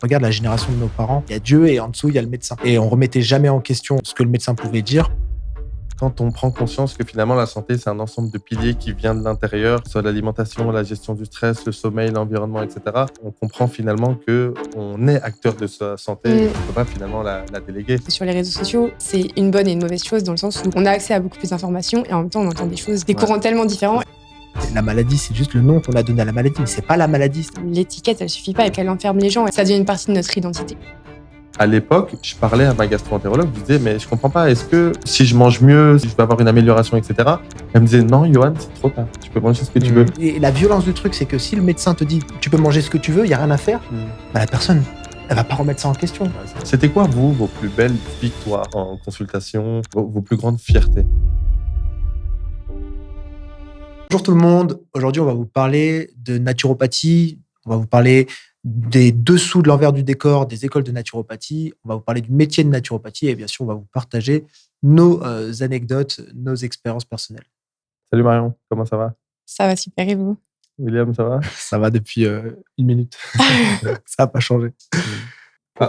Regarde la génération de nos parents, il y a Dieu et en dessous, il y a le médecin. Et on remettait jamais en question ce que le médecin pouvait dire. Quand on prend conscience que finalement la santé, c'est un ensemble de piliers qui vient de l'intérieur, que ce soit l'alimentation, la gestion du stress, le sommeil, l'environnement, etc., on comprend finalement qu'on est acteur de sa santé et qu'on ne peut pas finalement la déléguer. Sur les réseaux sociaux, c'est une bonne et une mauvaise chose dans le sens où on a accès à beaucoup plus d'informations et en même temps on entend des choses, des courants tellement différents. La maladie, c'est juste le nom qu'on a donné à la maladie, mais c'est pas la maladie. L'étiquette, elle suffit pas et qu'elle enferme les gens. Ça devient une partie de notre identité. À l'époque, je parlais à ma gastro-entérologue, je disais, mais je comprends pas, est-ce que si je mange mieux, si je vais avoir une amélioration, etc. Elle me disait, non, Johan, c'est trop tard, tu peux manger ce que tu veux. Et la violence du truc, c'est que si le médecin te dit tu peux manger ce que tu veux, il y a rien à faire, bah, la personne, elle va pas remettre ça en question. C'était quoi, vous, vos plus belles victoires en consultation, vos plus grandes fiertés? Bonjour tout le monde, aujourd'hui on va vous parler de naturopathie, on va vous parler des dessous de l'envers du décor des écoles de naturopathie, on va vous parler du métier de naturopathie et bien sûr on va vous partager nos anecdotes, nos expériences personnelles. Salut Marion, comment ça va? Ça va super et vous? William, ça va? Ça va depuis une minute, ça n'a pas changé.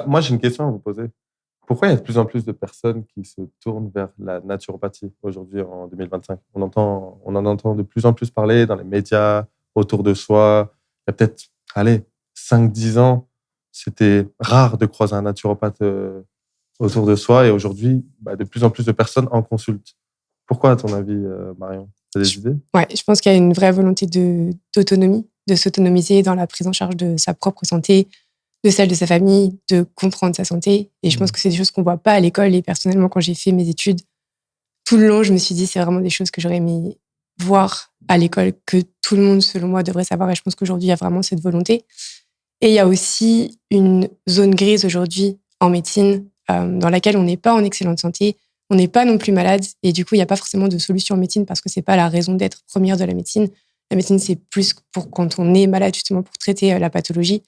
Moi j'ai une question à vous poser. Pourquoi il y a de plus en plus de personnes qui se tournent vers la naturopathie aujourd'hui en 2025? On en entend de plus en plus parler dans les médias, autour de soi. Il y a peut-être, 5-10 ans, c'était rare de croiser un naturopathe autour de soi. Et aujourd'hui, de plus en plus de personnes en consultent. Pourquoi, à ton avis, Marion? Tu as des idées? Ouais, je pense qu'il y a une vraie volonté d'autonomie, de s'autonomiser dans la prise en charge de sa propre santé, de celle de sa famille, de comprendre sa santé. Et je pense que c'est des choses qu'on voit pas à l'école. Et personnellement, quand j'ai fait mes études, tout le long, je me suis dit, c'est vraiment des choses que j'aurais aimé voir à l'école, que tout le monde, selon moi, devrait savoir. Et je pense qu'aujourd'hui, il y a vraiment cette volonté. Et il y a aussi une zone grise aujourd'hui en médecine dans laquelle on n'est pas en excellente santé, on n'est pas non plus malade. Et du coup, il n'y a pas forcément de solution en médecine parce que c'est pas la raison d'être première de la médecine. La médecine, c'est plus pour quand on est malade, justement, pour traiter la pathologie.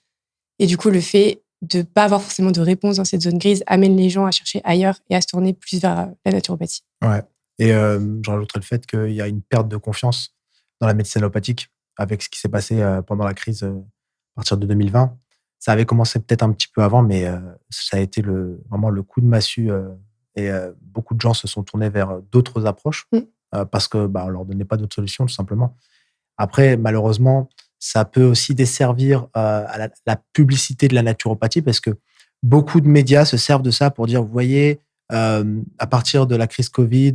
Et du coup, le fait de ne pas avoir forcément de réponse dans cette zone grise amène les gens à chercher ailleurs et à se tourner plus vers la naturopathie. Ouais. Et je rajouterais le fait qu'il y a une perte de confiance dans la médecine allopathique avec ce qui s'est passé pendant la crise à partir de 2020. Ça avait commencé peut-être un petit peu avant, mais ça a été vraiment le coup de massue et beaucoup de gens se sont tournés vers d'autres approches parce que on leur donnait pas d'autres solutions, tout simplement. Après, malheureusement, ça peut aussi desservir à la publicité de la naturopathie parce que beaucoup de médias se servent de ça pour dire, vous voyez, à partir de la crise Covid,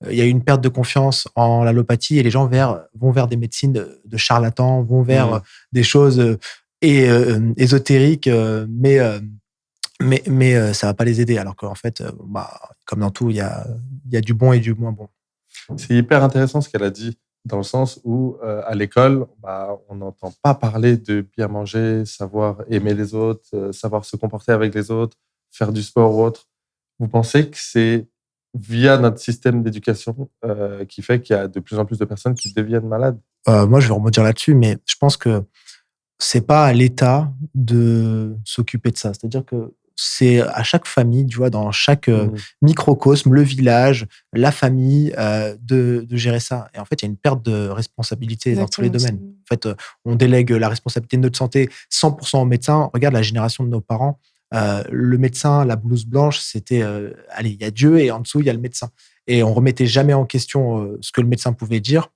il y a eu une perte de confiance en l'allopathie et les gens vont vers des médecines de charlatans, vont vers des choses ésotériques, mais ça va pas les aider. Alors qu'en fait, comme dans tout, il y a du bon et du moins bon. C'est hyper intéressant ce qu'elle a dit, dans le sens où à l'école, on n'entend pas parler de bien manger, savoir aimer les autres, savoir se comporter avec les autres, faire du sport ou autre. Vous pensez que c'est via notre système d'éducation qui fait qu'il y a de plus en plus de personnes qui deviennent malades? Moi, je vais rebondir là-dessus, mais je pense que c'est pas à l'État de s'occuper de ça. C'est-à-dire que c'est à chaque famille, tu vois, dans chaque microcosme, le village, la famille, de gérer ça. Et en fait, il y a une perte de responsabilité dans tous les domaines. En fait, on délègue la responsabilité de notre santé 100% au médecin. Regarde la génération de nos parents. Le médecin, la blouse blanche, c'était, il y a Dieu et en dessous, il y a le médecin. Et on remettait jamais en question ce que le médecin pouvait dire.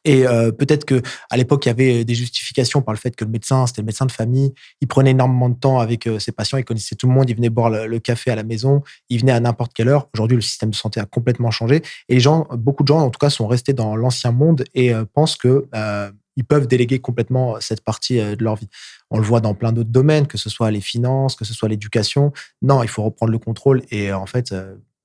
Et peut-être que à l'époque, il y avait des justifications par le fait que le médecin, c'était le médecin de famille. Il prenait énormément de temps avec ses patients. Il connaissait tout le monde. Il venait boire le café à la maison. Il venait à n'importe quelle heure. Aujourd'hui, le système de santé a complètement changé. Et beaucoup de gens, en tout cas, sont restés dans l'ancien monde et pensent que ils peuvent déléguer complètement cette partie de leur vie. On le voit dans plein d'autres domaines, que ce soit les finances, que ce soit l'éducation. Non, il faut reprendre le contrôle. Et en fait,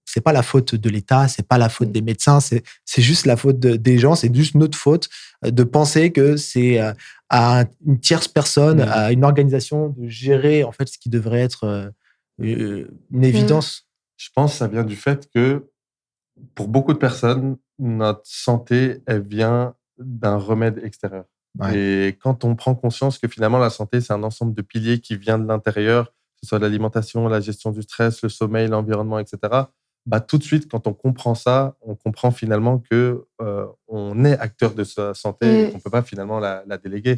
c'est pas la faute de l'État, c'est pas la faute des médecins, c'est juste la faute des gens, c'est juste notre faute de penser que c'est à une tierce personne, à une organisation de gérer en fait ce qui devrait être une évidence. Je pense que ça vient du fait que pour beaucoup de personnes, notre santé, elle vient d'un remède extérieur. Ouais. Et quand on prend conscience que finalement la santé, c'est un ensemble de piliers qui vient de l'intérieur, que ce soit l'alimentation, la gestion du stress, le sommeil, l'environnement, etc., tout de suite, quand on comprend ça, on comprend finalement que on est acteur de sa santé et qu'on ne peut pas finalement la déléguer.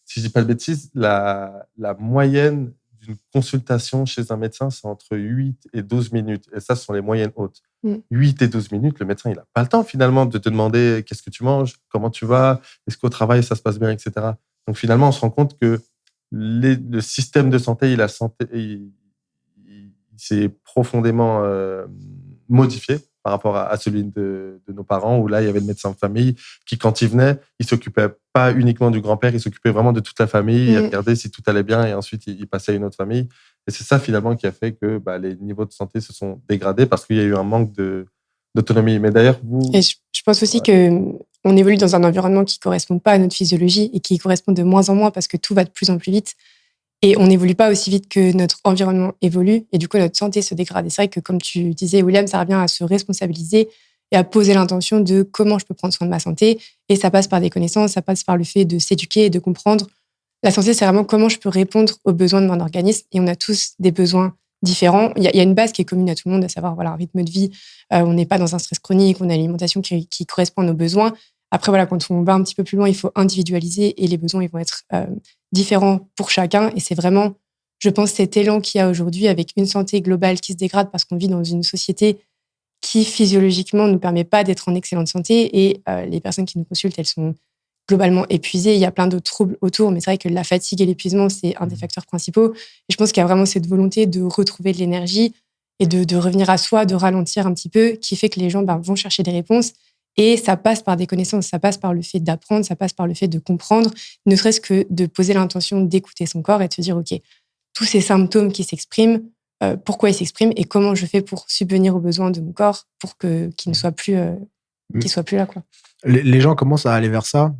Si je dis pas de bêtises, la moyenne d'une consultation chez un médecin, c'est entre 8 et 12 minutes. Et ça, ce sont les moyennes hautes. 8 et 12 minutes, le médecin, il n'a pas le temps finalement de te demander qu'est-ce que tu manges, comment tu vas, est-ce qu'au travail, ça se passe bien, etc. Donc finalement, on se rend compte que le système de santé, il s'est profondément modifié par rapport à celui de nos parents, où là, il y avait le médecin de famille qui, quand il venait, il ne s'occupait pas uniquement du grand-père, il s'occupait vraiment de toute la famille, il regardait si tout allait bien et ensuite, il passait à une autre famille. Et c'est ça, finalement, qui a fait que les niveaux de santé se sont dégradés parce qu'il y a eu un manque d'autonomie. Mais d'ailleurs, vous... Et je pense aussi qu'on évolue dans un environnement qui ne correspond pas à notre physiologie et qui correspond de moins en moins parce que tout va de plus en plus vite. Et on n'évolue pas aussi vite que notre environnement évolue. Et du coup, notre santé se dégrade. Et c'est vrai que, comme tu disais, William, ça revient à se responsabiliser et à poser l'intention de comment je peux prendre soin de ma santé. Et ça passe par des connaissances, ça passe par le fait de s'éduquer et de comprendre. La santé, c'est vraiment comment je peux répondre aux besoins de mon organisme. Et on a tous des besoins différents. Il y a une base qui est commune à tout le monde, à savoir un rythme de vie. On n'est pas dans un stress chronique, on a une alimentation qui correspond à nos besoins. Après, quand on va un petit peu plus loin, il faut individualiser et les besoins ils vont être différents pour chacun. Et c'est vraiment, je pense, cet élan qu'il y a aujourd'hui avec une santé globale qui se dégrade parce qu'on vit dans une société qui, physiologiquement, ne nous permet pas d'être en excellente santé. Et les personnes qui nous consultent, elles sont globalement épuisées. Il y a plein d'autres troubles autour, mais c'est vrai que la fatigue et l'épuisement, c'est un des facteurs principaux. Et je pense qu'il y a vraiment cette volonté de retrouver de l'énergie et de revenir à soi, de ralentir un petit peu, qui fait que les gens vont chercher des réponses. Et ça passe par des connaissances, ça passe par le fait d'apprendre, ça passe par le fait de comprendre, ne serait-ce que de poser l'intention d'écouter son corps et de se dire, OK, tous ces symptômes qui s'expriment, pourquoi ils s'expriment et comment je fais pour subvenir aux besoins de mon corps pour qu'il ne soit plus, qu'il soit plus là, quoi. Les gens commencent à aller vers ça,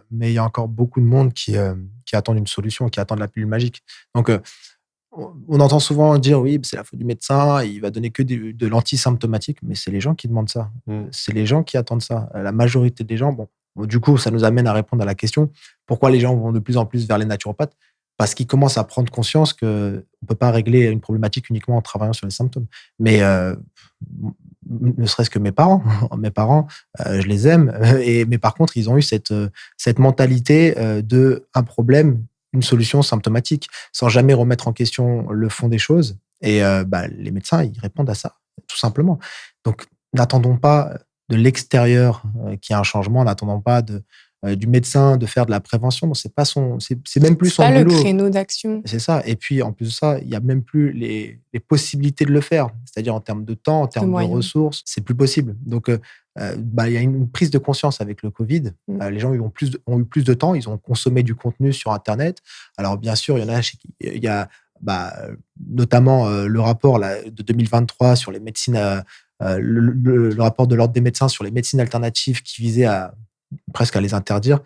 mais il y a encore beaucoup de monde qui attendent une solution, qui attendent la pilule magique. Donc, on entend souvent dire oui, c'est la faute du médecin, il va donner que de l'antisymptomatique, mais c'est les gens qui demandent ça. C'est les gens qui attendent ça. La majorité des gens, du coup, ça nous amène à répondre à la question pourquoi les gens vont de plus en plus vers les naturopathes? Parce qu'ils commencent à prendre conscience qu'on ne peut pas régler une problématique uniquement en travaillant sur les symptômes. Mais ne serait-ce que mes parents, je les aime, mais par contre, ils ont eu cette mentalité de un problème, une solution symptomatique, sans jamais remettre en question le fond des choses. Et les médecins, ils répondent à ça, tout simplement. Donc, n'attendons pas de l'extérieur qu'il y ait un changement, n'attendons pas du médecin de faire de la prévention. Non, c'est même plus son boulot. C'est pas le créneau d'action. C'est ça. Et puis, en plus de ça, il n'y a même plus les possibilités de le faire. C'est-à-dire en termes de temps, en termes de ressources, c'est plus possible. Donc, il y a une prise de conscience avec le Covid. Les gens ont eu plus de temps, ils ont consommé du contenu sur Internet. Alors, bien sûr, il y a notamment le rapport de 2023 sur les médecines, le rapport de l'Ordre des médecins sur les médecines alternatives qui visait presque à les interdire.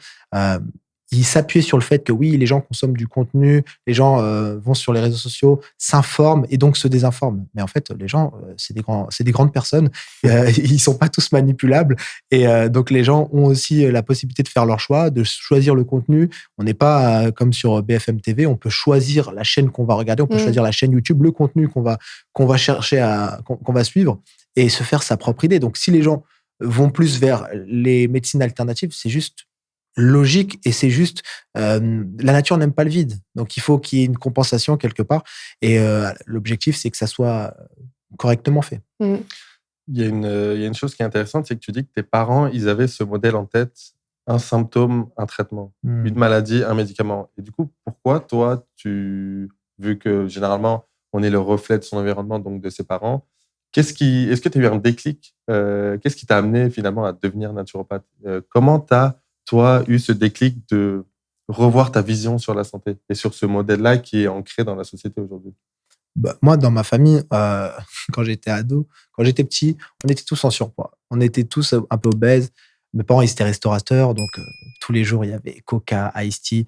Il s'appuyait sur le fait que oui, les gens consomment du contenu, les gens vont sur les réseaux sociaux, s'informent et donc se désinforment. Mais en fait, les gens, c'est des grandes personnes, ils sont pas tous manipulables et donc les gens ont aussi la possibilité de faire leur choix, de choisir le contenu. On n'est pas comme sur BFM TV, on peut choisir la chaîne qu'on va regarder, on peut choisir la chaîne YouTube, le contenu qu'on va chercher qu'on va suivre et se faire sa propre idée. Donc si les gens vont plus vers les médecines alternatives, c'est juste logique et c'est juste la nature n'aime pas le vide, donc il faut qu'il y ait une compensation quelque part et l'objectif c'est que ça soit correctement fait. Il y a une chose qui est intéressante, c'est que tu dis que tes parents ils avaient ce modèle en tête, un symptôme, un traitement, une maladie, un médicament. Et du coup, pourquoi toi, vu que généralement on est le reflet de son environnement, donc de ses parents, est-ce que tu as eu un déclic? Qu'est-ce qui t'a amené finalement à devenir naturopathe? Comment tu as toi, eu ce déclic de revoir ta vision sur la santé et sur ce modèle-là qui est ancré dans la société aujourd'hui? Moi, dans ma famille, quand j'étais ado, quand j'étais petit, on était tous en surpoids. On était tous un peu obèses. Mes parents, ils étaient restaurateurs, donc tous les jours, il y avait Coca, Ice Tea.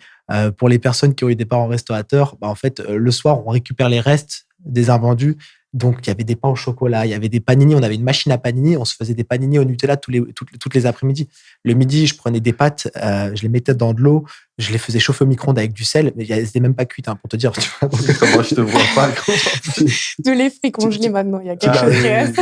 Pour les personnes qui ont eu des parents restaurateurs, en fait, le soir, on récupère les restes des invendus. Donc, il y avait des pains au chocolat, il y avait des panini. On avait une machine à panini. On se faisait des panini au Nutella toutes les après-midi. Le midi, je prenais des pâtes, je les mettais dans de l'eau, je les faisais chauffer au micro-ondes avec du sel, mais elles n'étaient même pas cuites, pour te dire. Tu vois. Comment je te vois pas? De lait frit congelé maintenant, il y a quelque chose qui reste.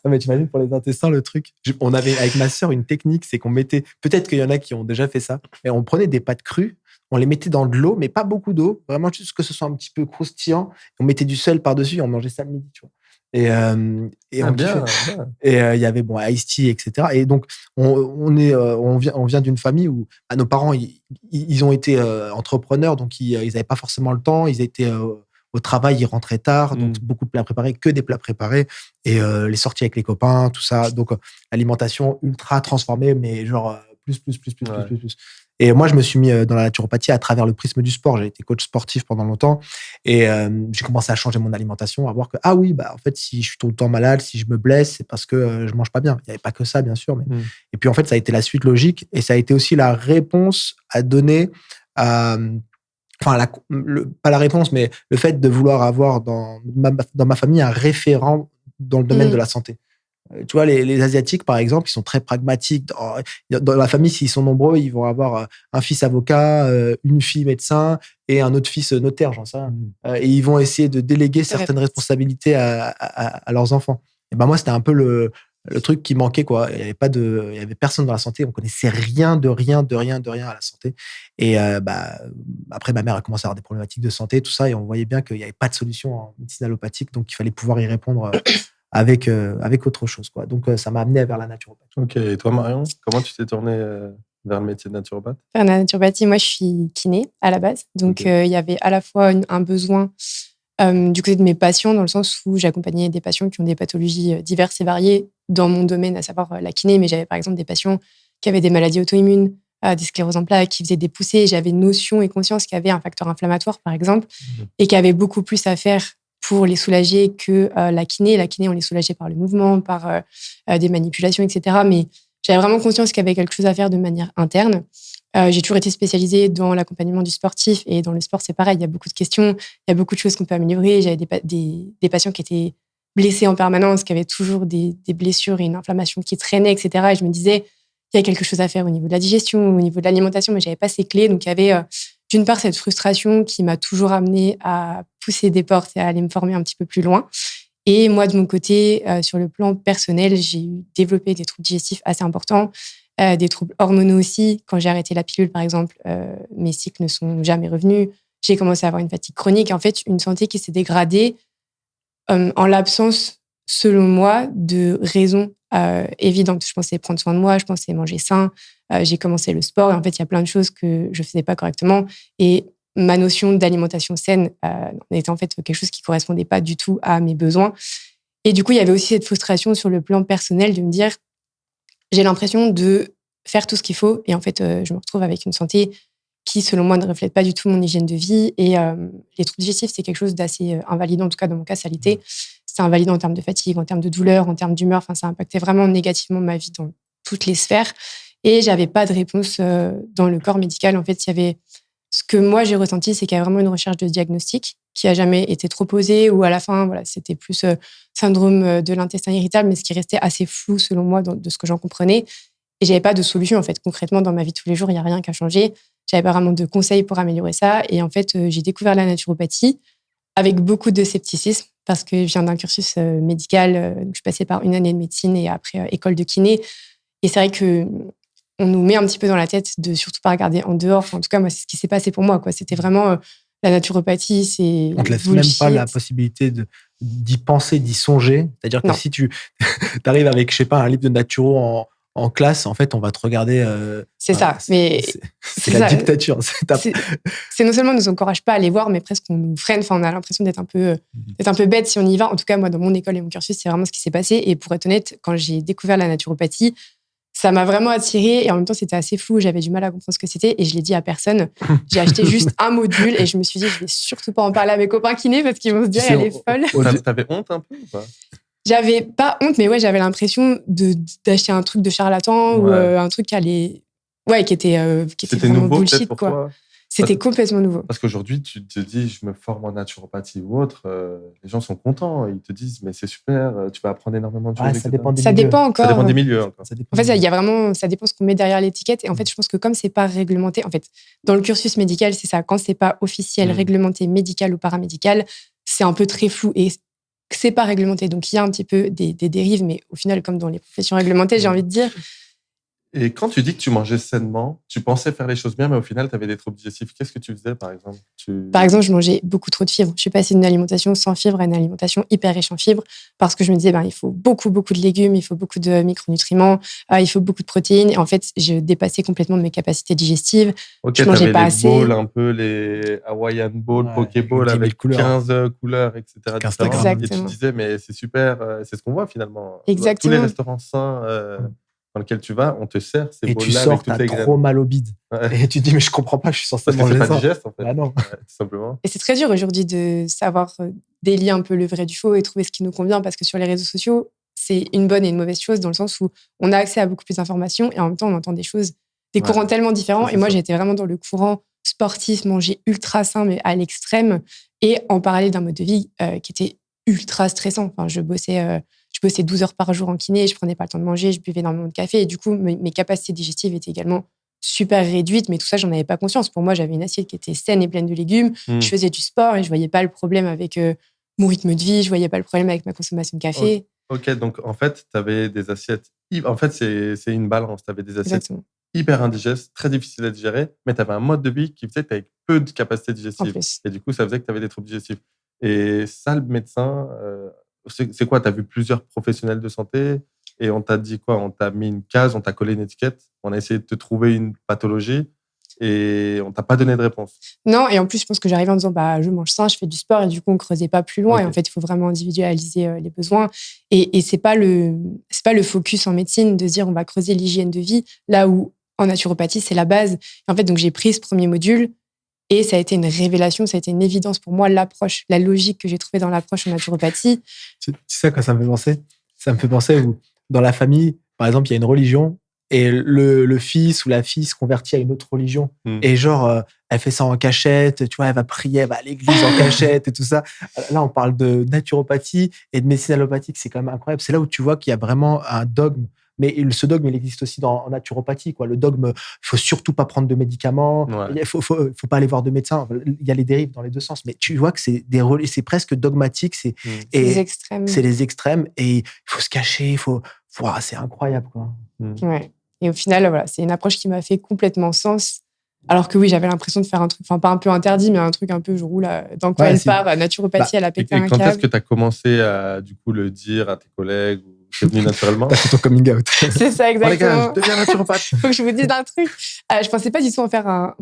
Non, mais tu imagines pour les intestins, le truc. On avait avec ma sœur une technique, c'est qu'on mettait, peut-être qu'il y en a qui ont déjà fait ça, mais on prenait des pâtes crues, on les mettait dans de l'eau, mais pas beaucoup d'eau, vraiment juste que ce soit un petit peu croustillant. On mettait du sel par-dessus et on mangeait ça le midi, tu vois. Et on bien, kiffait. bien. Et il y avait Ice Tea, etc. Et donc, on vient d'une famille où nos parents, ils ont été entrepreneurs, donc ils n'avaient pas forcément le temps. Ils étaient au travail, ils rentraient tard, donc beaucoup de plats préparés, que des plats préparés. Et les sorties avec les copains, tout ça. Donc, l'alimentation ultra transformée, mais genre plus. Et moi, je me suis mis dans la naturopathie à travers le prisme du sport. J'ai été coach sportif pendant longtemps et j'ai commencé à changer mon alimentation, à voir que, ah oui, en fait, si je suis tout le temps malade, si je me blesse, c'est parce que je mange pas bien. Il n'y avait pas que ça, bien sûr. Et puis, en fait, ça a été la suite logique et ça a été aussi la réponse à donner à. Enfin, pas la réponse, mais le fait de vouloir avoir dans ma famille un référent dans le domaine de la santé. Tu vois, les Asiatiques, par exemple, ils sont très pragmatiques. Dans la famille, s'ils sont nombreux, ils vont avoir un fils avocat, une fille médecin et un autre fils notaire, j'en sais rien. Et ils vont essayer de déléguer certaines responsabilités à leurs enfants. Et moi, c'était un peu le truc qui manquait, quoi. Il y avait personne dans la santé. On connaissait rien de rien à la santé. Et après, ma mère a commencé à avoir des problématiques de santé, tout ça, et on voyait bien qu'il n'y avait pas de solution en médecine allopathique, donc il fallait pouvoir y répondre avec autre chose, quoi. Donc, ça m'a amené vers la naturopathie. Ok. Et toi, Marion, comment tu t'es tournée vers le métier de naturopathe? Vers la naturopathie, moi, je suis kiné à la base. Donc, il y avait à la fois un besoin du côté de mes patients, dans le sens où j'accompagnais des patients qui ont des pathologies diverses et variées dans mon domaine, à savoir la kiné. Mais j'avais par exemple des patients qui avaient des maladies auto-immunes, des scléroses en plaques, qui faisaient des poussées. J'avais notion et conscience qu'il y avait un facteur inflammatoire, par exemple, et qu'il y avait beaucoup plus à faire pour les soulager que la kiné. La kiné, on les soulageait par le mouvement, par des manipulations, etc. Mais j'avais vraiment conscience qu'il y avait quelque chose à faire de manière interne. J'ai toujours été spécialisée dans l'accompagnement du sportif, et dans le sport, c'est pareil, il y a beaucoup de questions, il y a beaucoup de choses qu'on peut améliorer. J'avais des patients qui étaient blessés en permanence, qui avaient toujours des blessures et une inflammation qui traînait, etc. Et je me disais, il y a quelque chose à faire au niveau de la digestion, au niveau de l'alimentation, mais je n'avais pas ces clés. Donc, il y avait d'une part cette frustration qui m'a toujours amenée à pousser des portes et à aller me former un petit peu plus loin. Et moi, de mon côté, sur le plan personnel, j'ai développé des troubles digestifs assez importants, des troubles hormonaux aussi. Quand j'ai arrêté la pilule, par exemple, mes cycles ne sont jamais revenus. J'ai commencé à avoir une fatigue chronique. En fait, une santé qui s'est dégradée en l'absence, selon moi, de raisons évidentes. Je pensais prendre soin de moi, je pensais manger sain. J'ai commencé le sport. Et en fait, il y a plein de choses que je ne faisais pas correctement. Et ma notion d'alimentation saine était en fait quelque chose qui ne correspondait pas du tout à mes besoins. Et du coup, il y avait aussi cette frustration sur le plan personnel de me dire, j'ai l'impression de faire tout ce qu'il faut. Et en fait, je me retrouve avec une santé qui, selon moi, ne reflète pas du tout mon hygiène de vie. Et les troubles digestifs, c'est quelque chose d'assez invalidant. En tout cas, dans mon cas, ça l'était. C'était invalidant en termes de fatigue, en termes de douleur, en termes d'humeur. Enfin, ça impactait vraiment négativement ma vie dans toutes les sphères. Et j'avais pas de réponse dans le corps médical. En fait, il y avait... Ce que moi, j'ai ressenti, c'est qu'il y a vraiment une recherche de diagnostic qui a jamais été trop posée, ou à la fin, voilà, c'était plus syndrome de l'intestin irritable, mais ce qui restait assez flou, selon moi, de ce que j'en comprenais. Et j'avais pas de solution, en fait. Concrètement, dans ma vie de tous les jours, il n'y a rien qui a changé. J'avais pas vraiment de conseils pour améliorer ça. Et en fait, j'ai découvert la naturopathie avec beaucoup de scepticisme, parce que je viens d'un cursus médical. Je suis passée par une année de médecine et après école de kiné. Et c'est vrai que on nous met un petit peu dans la tête de surtout pas regarder en dehors. Enfin, en tout cas, moi, c'est ce qui s'est passé pour moi, quoi. C'était vraiment la naturopathie, c'est on te laisse bullshit. même pas la possibilité d'y penser, d'y songer. C'est-à-dire que Non. si tu arrives avec, je sais pas, un livre de naturo en classe, en fait, on va te regarder. C'est ça. Mais c'est la dictature. C'est non seulement on nous encourage pas à aller voir, mais presque on nous freine. Enfin, on a l'impression d'être un peu bête si on y va. En tout cas, moi, dans mon école et mon cursus, c'est vraiment ce qui s'est passé. Et pour être honnête, quand j'ai découvert la naturopathie, ça m'a vraiment attirée, et en même temps, c'était assez flou. J'avais du mal à comprendre ce que c'était, et je l'ai dit à personne. J'ai acheté juste un module, et je me suis dit, je vais surtout pas en parler à mes copains kinés, parce qu'ils vont se dire, elle est folle. T'avais honte un peu ou pas? J'avais pas honte, mais ouais, j'avais l'impression d'acheter un truc de charlatan, ou un truc qui allait... Ouais, qui était vraiment nouveau, bullshit, pour quoi. Toi. C'était complètement nouveau. Parce qu'aujourd'hui, tu te dis, je me forme en naturopathie ou autre, les gens sont contents. Ils te disent, mais c'est super, tu vas apprendre énormément de choses. Ça dépend des milieux. Dépend encore. Ça dépend des milieux encore. En fait, il y a vraiment, ça dépend ce qu'on met derrière l'étiquette. Et en fait, je pense que comme c'est pas réglementé, en fait, dans le cursus médical, c'est ça. Quand c'est pas officiel, réglementé, médical ou paramédical, c'est un peu très flou et c'est pas réglementé. Donc, il y a un petit peu des dérives, mais au final, comme dans les professions réglementées, j'ai envie de dire, Et quand tu dis que tu mangeais sainement, tu pensais faire les choses bien, mais au final, tu avais des troubles digestifs. Qu'est-ce que tu faisais, par exemple? Par exemple, je mangeais beaucoup trop de fibres. Je suis passée d'une alimentation sans fibres à une alimentation hyper riche en fibres parce que je me disais, il faut beaucoup de légumes, il faut beaucoup de micronutriments, il faut beaucoup de protéines. Et en fait, je dépassais complètement mes capacités digestives. Ok, je mangeais pas les assez. bowls, un peu les Hawaiian bowls, Pokéball avec 15 couleurs, etc. Exactement. Et tu disais, mais c'est super, c'est ce qu'on voit finalement. Exactement. Tous les restaurants sains dans lesquels tu vas, on te sert ces bowls-là. Et tu sors, t'as trop mal au bide. Et tu te dis, mais je comprends pas, je suis censé manger ça. Parce que c'est pas digeste, en fait. Ah non. Tout simplement. Et c'est très dur aujourd'hui de savoir délier un peu le vrai du faux et trouver ce qui nous convient parce que sur les réseaux sociaux, c'est une bonne et une mauvaise chose dans le sens où on a accès à beaucoup plus d'informations et en même temps, on entend des choses, des courants tellement différents. Et moi, j'étais vraiment dans le courant sportif, manger ultra sain, mais à l'extrême, et en parallèle d'un mode de vie qui était ultra stressant. Enfin, je bossais 12 heures par jour en kiné, je prenais pas le temps de manger, je buvais énormément de café et du coup, mes capacités digestives étaient également super réduite, mais tout ça, j'en avais pas conscience. Pour moi, j'avais une assiette qui était saine et pleine de légumes. Je faisais du sport et je voyais pas le problème avec mon rythme de vie. Je voyais pas le problème avec ma consommation de café. Ok, donc en fait, tu avais des assiettes... En fait, c'est une balance. Tu avais des assiettes hyper indigestes, très difficiles à digérer, mais tu avais un mode de vie qui faisait que tu avais peu de capacité digestive. Et du coup, ça faisait que tu avais des troubles digestifs. Et ça, le médecin, c'est quoi? Tu as vu plusieurs professionnels de santé et on t'a dit quoi? On t'a mis une case, on t'a collé une étiquette, on a essayé de te trouver une pathologie et on t'a pas donné de réponse. Non, et en plus, je pense que j'arrivais en disant je mange sain, je fais du sport et du coup, on creusait pas plus loin. Et en fait, il faut vraiment individualiser les besoins. Et c'est pas le focus en médecine de se dire on va creuser l'hygiène de vie, là où en naturopathie, c'est la base. Et en fait, donc j'ai pris ce premier module et ça a été une révélation, ça a été une évidence pour moi, l'approche, la logique que j'ai trouvée dans l'approche en naturopathie. Tu sais quoi ça me fait penser? Ça me fait penser où, dans la famille, par exemple, il y a une religion et le fils ou la fille se convertit à une autre religion. Et genre, elle fait ça en cachette, tu vois, elle va prier, elle va à l'église en cachette et tout ça. Là, on parle de naturopathie et de médecine allopathique, c'est quand même incroyable. C'est là où tu vois qu'il y a vraiment un dogme. Mais ce dogme, il existe aussi en naturopathie, quoi. Le dogme, il faut surtout pas prendre de médicaments, il faut pas aller voir de médecin. Il y a les dérives dans les deux sens, mais tu vois que c'est presque dogmatique. C'est les extrêmes. C'est les extrêmes et il faut se cacher, c'est incroyable, quoi. Ouais. Et au final, voilà, c'est une approche qui m'a fait complètement sens. Alors que oui, j'avais l'impression de faire un truc, enfin pas un peu interdit, mais un truc un peu, je roule dans quoi elle part, naturopathie, elle a pété un câble. Quand est-ce que tu as commencé à du coup le dire à tes collègues ou c'est venu naturellement? T'as fait ton coming out. C'est ça, exactement. Oh les gars, je deviens naturopathe. Faut que je vous dise un truc. Je pensais pas du tout en faire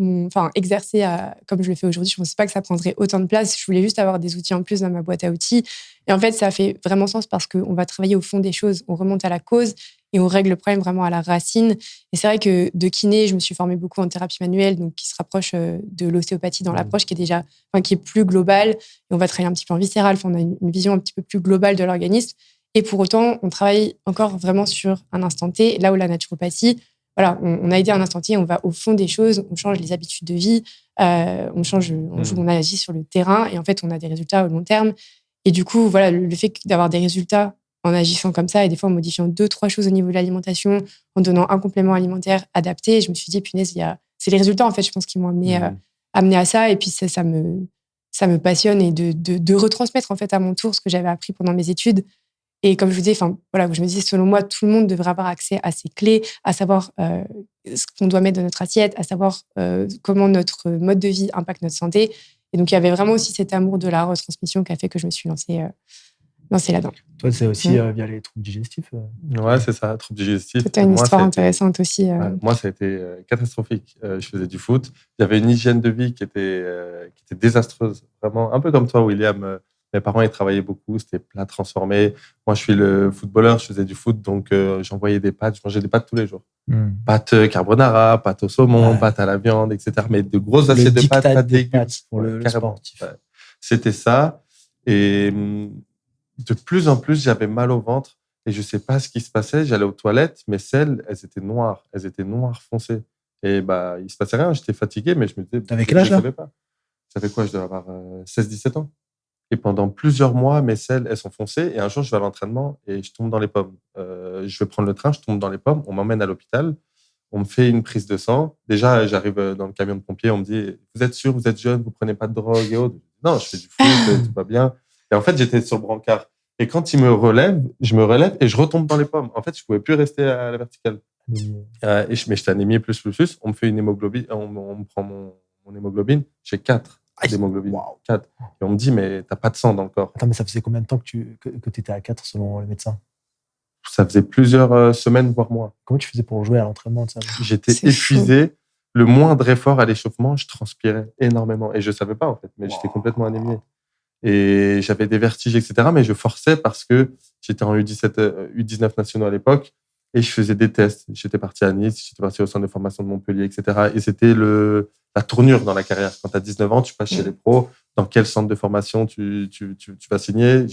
exercer comme je le fais aujourd'hui. Je pensais pas que ça prendrait autant de place. Je voulais juste avoir des outils en plus dans ma boîte à outils. Et en fait, ça fait vraiment sens parce qu'on va travailler au fond des choses. On remonte à la cause et on règle le problème vraiment à la racine. Et c'est vrai que de kiné, je me suis formée beaucoup en thérapie manuelle, donc qui se rapproche de l'ostéopathie dans l'approche qui est plus globale. Et on va travailler un petit peu en viscéral. On a une vision un petit peu plus globale de l'organisme. Et pour autant, on travaille encore vraiment sur un instant T, là où la naturopathie, voilà, on a aidé un instant T, on va au fond des choses, on change les habitudes de vie, on agit sur le terrain et en fait, on a des résultats au long terme. Et du coup, voilà, le fait d'avoir des résultats en agissant comme ça et des fois en modifiant 2-3 choses au niveau de l'alimentation, en donnant un complément alimentaire adapté, je me suis dit, punaise, c'est les résultats, en fait, je pense, qui m'ont amené à ça. Et puis, ça me passionne et de retransmettre, en fait, à mon tour ce que j'avais appris pendant mes études. Et comme je vous disais, je me disais, selon moi, tout le monde devrait avoir accès à ces clés, à savoir ce qu'on doit mettre dans notre assiette, à savoir comment notre mode de vie impacte notre santé. Et donc, il y avait vraiment aussi cet amour de la retransmission qui a fait que je me suis lancée là-dedans. Toi, c'est aussi via les troubles digestifs. Ouais, c'est ça, troubles digestifs. C'était une histoire intéressante aussi. Moi, ça a été catastrophique. Je faisais du foot. Il y avait une hygiène de vie qui était désastreuse. Vraiment, un peu comme toi, William. Mes parents, ils travaillaient beaucoup, c'était plat transformé. Moi, je suis le footballeur, je faisais du foot, donc j'envoyais des pâtes, je mangeais des pâtes tous les jours. Pâtes carbonara, pâtes au saumon, pâtes à la viande, etc. Mais de grosses assiettes de pâtes, pas de légumes. Pour le sportif. Ouais. C'était ça. Et de plus en plus, j'avais mal au ventre et je sais pas ce qui se passait. J'allais aux toilettes, mes selles, elles étaient noires foncées. Et il se passait rien, j'étais fatigué, mais je me disais... T'avais quel âge, là? Je savais pas. Ça fait quoi? Je devais avoir 16-17 ans. Et pendant plusieurs mois, mes selles, elles sont foncées. Et un jour, je vais à l'entraînement et je tombe dans les pommes. Je vais prendre le train, je tombe dans les pommes. On m'emmène à l'hôpital. On me fait une prise de sang. Déjà, j'arrive dans le camion de pompiers. On me dit, vous êtes sûr, vous êtes jeune, vous prenez pas de drogue et autres? Non, je fais du foot, tout va bien. Et en fait, j'étais sur le brancard. Et quand ils me relèvent, je me relève et je retombe dans les pommes. En fait, je pouvais plus rester à la verticale. Mais j'étais anémié plus. On me fait une hémoglobine, on me prend mon hémoglobine. J'ai 4 d'hémoglobine. Wow. 4. Et on me dit, mais t'as pas de sang dans le corps. Attends, mais ça faisait combien de temps que tu étais à 4 selon les médecins? Ça faisait plusieurs semaines, voire mois. Comment tu faisais pour jouer à l'entraînement de ça? J'étais épuisé. Fou. Le moindre effort à l'échauffement, je transpirais énormément. Et je savais pas, en fait. Mais j'étais complètement anémié. Et j'avais des vertiges, etc. Mais je forçais parce que j'étais en U19 nationaux à l'époque. Et je faisais des tests. J'étais parti à Nice, j'étais parti au centre de formation de Montpellier, etc. Et c'était la tournure dans la carrière. Quand tu as 19 ans, tu passes chez les pros. Dans quel centre de formation tu vas signer?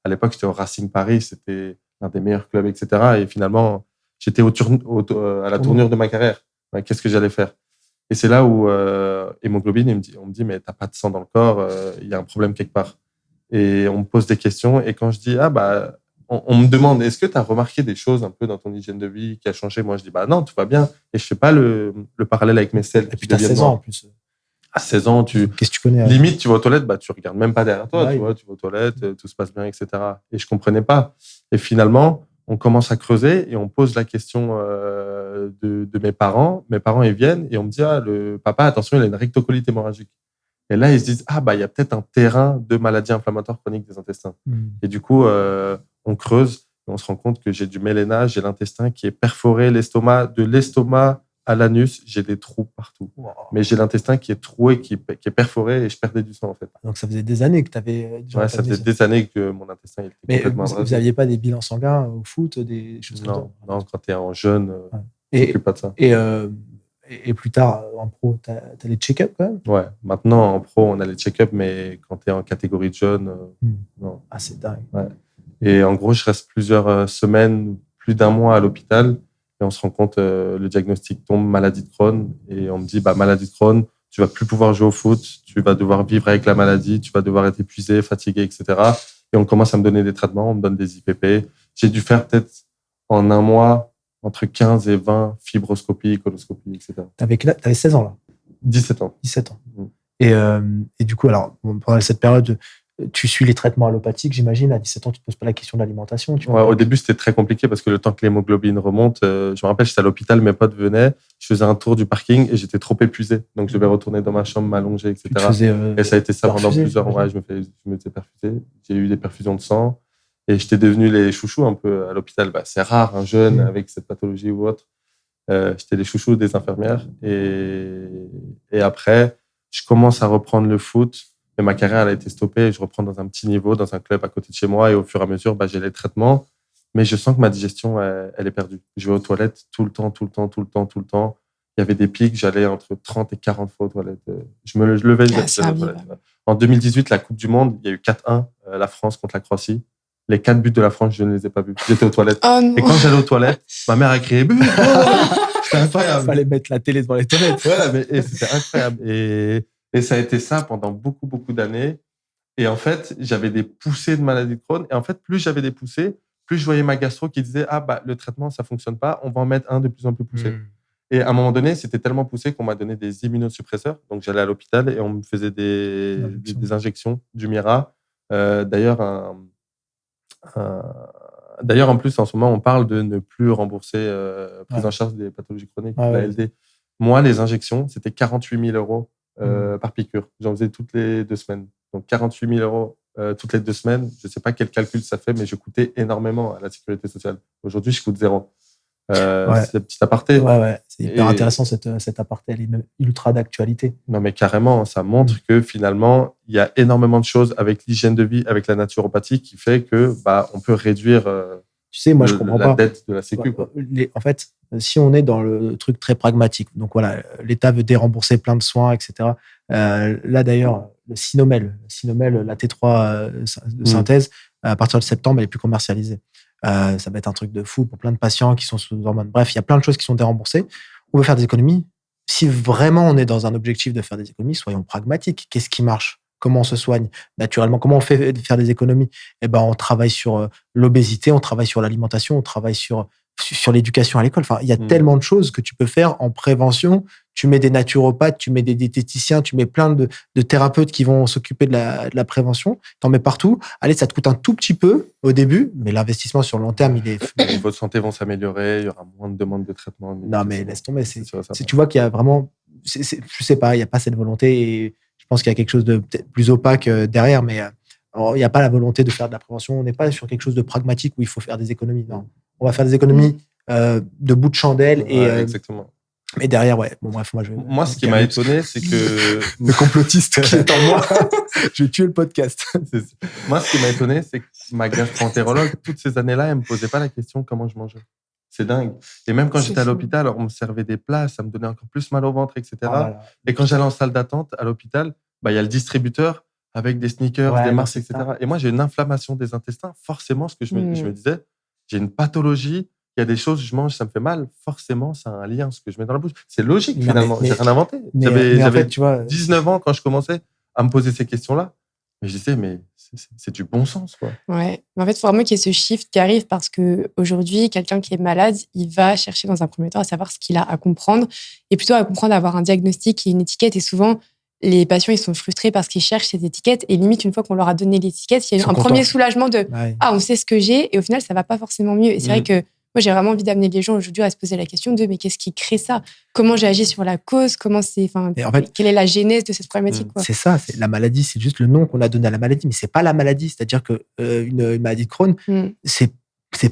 À l'époque, j'étais au Racing Paris. C'était l'un des meilleurs clubs, etc. Et finalement, j'étais à la tournure de ma carrière. Ouais, qu'est-ce que j'allais faire? Et c'est là où hémoglobine, on me dit, mais t'as pas de sang dans le corps, il y a un problème quelque part. Et on me pose des questions. Et quand je dis, on me demande, est-ce que tu as remarqué des choses un peu dans ton hygiène de vie qui a changé? Moi, je dis, non, tout va bien. Et je fais pas le parallèle avec mes selles. Et puis, tu as 16 ans en plus. À 16 ans, qu'est-ce que tu connais? Limite, tu vas aux toilettes, tu regardes même pas derrière toi, tu vas aux toilettes, tout se passe bien, etc. Et je comprenais pas. Et finalement, on commence à creuser et on pose la question de mes parents. Mes parents, ils viennent et on me dit, le papa, attention, il a une rectocolite hémorragique. Et là, ils se disent, il y a peut-être un terrain de maladie inflammatoire chronique des intestins. Et du coup, on creuse et on se rend compte que j'ai du mélénage, j'ai l'intestin qui est perforé, de l'estomac à l'anus, j'ai des trous partout. Wow. Mais j'ai l'intestin qui est troué, qui est perforé et je perdais du sang, en fait. Donc, ça faisait des années que tu avais... Ouais, ça faisait des années que mon intestin était complètement abrasé. Vous n'aviez pas des bilans sanguins au foot, des choses comme ça? Non, quand tu es en jeune, tu t'occupes pas de ça. Et plus tard, en pro, tu as les check-up quand même? Ouais, maintenant, en pro, on a les check-up, mais quand tu es en catégorie de jeune, non. Ah, c'est dingue. Ouais. Et en gros, je reste plusieurs semaines, plus d'un mois à l'hôpital. Et on se rend compte, le diagnostic tombe, maladie de Crohn. Et on me dit, maladie de Crohn, tu vas plus pouvoir jouer au foot, tu vas devoir vivre avec la maladie, tu vas devoir être épuisé, fatigué, etc. Et on commence à me donner des traitements, on me donne des IPP. J'ai dû faire peut-être en un mois entre 15 et 20 fibroscopies, coloscopies, etc. T'avais 16 ans là? 17 ans. 17 ans. Et du coup, alors, pendant cette période, tu suis les traitements allopathiques, j'imagine. À 17 ans, tu ne te poses pas la question de l'alimentation. Au début, c'était très compliqué parce que le temps que l'hémoglobine remonte, je me rappelle, j'étais à l'hôpital, mes potes venaient, je faisais un tour du parking et j'étais trop épuisé. Donc, je devais retourner dans ma chambre, m'allonger, etc. Et ça a été ça pendant plusieurs mois. Je me faisais perfuser. J'ai eu des perfusions de sang et j'étais devenu les chouchous un peu à l'hôpital. C'est rare, un jeune avec cette pathologie ou autre. J'étais les chouchous des infirmières. Et après, je commence à reprendre le foot. Mais ma carrière, elle a été stoppée et je reprends dans un petit niveau, dans un club à côté de chez moi. Et au fur et à mesure, j'ai les traitements. Mais je sens que ma digestion, elle est perdue. Je vais aux toilettes tout le temps. Il y avait des pics, j'allais entre 30 et 40 fois aux toilettes. Je me levais, j'allais aux toilettes. En 2018, la Coupe du Monde, il y a eu 4-1, la France contre la Croatie. Les 4 buts de la France, je ne les ai pas vus. J'étais aux toilettes. Et quand j'allais aux toilettes, ma mère a crié « But !» C'était incroyable. Il fallait mettre la télé devant les toilettes. Et c'était incroyable. Et ça a été ça pendant beaucoup, beaucoup d'années. Et en fait, j'avais des poussées de maladie de Crohn. Et en fait, plus j'avais des poussées, plus je voyais ma gastro qui disait « le traitement, ça ne fonctionne pas. On va en mettre un de plus en plus poussé. » Et à un moment donné, c'était tellement poussé qu'on m'a donné des immunosuppresseurs. Donc, j'allais à l'hôpital et on me faisait des injections du Mira. D'ailleurs, en plus, en ce moment, on parle de ne plus rembourser prise en charge des pathologies chroniques, l'ALD. Moi, les injections, c'était 48 000 € par piqûre. J'en faisais toutes les 2 semaines. Donc, 48 000 € toutes les 2 semaines. Je ne sais pas quel calcul ça fait, mais je coûtais énormément à la sécurité sociale. Aujourd'hui, je coûte 0. C'est un petit aparté. C'est hyper intéressant cet aparté. Elle est même ultra d'actualité. Non, mais carrément, ça montre que finalement, il y a énormément de choses avec l'hygiène de vie, avec la naturopathie qui fait que on peut réduire moi, je comprends la dette de la Sécu. En fait, si on est dans le truc très pragmatique, donc voilà, l'État veut dérembourser plein de soins, etc. Là, d'ailleurs, le Sinomel, la T3 de synthèse, à partir de septembre, elle est plus commercialisée. Ça va être un truc de fou pour plein de patients qui sont sous hormones. Bref, il y a plein de choses qui sont déremboursées. On veut faire des économies. Si vraiment on est dans un objectif de faire des économies, soyons pragmatiques. Qu'est-ce qui marche? Comment on se soigne naturellement? Comment on fait faire des économies? On travaille sur l'obésité, on travaille sur l'alimentation, on travaille sur sur l'éducation à l'école. Enfin, il y a tellement de choses que tu peux faire en prévention. Tu mets des naturopathes, tu mets des diététiciens, tu mets plein de thérapeutes qui vont s'occuper de la prévention. Tu en mets partout. Allez, ça te coûte un tout petit peu au début, mais l'investissement sur le long terme, il est... Votre santé va s'améliorer, il y aura moins de demandes de traitement. Non, mais laisse tomber. Tu vois qu'il y a vraiment... je sais pas, il n'y a pas cette volonté et je pense qu'il y a quelque chose de peut-être plus opaque derrière, mais il n'y a pas la volonté de faire de la prévention. On n'est pas sur quelque chose de pragmatique où il faut faire des économies. Non, on va faire des économies de bout de chandelle. Exactement. Mais derrière, ouais. Bon, bref, moi, ce qui m'a étonné, c'est que le complotiste qui est en moi, je vais tuer le podcast. Moi, ce qui m'a étonné, c'est que ma gastro-entérologue, toutes ces années-là, elle me posait pas la question comment je mangeais. C'est dingue. Et même quand j'étais à l'hôpital, alors on me servait des plats, ça me donnait encore plus mal au ventre, etc. Voilà. Et quand j'allais en salle d'attente à l'hôpital, il y a le distributeur avec des sneakers, des Mars, etc. Et moi, j'ai une inflammation des intestins. Forcément, ce que je me disais, j'ai une pathologie. Il y a des choses, je mange, ça me fait mal. Forcément, ça a un lien, ce que je mets dans la bouche. C'est logique, finalement. J'ai rien inventé. J'avais en fait, tu vois, 19 ans quand je commençais à me poser ces questions-là. Mais je disais, mais c'est du bon sens, quoi. Ouais. Mais en fait, il faut vraiment qu'il y ait ce shift qui arrive parce qu'aujourd'hui, quelqu'un qui est malade, il va chercher dans un premier temps à savoir ce qu'il a à comprendre et plutôt à comprendre, à avoir un diagnostic et une étiquette. Et souvent, les patients, ils sont frustrés parce qu'ils cherchent ces étiquettes et limite, une fois qu'on leur a donné l'étiquette, il y a un premier soulagement de on sait ce que j'ai et au final, ça va pas forcément mieux. Et c'est vrai que moi, j'ai vraiment envie d'amener les gens aujourd'hui à se poser la question de mais qu'est-ce qui crée ça ? Comment j'ai agi sur la cause ? Comment c'est, quelle est la genèse de cette problématique, quoi. C'est ça, la maladie, c'est juste le nom qu'on a donné à la maladie, mais c'est pas la maladie. C'est-à-dire que une maladie de Crohn, c'est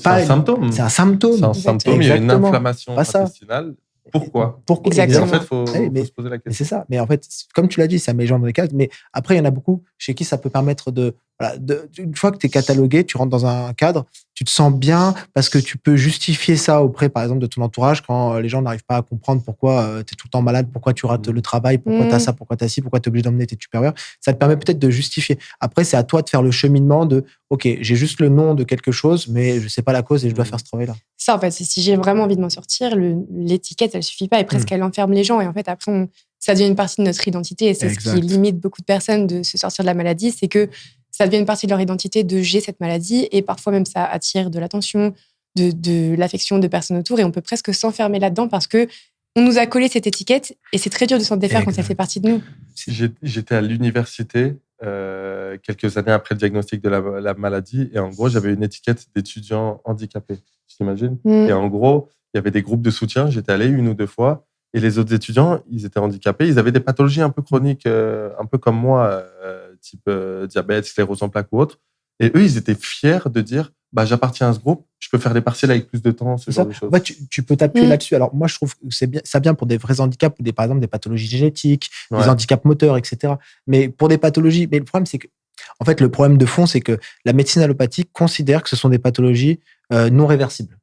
pas un symptôme. C'est un symptôme. C'est un symptôme. Il y a une inflammation intestinale. Pourquoi Exactement. En fait, faut se poser la question. C'est ça. Mais en fait, comme tu l'as dit, ça met les gens dans les cases. Mais après, il y en a beaucoup chez qui ça peut permettre une fois que tu es catalogué, tu rentres dans un cadre, tu te sens bien parce que tu peux justifier ça auprès, par exemple, de ton entourage quand les gens n'arrivent pas à comprendre pourquoi tu es tout le temps malade, pourquoi tu rates le travail, pourquoi tu as ça, pourquoi tu as ci, pourquoi tu es obligé d'emmener tes supérieurs. Ça te permet peut-être de justifier. Après, c'est à toi de faire le cheminement de OK, j'ai juste le nom de quelque chose, mais je ne sais pas la cause et je dois faire ce travail-là. Ça, en fait, c'est si j'ai vraiment envie de m'en sortir, l'étiquette, elle ne suffit pas et presque elle enferme les gens. Et en fait, après, ça devient une partie de notre identité. Et c'est ce qui limite beaucoup de personnes de se sortir de la maladie, c'est que ça devient une partie de leur identité de j'ai cette maladie et parfois même ça attire de l'attention, de l'affection de personnes autour et on peut presque s'enfermer là-dedans parce que on nous a collé cette étiquette et c'est très dur de s'en défaire quand elle fait partie de nous. J'étais à l'université quelques années après le diagnostic de la maladie et en gros, j'avais une étiquette d'étudiant handicapé, t'imagines ? Et en gros, il y avait des groupes de soutien, j'étais allé 1 ou 2 fois et les autres étudiants, ils étaient handicapés, ils avaient des pathologies un peu chroniques, un peu comme moi, type diabète, sclérose en plaques ou autre. Et eux, ils étaient fiers de dire j'appartiens à ce groupe, je peux faire des partiels avec plus de temps, ce genre de choses. Ouais, tu peux t'appuyer là-dessus. Alors, moi, je trouve que c'est bien pour des vrais handicaps, ou par exemple des pathologies génétiques, des handicaps moteurs, etc. Mais pour des pathologies, mais le problème, c'est que, en fait, le problème de fond, c'est que la médecine allopathique considère que ce sont des pathologies non réversibles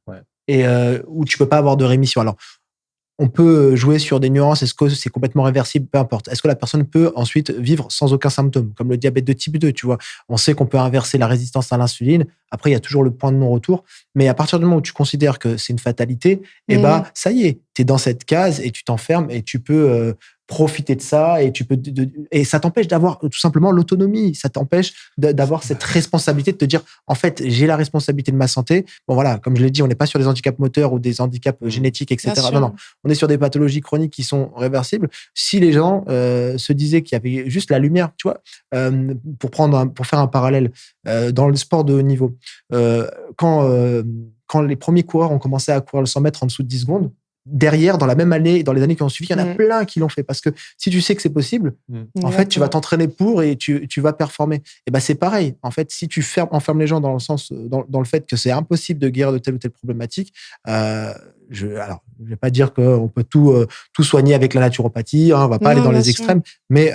et où tu peux pas avoir de rémission. Alors, on peut jouer sur des nuances. Est-ce que c'est complètement réversible ? Peu importe. Est-ce que la personne peut ensuite vivre sans aucun symptôme, comme le diabète de type 2, tu vois ? On sait qu'on peut inverser la résistance à l'insuline. Après, il y a toujours le point de non-retour. Mais à partir du moment où tu considères que c'est une fatalité, ça y est, tu es dans cette case et tu t'enfermes et tu peux profiter de ça et ça t'empêche d'avoir tout simplement l'autonomie. Ça t'empêche d'avoir cette responsabilité de te dire, en fait, j'ai la responsabilité de ma santé. Bon, voilà, comme je l'ai dit, on n'est pas sur des handicaps moteurs ou des handicaps génétiques, etc. Non. On est sur des pathologies chroniques qui sont réversibles. Si les gens se disaient qu'il y avait juste la lumière, tu vois, pour faire un parallèle, dans le sport de haut niveau, quand les premiers coureurs ont commencé à courir le 100 mètres en dessous de 10 secondes, derrière, dans la même année, dans les années qui ont suivi, il y en a plein qui l'ont fait. Parce que si tu sais que c'est possible, en fait, tu vas t'entraîner pour et tu vas performer. Et c'est pareil. En fait, si tu enfermes les gens dans le fait que c'est impossible de guérir de telle ou telle problématique, je vais pas dire qu'on peut tout soigner avec la naturopathie, on va pas aller dans les extrêmes, mais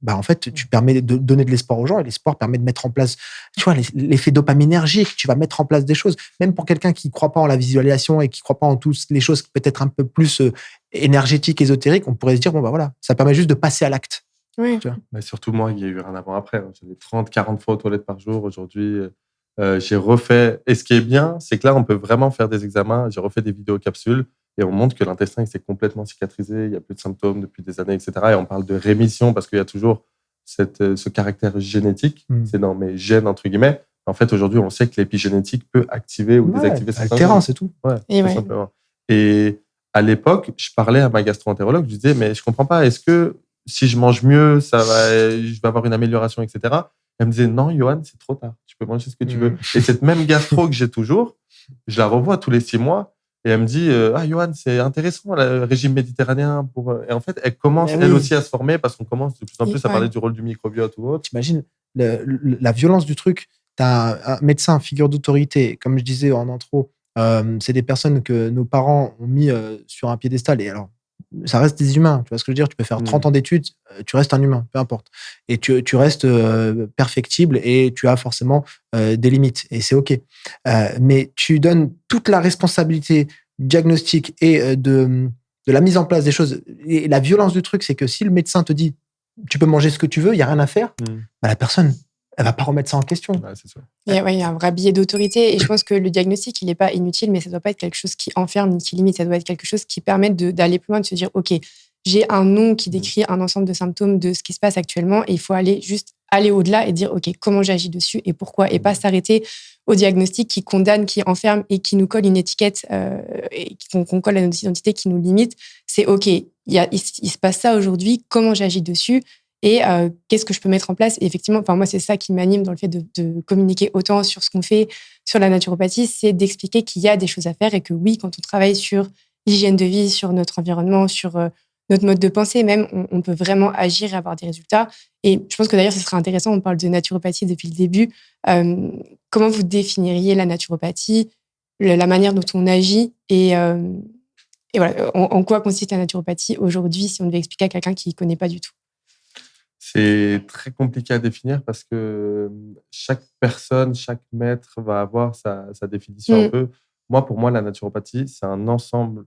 en fait, tu permets de donner de l'espoir aux gens et l'espoir permet de mettre en place, tu vois, l'effet dopaminergique. Tu vas mettre en place des choses. Même pour quelqu'un qui ne croit pas en la visualisation et qui ne croit pas en toutes les choses peut-être un peu plus énergétiques, ésotériques, on pourrait se dire, voilà, ça permet juste de passer à l'acte. Oui. Mais surtout, moi, il y a eu un avant-après. J'avais 30, 40 fois aux toilettes par jour. Aujourd'hui, j'ai refait. Et ce qui est bien, c'est que là, on peut vraiment faire des examens. J'ai refait des vidéocapsules. Et on montre que l'intestin s'est complètement cicatrisé, il n'y a plus de symptômes depuis des années, etc. Et on parle de rémission parce qu'il y a toujours ce caractère génétique, c'est dans mes gènes, entre guillemets. En fait, aujourd'hui, on sait que l'épigénétique peut activer ou désactiver certains le terrain, gènes. c'est tout. Ouais, tout simplement. Et à l'époque, je parlais à ma gastro-entérologue, je disais, mais je comprends pas, est-ce que si je mange mieux, je vais avoir une amélioration, etc. Elle me disait, non, Johan, c'est trop tard. Tu peux manger ce que tu veux. Et cette même gastro que j'ai toujours, je la revois tous les 6 mois. Et elle me dit, Johan, c'est intéressant, le régime méditerranéen. Et en fait, elle commence, elle aussi, à se former parce qu'on commence de plus en plus à parler du rôle du microbiote ou autre. T'imagines la violence du truc. T'as un médecin, figure d'autorité, comme je disais en intro, c'est des personnes que nos parents ont mis sur un piédestal. Et alors, ça reste des humains, tu vois ce que je veux dire? Tu peux faire 30 ans d'études, tu restes un humain, peu importe. Et tu restes perfectible et tu as forcément des limites. Et c'est OK. Mais tu donnes toute la responsabilité du diagnostic et de la mise en place des choses. Et la violence du truc, c'est que si le médecin te dit tu peux manger ce que tu veux, il n'y a rien à faire, bah, la personne, elle va pas remettre ça en question. Ouais, c'est sûr. Il y a un vrai biais d'autorité. Et je pense que le diagnostic, il n'est pas inutile, mais ça ne doit pas être quelque chose qui enferme ni qui limite. Ça doit être quelque chose qui permet d'aller plus loin, de se dire, OK, j'ai un nom qui décrit un ensemble de symptômes de ce qui se passe actuellement et il faut aller au-delà et dire, OK, comment j'agis dessus et pourquoi, et pas s'arrêter au diagnostic qui condamne, qui enferme et qui nous colle une étiquette et qu'on colle à notre identité, qui nous limite. C'est OK, il se passe ça aujourd'hui, comment j'agis dessus et qu'est-ce que je peux mettre en place. Et effectivement, moi, c'est ça qui m'anime dans le fait de communiquer autant sur ce qu'on fait, sur la naturopathie, c'est d'expliquer qu'il y a des choses à faire et que oui, quand on travaille sur l'hygiène de vie, sur notre environnement, sur notre mode de pensée même, on peut vraiment agir et avoir des résultats. Et je pense que d'ailleurs, ce serait intéressant, on parle de naturopathie depuis le début. Comment vous définiriez la naturopathie, la manière dont on agit et voilà, en quoi consiste la naturopathie aujourd'hui, si on devait expliquer à quelqu'un qui ne connaît pas du tout? C'est très compliqué à définir parce que chaque personne, chaque maître va avoir sa définition un peu. Pour moi, la naturopathie, c'est un ensemble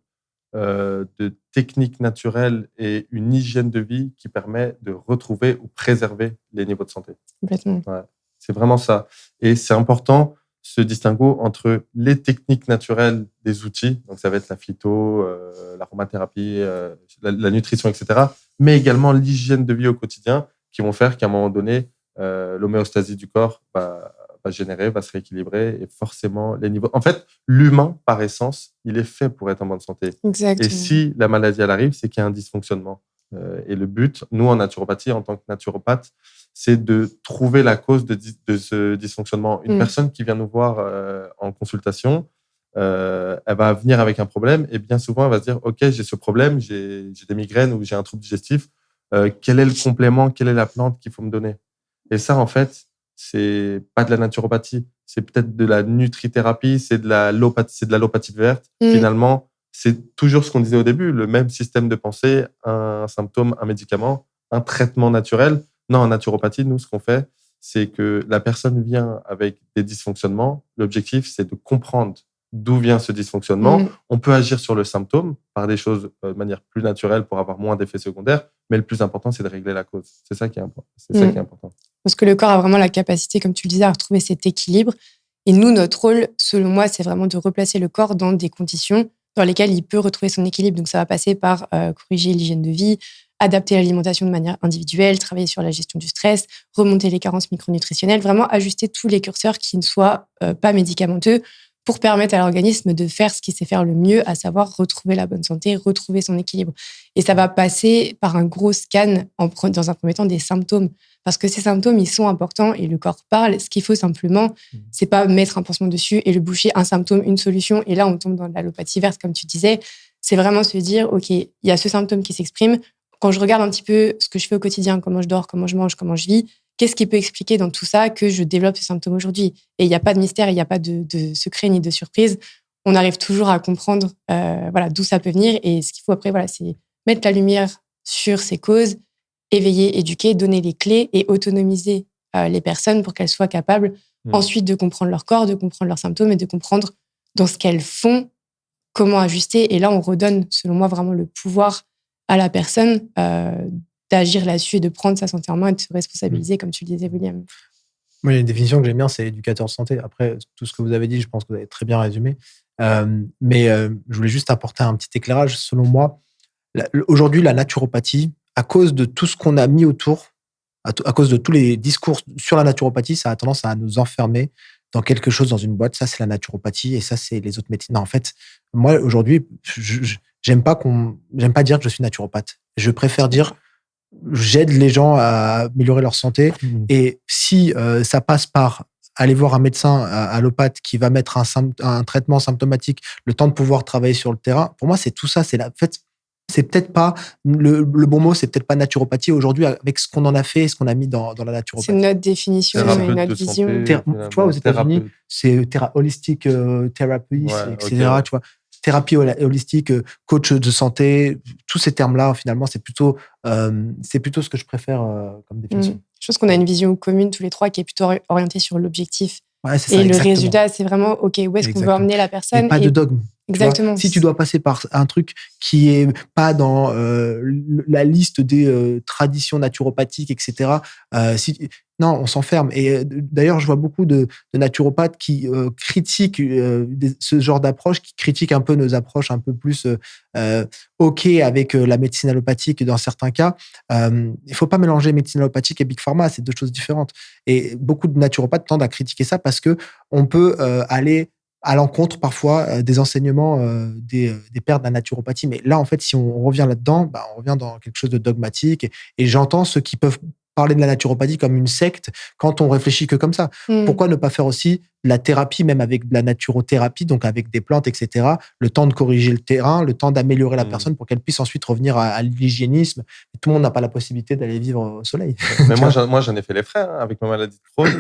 de techniques naturelles et une hygiène de vie qui permet de retrouver ou préserver les niveaux de santé. Complètement. Ouais, c'est vraiment ça. Et c'est important, ce distinguo entre les techniques naturelles des outils, donc ça va être la phyto, l'aromathérapie, la nutrition, etc., mais également l'hygiène de vie au quotidien qui vont faire qu'à un moment donné, l'homéostasie du corps va générer, va se rééquilibrer et forcément les niveaux. En fait, l'humain, par essence, il est fait pour être en bonne santé. Exactement. Et si la maladie, elle arrive, c'est qu'il y a un dysfonctionnement. Et le but, nous, en naturopathie, en tant que naturopathe, c'est de trouver la cause de ce dysfonctionnement. Une personne qui vient nous voir en consultation, elle va venir avec un problème et bien souvent, elle va se dire « Ok, j'ai ce problème, j'ai des migraines ou j'ai un trouble digestif. Quel est le complément, quelle est la plante qu'il faut me donner ?» Et ça, en fait, c'est pas de la naturopathie. C'est peut-être de la nutrithérapie, c'est de l'allopathie verte. Finalement, c'est toujours ce qu'on disait au début, le même système de pensée, un symptôme, un médicament, un traitement naturel. Non, en naturopathie, nous, ce qu'on fait, c'est que la personne vient avec des dysfonctionnements. L'objectif, c'est de comprendre d'où vient ce dysfonctionnement. On peut agir sur le symptôme par des choses de manière plus naturelle pour avoir moins d'effets secondaires, mais le plus important, c'est de régler la cause. C'est ça qui est important. Ça qui est important. Parce que le corps a vraiment la capacité, comme tu le disais, à retrouver cet équilibre. Et nous, notre rôle, selon moi, c'est vraiment de replacer le corps dans des conditions dans lesquelles il peut retrouver son équilibre. Donc, ça va passer par corriger l'hygiène de vie, adapter l'alimentation de manière individuelle, travailler sur la gestion du stress, remonter les carences micronutritionnelles, vraiment ajuster tous les curseurs qui ne soient pas médicamenteux pour permettre à l'organisme de faire ce qu'il sait faire le mieux, à savoir retrouver la bonne santé, retrouver son équilibre. Et ça va passer par un gros scan, dans un premier temps, des symptômes. Parce que ces symptômes, ils sont importants et le corps parle. Ce qu'il faut simplement, c'est pas mettre un pansement dessus et le boucher, un symptôme, une solution. Et là, on tombe dans l'allopathie verte, comme tu disais. C'est vraiment se dire, OK, il y a ce symptôme qui s'exprime. Quand je regarde un petit peu ce que je fais au quotidien, comment je dors, comment je mange, comment je vis, qu'est-ce qui peut expliquer dans tout ça que je développe ce symptôme aujourd'hui? Et il n'y a pas de mystère, il n'y a pas de secret ni de surprise. On arrive toujours à comprendre d'où ça peut venir. Et ce qu'il faut après, c'est mettre la lumière sur ces causes, éveiller, éduquer, donner les clés et autonomiser les personnes pour qu'elles soient capables ensuite de comprendre leur corps, de comprendre leurs symptômes et de comprendre dans ce qu'elles font, comment ajuster. Et là, on redonne, selon moi, vraiment le pouvoir à la personne d'agir là-dessus et de prendre sa santé en main et de se responsabiliser, comme tu le disais, William. Moi, il y a une définition que j'aime bien, c'est éducateur de santé. Après, tout ce que vous avez dit, je pense que vous avez très bien résumé. Mais je voulais juste apporter un petit éclairage. Selon moi, aujourd'hui, la naturopathie, à cause de tout ce qu'on a mis autour, à cause de tous les discours sur la naturopathie, ça a tendance à nous enfermer dans quelque chose, dans une boîte. Ça, c'est la naturopathie et ça, c'est les autres médecines. Non, en fait, moi, aujourd'hui, j'aime pas dire que je suis naturopathe. Je préfère dire j'aide les gens à améliorer leur santé. Et si ça passe par aller voir un médecin allopathe qui va mettre un traitement symptomatique, le temps de pouvoir travailler sur le terrain, pour moi, c'est tout ça. En fait, c'est peut-être pas le bon mot, c'est peut-être pas naturopathie aujourd'hui avec ce qu'on en a fait et ce qu'on a mis dans la naturopathie. C'est notre définition et notre vision. Tu vois, aux États-Unis, c'est holistic therapy, etc. Okay. Tu vois, thérapie holistique, coach de santé, tous ces termes-là, finalement, c'est plutôt ce que je préfère comme définition. Je pense qu'on a une vision commune tous les trois qui est plutôt orientée sur l'objectif. Ouais, c'est ça, et exactement. Le résultat, c'est vraiment, OK, où est-ce qu'on veut emmener la personne? Et pas de dogme. Exactement. Si tu dois passer par un truc qui est pas dans la liste des traditions naturopathiques, etc. Non, on s'enferme. Et d'ailleurs, je vois beaucoup de naturopathes qui critiquent ce genre d'approche, qui critiquent un peu nos approches un peu plus OK avec la médecine allopathique dans certains cas. Il faut pas mélanger médecine allopathique et Big Pharma, c'est deux choses différentes. Et beaucoup de naturopathes tendent à critiquer ça parce que on peut aller à l'encontre parfois des enseignements des pères de la naturopathie. Mais là, en fait, si on revient là-dedans, on revient dans quelque chose de dogmatique. Et j'entends ceux qui peuvent parler de la naturopathie comme une secte quand on réfléchit que comme ça. Pourquoi ne pas faire aussi de la thérapie, même avec de la naturothérapie, donc avec des plantes, etc., le temps de corriger le terrain, le temps d'améliorer la personne pour qu'elle puisse ensuite revenir à l'hygiénisme. Tout le monde n'a pas la possibilité d'aller vivre au soleil. Mais moi, j'en ai fait les frais avec ma maladie de Crohn.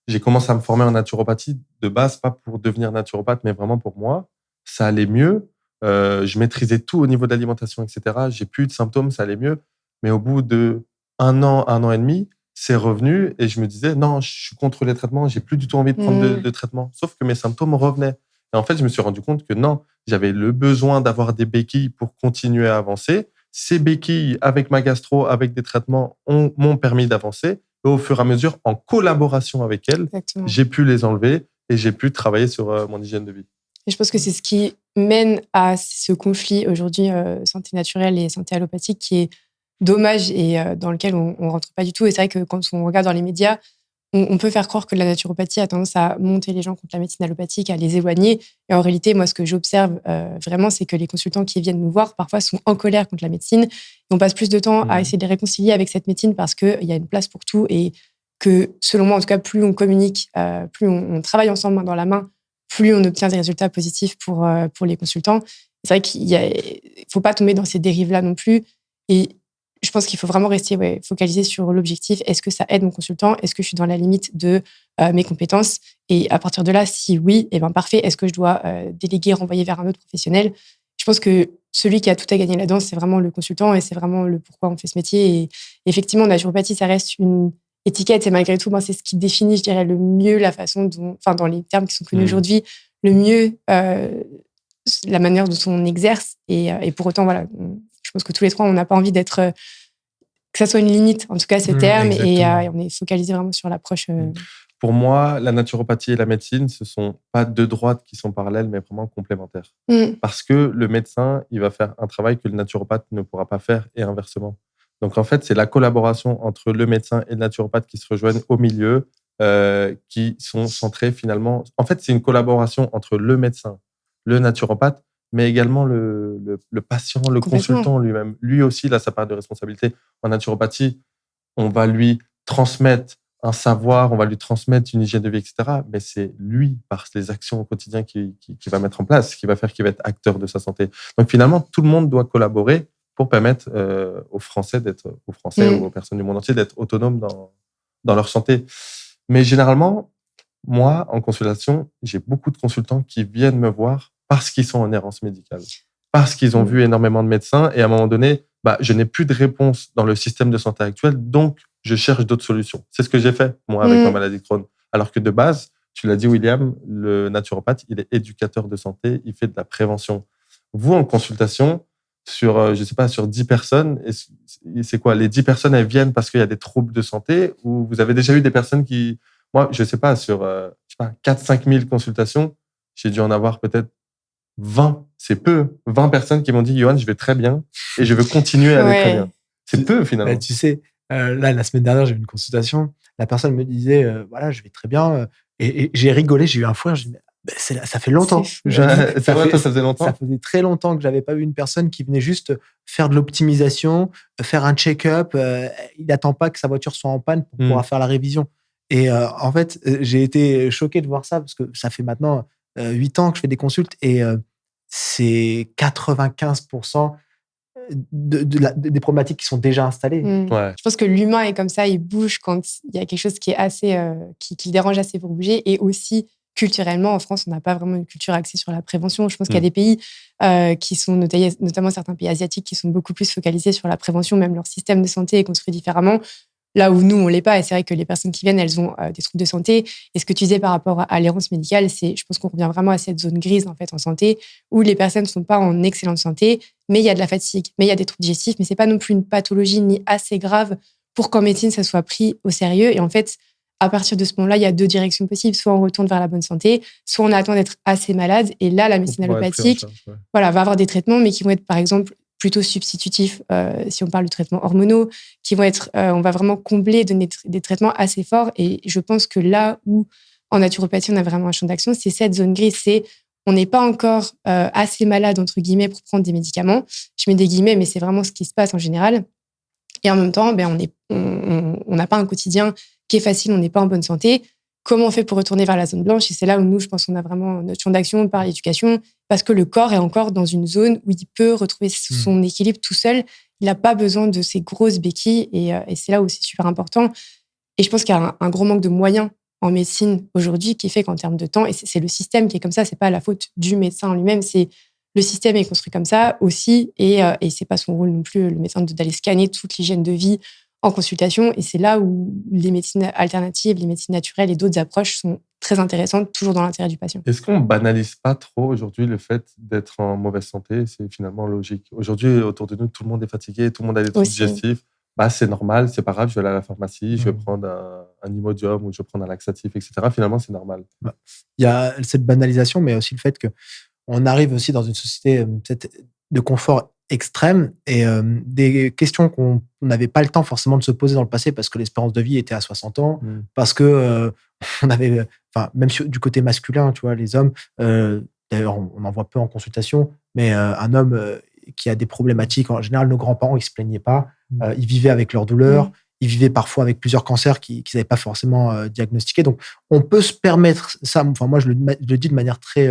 J'ai commencé à me former en naturopathie de base, pas pour devenir naturopathe, mais vraiment pour moi. Ça allait mieux. Je maîtrisais tout au niveau de l'alimentation, etc. J'ai plus de symptômes, ça allait mieux. Mais au bout de un an et demi, c'est revenu et je me disais, non, je suis contre les traitements, j'ai plus du tout envie de prendre de traitement. Sauf que mes symptômes revenaient. Et en fait, je me suis rendu compte que non, j'avais le besoin d'avoir des béquilles pour continuer à avancer. Ces béquilles, avec ma gastro, avec des traitements, m'ont permis d'avancer. Et au fur et à mesure, en collaboration avec elles, j'ai pu les enlever et j'ai pu travailler sur mon hygiène de vie. Et je pense que c'est ce qui mène à ce conflit aujourd'hui, santé naturelle et santé allopathique, qui est dommage et dans lequel on ne rentre pas du tout. Et c'est vrai que quand on regarde dans les médias, on peut faire croire que la naturopathie a tendance à monter les gens contre la médecine allopathique, à les éloigner. Et en réalité, moi, ce que j'observe vraiment, c'est que les consultants qui viennent nous voir, parfois, sont en colère contre la médecine. Et on passe plus de temps à essayer de les réconcilier avec cette médecine parce qu'il y a une place pour tout. Et que, selon moi, en tout cas, plus on communique, plus on travaille ensemble main dans la main, plus on obtient des résultats positifs pour les consultants. C'est vrai qu'il ne faut pas tomber dans ces dérives-là non plus. Et je pense qu'il faut vraiment rester focalisé sur l'objectif. Est-ce que ça aide mon consultant? Est-ce que je suis dans la limite de mes compétences? Et à partir de là, si oui, parfait. Est-ce que je dois déléguer, renvoyer vers un autre professionnel? Je pense que celui qui a tout à gagner là-dedans, c'est vraiment le consultant et c'est vraiment le pourquoi on fait ce métier. Et effectivement, la naturopathie, ça reste une étiquette et malgré tout, c'est ce qui définit, je dirais, le mieux la façon dont, dans les termes qui sont connus aujourd'hui, le mieux la manière dont on exerce. Et pour autant, voilà, je pense que tous les trois, on n'a pas envie d'être que ça soit une limite, en tout cas, ce terme. Et on est focalisé vraiment sur l'approche. Pour moi, la naturopathie et la médecine, ce ne sont pas deux droites qui sont parallèles, mais vraiment complémentaires. Parce que le médecin, il va faire un travail que le naturopathe ne pourra pas faire et inversement. Donc, en fait, c'est la collaboration entre le médecin et le naturopathe qui se rejoignent au milieu, qui sont centrés finalement. En fait, c'est une collaboration entre le médecin, le naturopathe, mais également le patient, le consultant lui-même. Lui aussi, il a sa part de responsabilité. En naturopathie, on va lui transmettre un savoir, on va lui transmettre une hygiène de vie, etc. Mais c'est lui, par les actions au quotidien, qui va mettre en place, qui va faire qu'il va être acteur de sa santé. Donc finalement, tout le monde doit collaborer pour permettre aux Français ou aux personnes du monde entier d'être autonomes dans leur santé. Mais généralement, moi, en consultation, j'ai beaucoup de consultants qui viennent me voir parce qu'ils sont en errance médicale, parce qu'ils ont vu énormément de médecins et à un moment donné, je n'ai plus de réponse dans le système de santé actuel, donc je cherche d'autres solutions. C'est ce que j'ai fait, moi, avec ma maladie de Crohn. Alors que de base, tu l'as dit, William, le naturopathe, il est éducateur de santé, il fait de la prévention. Vous, en consultation, sur 10 personnes, c'est quoi? Les 10 personnes, elles viennent parce qu'il y a des troubles de santé ou vous avez déjà eu des personnes qui... Moi, je sais pas, sur 4-5 000 consultations, j'ai dû en avoir peut-être 20, c'est peu. 20 personnes qui m'ont dit « Yohan, je vais très bien et je veux continuer à aller très bien ». C'est peu, finalement. Tu sais, Là, la semaine dernière, j'ai eu une consultation. La personne me disait, voilà, je vais très bien. Et j'ai rigolé, j'ai eu un fou rire. Je dis, ça fait longtemps. C'est fou. C'est vrai, toi, ça faisait longtemps. Ça faisait très longtemps que j'avais pas eu une personne qui venait juste faire de l'optimisation, faire un check-up. Il n'attend pas que sa voiture soit en panne pour pouvoir faire la révision. Et en fait, j'ai été choqué de voir ça parce que ça fait maintenant 8 ans que je fais des consultes et c'est 95% des problématiques qui sont déjà installées. Ouais. Je pense que l'humain est comme ça, il bouge quand il y a quelque chose qui est assez, qui le dérange assez pour bouger. Et aussi, culturellement, en France, on n'a pas vraiment une culture axée sur la prévention. Je pense qu'il y a des pays qui sont, notamment certains pays asiatiques, qui sont beaucoup plus focalisés sur la prévention. Même leur système de santé est construit différemment. Là où nous, on l'est pas. Et c'est vrai que les personnes qui viennent, elles ont des troubles de santé. Et ce que tu disais par rapport à l'errance médicale, je pense qu'on revient vraiment à cette zone grise, en fait, en santé, où les personnes ne sont pas en excellente santé, mais il y a de la fatigue, mais il y a des troubles digestifs, mais c'est pas non plus une pathologie ni assez grave pour qu'en médecine, ça soit pris au sérieux. Et en fait, à partir de ce moment-là, il y a 2 directions possibles. Soit on retourne vers la bonne santé, soit on attend d'être assez malade. Et là, la médecine allopathique, va avoir des traitements, mais qui vont être, par exemple, plutôt substitutifs, si on parle de traitements hormonaux, qui vont être, on va vraiment combler, donner des traitements assez forts. Et je pense que là où, en naturopathie, on a vraiment un champ d'action, c'est cette zone grise, on n'est pas encore assez malade, entre guillemets, pour prendre des médicaments. Je mets des guillemets, mais c'est vraiment ce qui se passe en général. Et en même temps, on n'a pas un quotidien qui est facile, on n'est pas en bonne santé. Comment on fait pour retourner vers la zone blanche? Et c'est là où nous, je pense qu'on a vraiment notre champ d'action par l'éducation, parce que le corps est encore dans une zone où il peut retrouver son équilibre tout seul. Il n'a pas besoin de ces grosses béquilles. Et c'est là où c'est super important. Et je pense qu'il y a un gros manque de moyens en médecine aujourd'hui qui fait qu'en termes de temps, et c'est le système qui est comme ça, c'est pas la faute du médecin en lui-même, c'est le système est construit comme ça aussi. Et c'est pas son rôle non plus, le médecin, d'aller scanner toute l'hygiène de vie en consultation. Et c'est là où les médecines alternatives, les médecines naturelles et d'autres approches sont très intéressantes, toujours dans l'intérêt du patient. Est-ce qu'on banalise pas trop aujourd'hui le fait d'être en mauvaise santé? C'est finalement logique. Aujourd'hui, autour de nous, tout le monde est fatigué, tout le monde a des troubles digestifs. C'est normal, c'est pas grave, je vais aller à la pharmacie, je vais prendre un Imodium ou je vais prendre un laxatif, etc. Finalement, c'est normal. Il y a cette banalisation, mais aussi le fait qu'on arrive aussi dans une société peut-être de confort extrême et des questions qu'on n'avait pas le temps forcément de se poser dans le passé parce que l'espérance de vie était à 60 ans, parce que on avait, même du côté masculin, tu vois, les hommes, d'ailleurs, on en voit peu en consultation, mais un homme qui a des problématiques, en général, nos grands-parents, ils se plaignaient pas, ils vivaient avec leur douleur, ils vivaient parfois avec plusieurs cancers qu'ils n'avaient pas forcément diagnostiqués. Donc, on peut se permettre ça. Enfin, moi, je le dis de manière très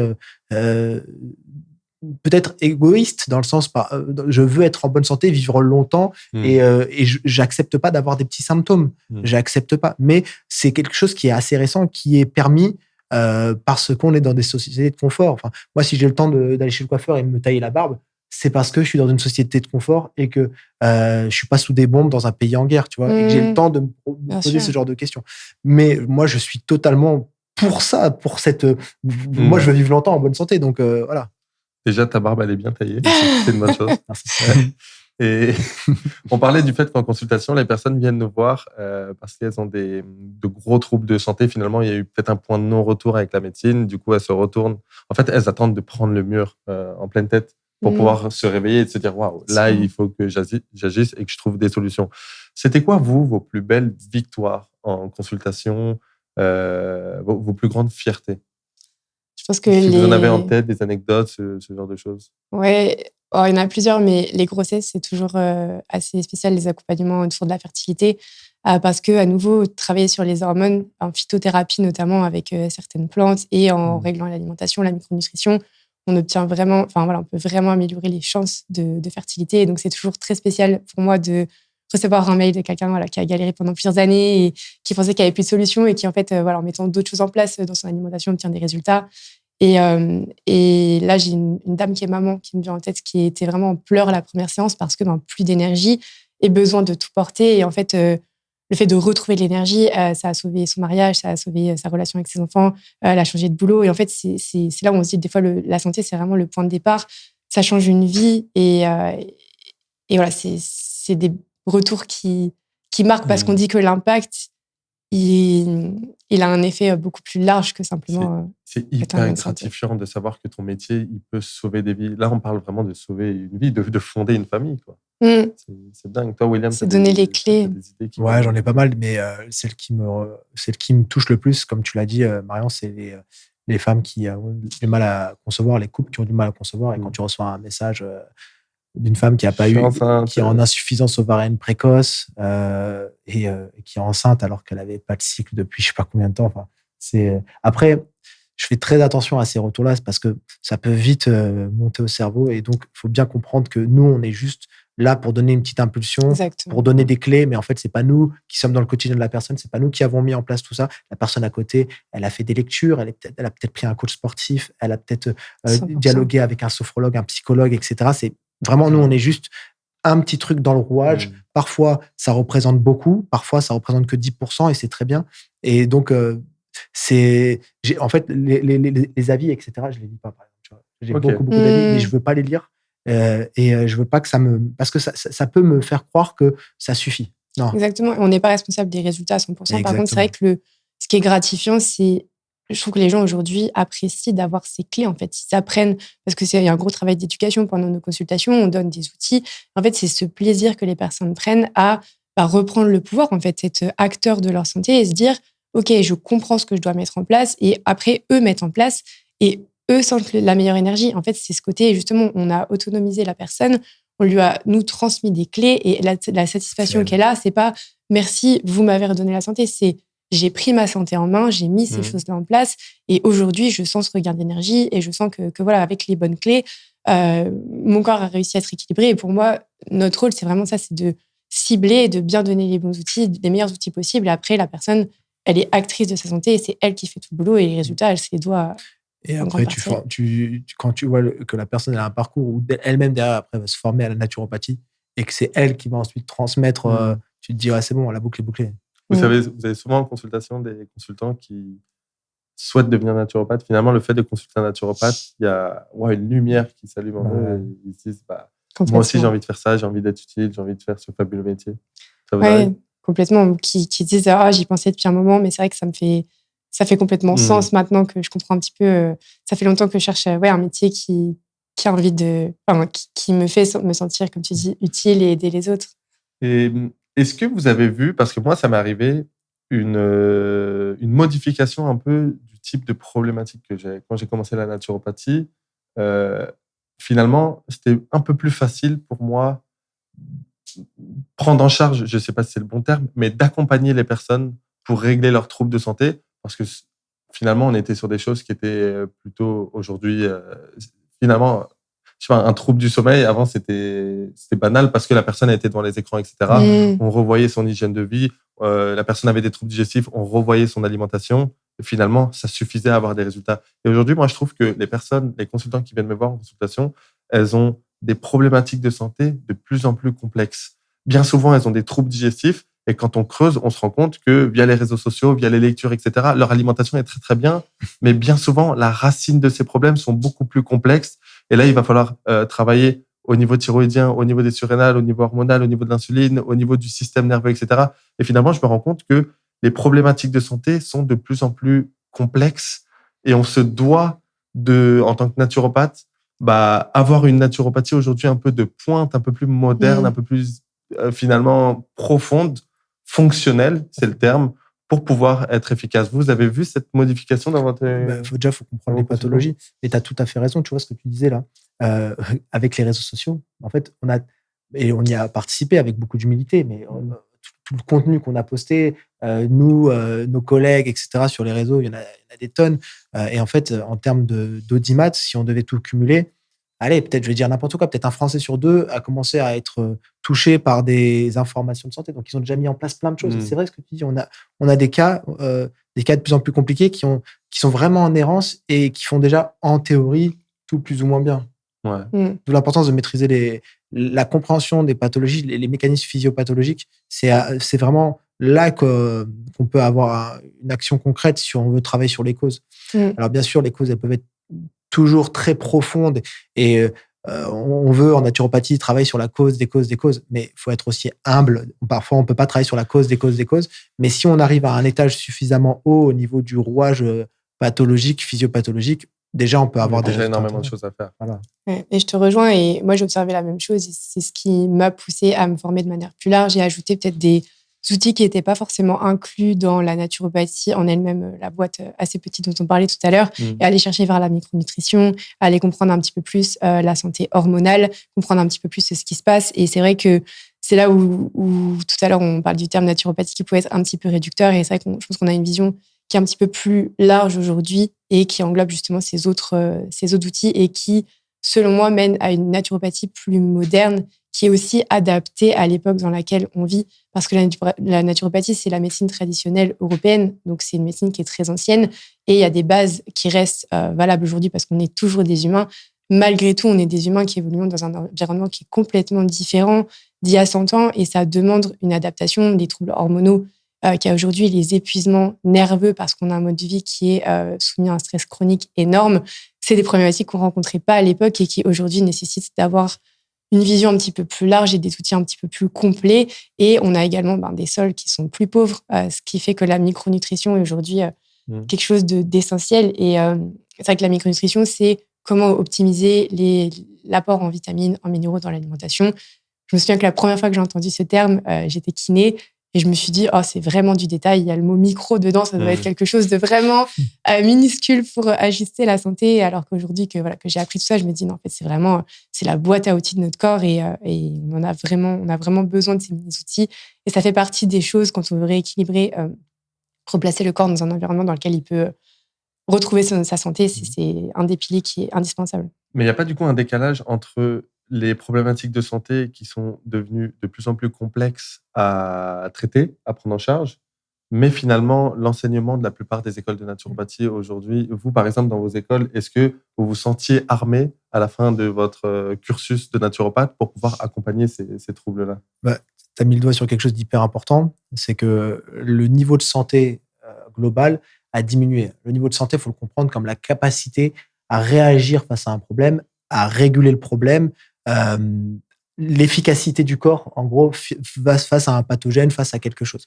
peut-être égoïste dans le sens je veux être en bonne santé, vivre longtemps et j'accepte pas d'avoir des petits symptômes. J'accepte pas. Mais c'est quelque chose qui est assez récent, qui est permis parce qu'on est dans des sociétés de confort. Enfin, moi, si j'ai le temps d'aller chez le coiffeur et me tailler la barbe, c'est parce que je suis dans une société de confort et que je suis pas sous des bombes dans un pays en guerre, tu vois, et que j'ai le temps de me poser ce genre de questions. Mais moi, je suis totalement pour ça, pour cette. Moi, je veux vivre longtemps en bonne santé, donc voilà. Déjà, ta barbe, elle est bien taillée. C'est une bonne chose. Et on parlait du fait qu'en consultation, les personnes viennent nous voir parce qu'elles ont de gros troubles de santé. Finalement, il y a eu peut-être un point de non-retour avec la médecine. Du coup, elles se retournent. En fait, elles attendent de prendre le mur en pleine tête pour pouvoir se réveiller et se dire « Waouh, là, il faut que j'agisse et que je trouve des solutions ». C'était quoi, vous, vos plus belles victoires en consultation, vos plus grandes fiertés? Je pense que si vous en avez en tête des anecdotes, ce genre de choses. Ouais, il y en a plusieurs, mais les grossesses, c'est toujours assez spécial, les accompagnements autour de la fertilité, parce que à nouveau, travailler sur les hormones, en phytothérapie notamment avec certaines plantes et en réglant l'alimentation, la micronutrition, on obtient vraiment, on peut vraiment améliorer les chances de fertilité. Et donc, c'est toujours très spécial pour moi de recevoir un mail de quelqu'un qui a galéré pendant plusieurs années et qui pensait qu'il n'y avait plus de solution et qui, en fait, en mettant d'autres choses en place dans son alimentation, obtient des résultats. Et là, j'ai une dame qui est maman qui me vient en tête, qui était vraiment en pleurs la première séance parce que plus d'énergie et besoin de tout porter. Et en fait, le fait de retrouver de l'énergie, ça a sauvé son mariage, ça a sauvé sa relation avec ses enfants, elle a changé de boulot. Et en fait, c'est là où on se dit des fois, la santé, c'est vraiment le point de départ. Ça change une vie. Et voilà, c'est des retours qui marquent parce qu'on dit que l'impact, il a un effet beaucoup plus large que simplement. C'est hyper gratifiant de savoir que ton métier, il peut sauver des vies. Là, on parle vraiment de sauver une vie, de fonder une famille, quoi. C'est dingue. Toi, William, c'est donner les clés. Des idées ouais, j'en ai pas mal, mais celle qui me touche le plus, comme tu l'as dit, Marion, c'est les femmes qui ont du mal à concevoir, les couples qui ont du mal à concevoir. Et quand tu reçois un message d'une femme qui a pas qui est en insuffisance ovarienne précoce et qui est enceinte alors qu'elle n'avait pas de cycle depuis je sais pas combien de temps. Enfin, après, je fais très attention à ces retours-là parce que ça peut vite monter au cerveau et donc il faut bien comprendre que nous, on est juste là pour donner une petite impulsion, Exactement. pour donner des clés, mais en fait, c'est pas nous qui sommes dans le quotidien de la personne, c'est pas nous qui avons mis en place tout ça. La personne à côté, elle a fait des lectures, elle a peut-être pris un coach sportif, elle a peut-être dialogué avec un sophrologue, un psychologue, etc. C'est vraiment, nous, on est juste un petit truc dans le rouage. Parfois, ça représente beaucoup, parfois, ça représente que 10% et c'est très bien. Et donc, en fait, les avis, etc., je les lis pas, par exemple. Tu vois. J'ai beaucoup d'avis, mais je veux pas les lire. Et je veux pas que parce que ça peut me faire croire que ça suffit. Non. Exactement. On n'est pas responsable des résultats à 100%. Exactement. Par contre, c'est vrai que ce qui est gratifiant, je trouve que les gens aujourd'hui apprécient d'avoir ces clés. En fait, ils apprennent parce que il y a un gros travail d'éducation pendant nos consultations. On donne des outils. En fait, c'est ce plaisir que les personnes prennent à reprendre le pouvoir, en fait, être acteur de leur santé et se dire, ok, je comprends ce que je dois mettre en place. Et après, eux mettent en place et eux sentent la meilleure énergie. En fait, c'est ce côté, justement, on a autonomisé la personne, on lui a, nous, transmis des clés et la satisfaction qu'elle a, c'est pas « merci, vous m'avez redonné la santé », c'est « j'ai pris ma santé en main, j'ai mis ces choses-là en place et aujourd'hui, je sens ce regain d'énergie et je sens que voilà, avec les bonnes clés, mon corps a réussi à être équilibré. » Et pour moi, notre rôle, c'est vraiment ça, c'est de cibler et de bien donner les bons outils, les meilleurs outils possibles. Et après, la personne, elle est actrice de sa santé et c'est elle qui fait tout le boulot et les résultats, elle se les doit. Et après, quand tu vois que la personne a un parcours où elle-même derrière après va se former à la naturopathie et que c'est elle qui va ensuite transmettre, tu te dis c'est bon, la boucle est bouclée. Vous avez souvent en consultation des consultants qui souhaitent devenir naturopathe. Finalement, le fait de consulter un naturopathe, il y a une lumière qui s'allume en eux et ils se disent moi aussi j'ai envie de faire ça, j'ai envie d'être utile, j'ai envie de faire ce fabuleux métier. Ça vous arrive ? Complètement. Qui disent j'y pensais depuis un moment, mais c'est vrai que ça fait complètement sens maintenant que je comprends un petit peu. Ça fait longtemps que je cherche un métier qui a envie qui me fait me sentir, comme tu dis, utile et aider les autres. Et est-ce que vous avez vu, parce que moi, ça m'est arrivé, une modification un peu du type de problématique que j'ai. Quand j'ai commencé la naturopathie, finalement, c'était un peu plus facile pour moi prendre en charge, je ne sais pas si c'est le bon terme, mais d'accompagner les personnes pour régler leurs troubles de santé, parce que finalement, on était sur des choses qui étaient plutôt aujourd'hui, finalement, je sais pas, un trouble du sommeil, avant, c'était banal parce que la personne était devant les écrans, etc. On revoyait son hygiène de vie, la personne avait des troubles digestifs, on revoyait son alimentation, et finalement, ça suffisait à avoir des résultats. Et aujourd'hui, moi, je trouve que les consultants qui viennent me voir en consultation, elles ont des problématiques de santé de plus en plus complexes. Bien souvent, elles ont des troubles digestifs et quand on creuse, on se rend compte que via les réseaux sociaux, via les lectures, etc., leur alimentation est très, très bien. Mais bien souvent, la racine de ces problèmes sont beaucoup plus complexes. Et là, il va falloir travailler au niveau thyroïdien, au niveau des surrénales, au niveau hormonal, au niveau de l'insuline, au niveau du système nerveux, etc. Et finalement, je me rends compte que les problématiques de santé sont de plus en plus complexes et on se doit en tant que naturopathe, avoir une naturopathie aujourd'hui un peu de pointe, un peu plus moderne, un peu plus finalement profonde, fonctionnelle, c'est le terme, pour pouvoir être efficace. Vous avez vu cette modification dans votre... Déjà, il faut comprendre les pathologies. Et tu as tout à fait raison, tu vois ce que tu disais là. Avec les réseaux sociaux, en fait, on y a participé avec beaucoup d'humilité, mais tout le contenu qu'on a posté, nos collègues, etc., sur les réseaux, il y en a des tonnes. Et en fait, en termes d'audimat, si on devait tout cumuler, allez, peut-être, je vais dire n'importe quoi, peut-être un Français sur deux a commencé à être touché par des informations de santé. Donc, ils ont déjà mis en place plein de choses. C'est vrai ce que tu dis. On a des cas de plus en plus compliqués qui sont vraiment en errance et qui font déjà, en théorie, tout plus ou moins bien. D'où l'importance de maîtriser la compréhension des pathologies, les mécanismes physiopathologiques. C'est vraiment là qu'on peut avoir une action concrète si on veut travailler sur les causes. Alors, bien sûr, les causes, elles peuvent être toujours très profonde et on veut en naturopathie travailler sur la cause des causes, mais il faut être aussi humble. Parfois, on peut pas travailler sur la cause des causes, mais si on arrive à un étage suffisamment haut au niveau du rouage pathologique, physiopathologique, déjà on peut avoir déjà énormément de choses à faire. Voilà. Ouais, et je te rejoins, et moi j'ai observé la même chose, et c'est ce qui m'a poussée à me former de manière plus large et à ajouter peut-être des outils qui n'étaient pas forcément inclus dans la naturopathie en elle-même, la boîte assez petite dont on parlait tout à l'heure, et aller chercher vers la micronutrition, aller comprendre un petit peu plus la santé hormonale, comprendre un petit peu plus ce qui se passe. Et c'est vrai que c'est là où tout à l'heure on parle du terme naturopathie qui peut être un petit peu réducteur, et c'est vrai que je pense qu'on a une vision qui est un petit peu plus large aujourd'hui et qui englobe justement ces autres outils, et qui, selon moi, mène à une naturopathie plus moderne, qui est aussi adaptée à l'époque dans laquelle on vit. Parce que la naturopathie, c'est la médecine traditionnelle européenne, donc c'est une médecine qui est très ancienne, et il y a des bases qui restent valables aujourd'hui parce qu'on est toujours des humains. Malgré tout, on est des humains qui évoluent dans un environnement qui est complètement différent d'il y a 100 ans, et ça demande une adaptation, des troubles hormonaux, qu'il y a aujourd'hui, les épuisements nerveux parce qu'on a un mode de vie qui est soumis à un stress chronique énorme. C'est des problématiques qu'on ne rencontrait pas à l'époque et qui aujourd'hui nécessitent d'avoir une vision un petit peu plus large et des outils un petit peu plus complets. Et on a également des sols qui sont plus pauvres, ce qui fait que la micronutrition est aujourd'hui quelque chose d'essentiel. Et c'est vrai que la micronutrition, c'est comment optimiser l'apport en vitamines, en minéraux dans l'alimentation. Je me souviens que la première fois que j'ai entendu ce terme, j'étais kiné. Et je me suis dit, c'est vraiment du détail. Il y a le mot micro dedans, ça doit être quelque chose de vraiment minuscule pour ajuster la santé. Alors qu'aujourd'hui, que j'ai appris tout ça, je me dis, non, en fait, c'est la boîte à outils de notre corps, et on a vraiment besoin de ces mini-outils. Et ça fait partie des choses, quand on veut rééquilibrer, replacer le corps dans un environnement dans lequel il peut retrouver sa santé. C'est un des piliers qui est indispensable. Mais il n'y a pas du coup un décalage entre les problématiques de santé qui sont devenues de plus en plus complexes à traiter, à prendre en charge, mais finalement, l'enseignement de la plupart des écoles de naturopathie aujourd'hui, vous, par exemple, dans vos écoles, est-ce que vous vous sentiez armé à la fin de votre cursus de naturopathe pour pouvoir accompagner ces troubles-là ? Tu as mis le doigt sur quelque chose d'hyper important, c'est que le niveau de santé global a diminué. Le niveau de santé, il faut le comprendre comme la capacité à réagir face à un problème, à réguler le problème, l'efficacité du corps, en gros, face à un pathogène, face à quelque chose.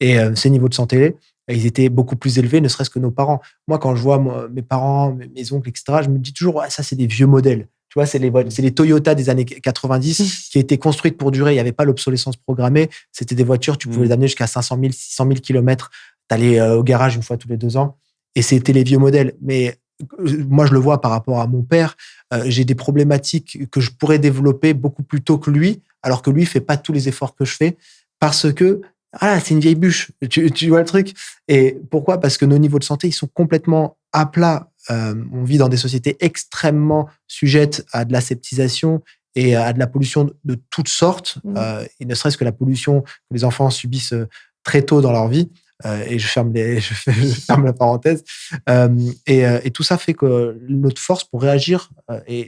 Et ces niveaux de santé, ils étaient beaucoup plus élevés, ne serait-ce que nos parents. Moi, quand je vois mes parents, mes oncles, etc., je me dis toujours, ça, c'est des vieux modèles. Tu vois, c'est les Toyota des années 90 qui étaient construites pour durer. Il n'y avait pas l'obsolescence programmée. C'était des voitures, tu pouvais les amener jusqu'à 500 000, 600 000 kilomètres. Tu allais au garage une fois tous les 2 ans. Et c'était les vieux modèles. Mais moi, je le vois par rapport à mon père. J'ai des problématiques que je pourrais développer beaucoup plus tôt que lui, alors que lui ne fait pas tous les efforts que je fais, parce que c'est une vieille bûche. Tu vois le truc. Et pourquoi ? Parce que nos niveaux de santé, ils sont complètement à plat. On vit dans des sociétés extrêmement sujettes à de l'aseptisation et à de la pollution de toutes sortes, et ne serait-ce que la pollution que les enfants subissent très tôt dans leur vie. Et je ferme la parenthèse. Et tout ça fait que notre force pour réagir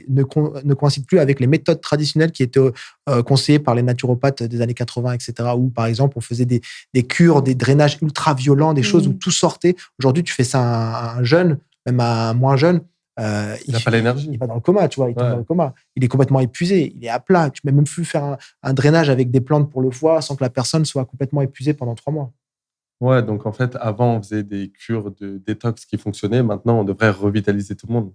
ne coïncide plus avec les méthodes traditionnelles qui étaient conseillées par les naturopathes des années 80, etc. Où, par exemple, on faisait des cures, des drainages ultra violents, des choses où tout sortait. Aujourd'hui, tu fais ça à un jeune, même à un moins jeune. Il n'a pas l'énergie. Il va dans le coma, tu vois. Il tombe dans le coma. Il est complètement épuisé. Il est à plat. Tu ne peux même plus faire un drainage avec des plantes pour le foie sans que la personne soit complètement épuisée pendant 3 mois. Ouais, donc en fait, avant, on faisait des cures de détox qui fonctionnaient. Maintenant, on devrait revitaliser tout le monde.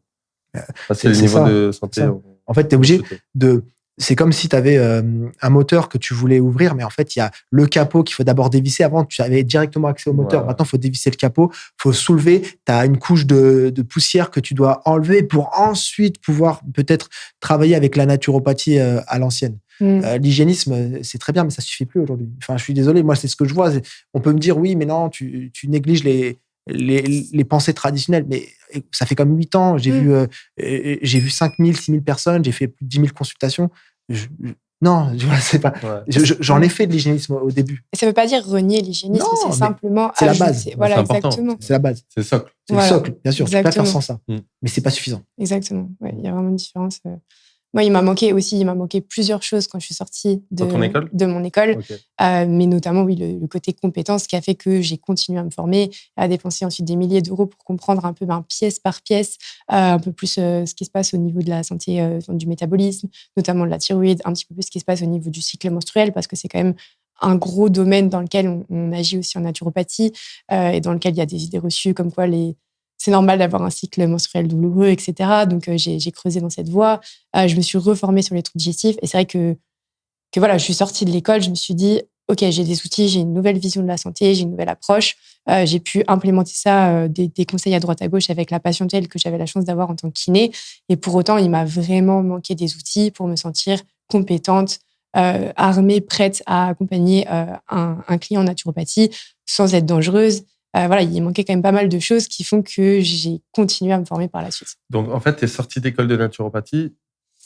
Parce que les niveaux de santé. En fait, tu es obligé de. C'est comme si tu avais un moteur que tu voulais ouvrir, mais en fait, il y a le capot qu'il faut d'abord dévisser. Avant, tu avais directement accès au moteur. Maintenant, il faut dévisser le capot, il faut soulever. Tu as une couche de poussière que tu dois enlever pour ensuite pouvoir peut-être travailler avec la naturopathie à l'ancienne. L'hygiénisme, c'est très bien, mais ça ne suffit plus aujourd'hui. Enfin, je suis désolé, moi, c'est ce que je vois. On peut me dire, oui, mais non, tu négliges les pensées traditionnelles. Mais ça fait comme 8 ans, j'ai vu 5 000, 6 000 personnes, j'ai fait plus de 10 000 consultations. Non, c'est pas. J'en ai fait de l'hygiénisme au début. Et ça ne veut pas dire renier l'hygiénisme, c'est simplement. C'est la base. Voilà, c'est important. exactement. C'est la base. C'est le socle. C'est le socle, bien sûr. Tu peux pas faire sans ça. Mais c'est pas suffisant. Exactement. Ouais, il y a vraiment une différence. Moi, il m'a manqué plusieurs choses quand je suis sortie Dans ton école ? de mon école, Ok. mais notamment, oui, le côté compétence qui a fait que j'ai continué à me former, à dépenser ensuite des milliers d'euros pour comprendre un peu pièce par pièce, un peu plus ce qui se passe au niveau de la santé, du métabolisme, notamment de la thyroïde, un petit peu plus ce qui se passe au niveau du cycle menstruel, parce que c'est quand même un gros domaine dans lequel on agit aussi en naturopathie, et dans lequel il y a des idées reçues comme quoi c'est normal d'avoir un cycle menstruel douloureux, etc. Donc, j'ai creusé dans cette voie. Je me suis reformée sur les troubles digestifs. Et c'est vrai que voilà, je suis sortie de l'école, je me suis dit, OK, j'ai des outils, j'ai une nouvelle vision de la santé, j'ai une nouvelle approche. J'ai pu implémenter ça, des conseils à droite à gauche avec la patientèle que j'avais la chance d'avoir en tant que kiné. Et pour autant, il m'a vraiment manqué des outils pour me sentir compétente, armée, prête à accompagner un client en naturopathie sans être dangereuse. Voilà, il manquait quand même pas mal de choses qui font que j'ai continué à me former par la suite. Donc, en fait, tu es sortie d'école de naturopathie,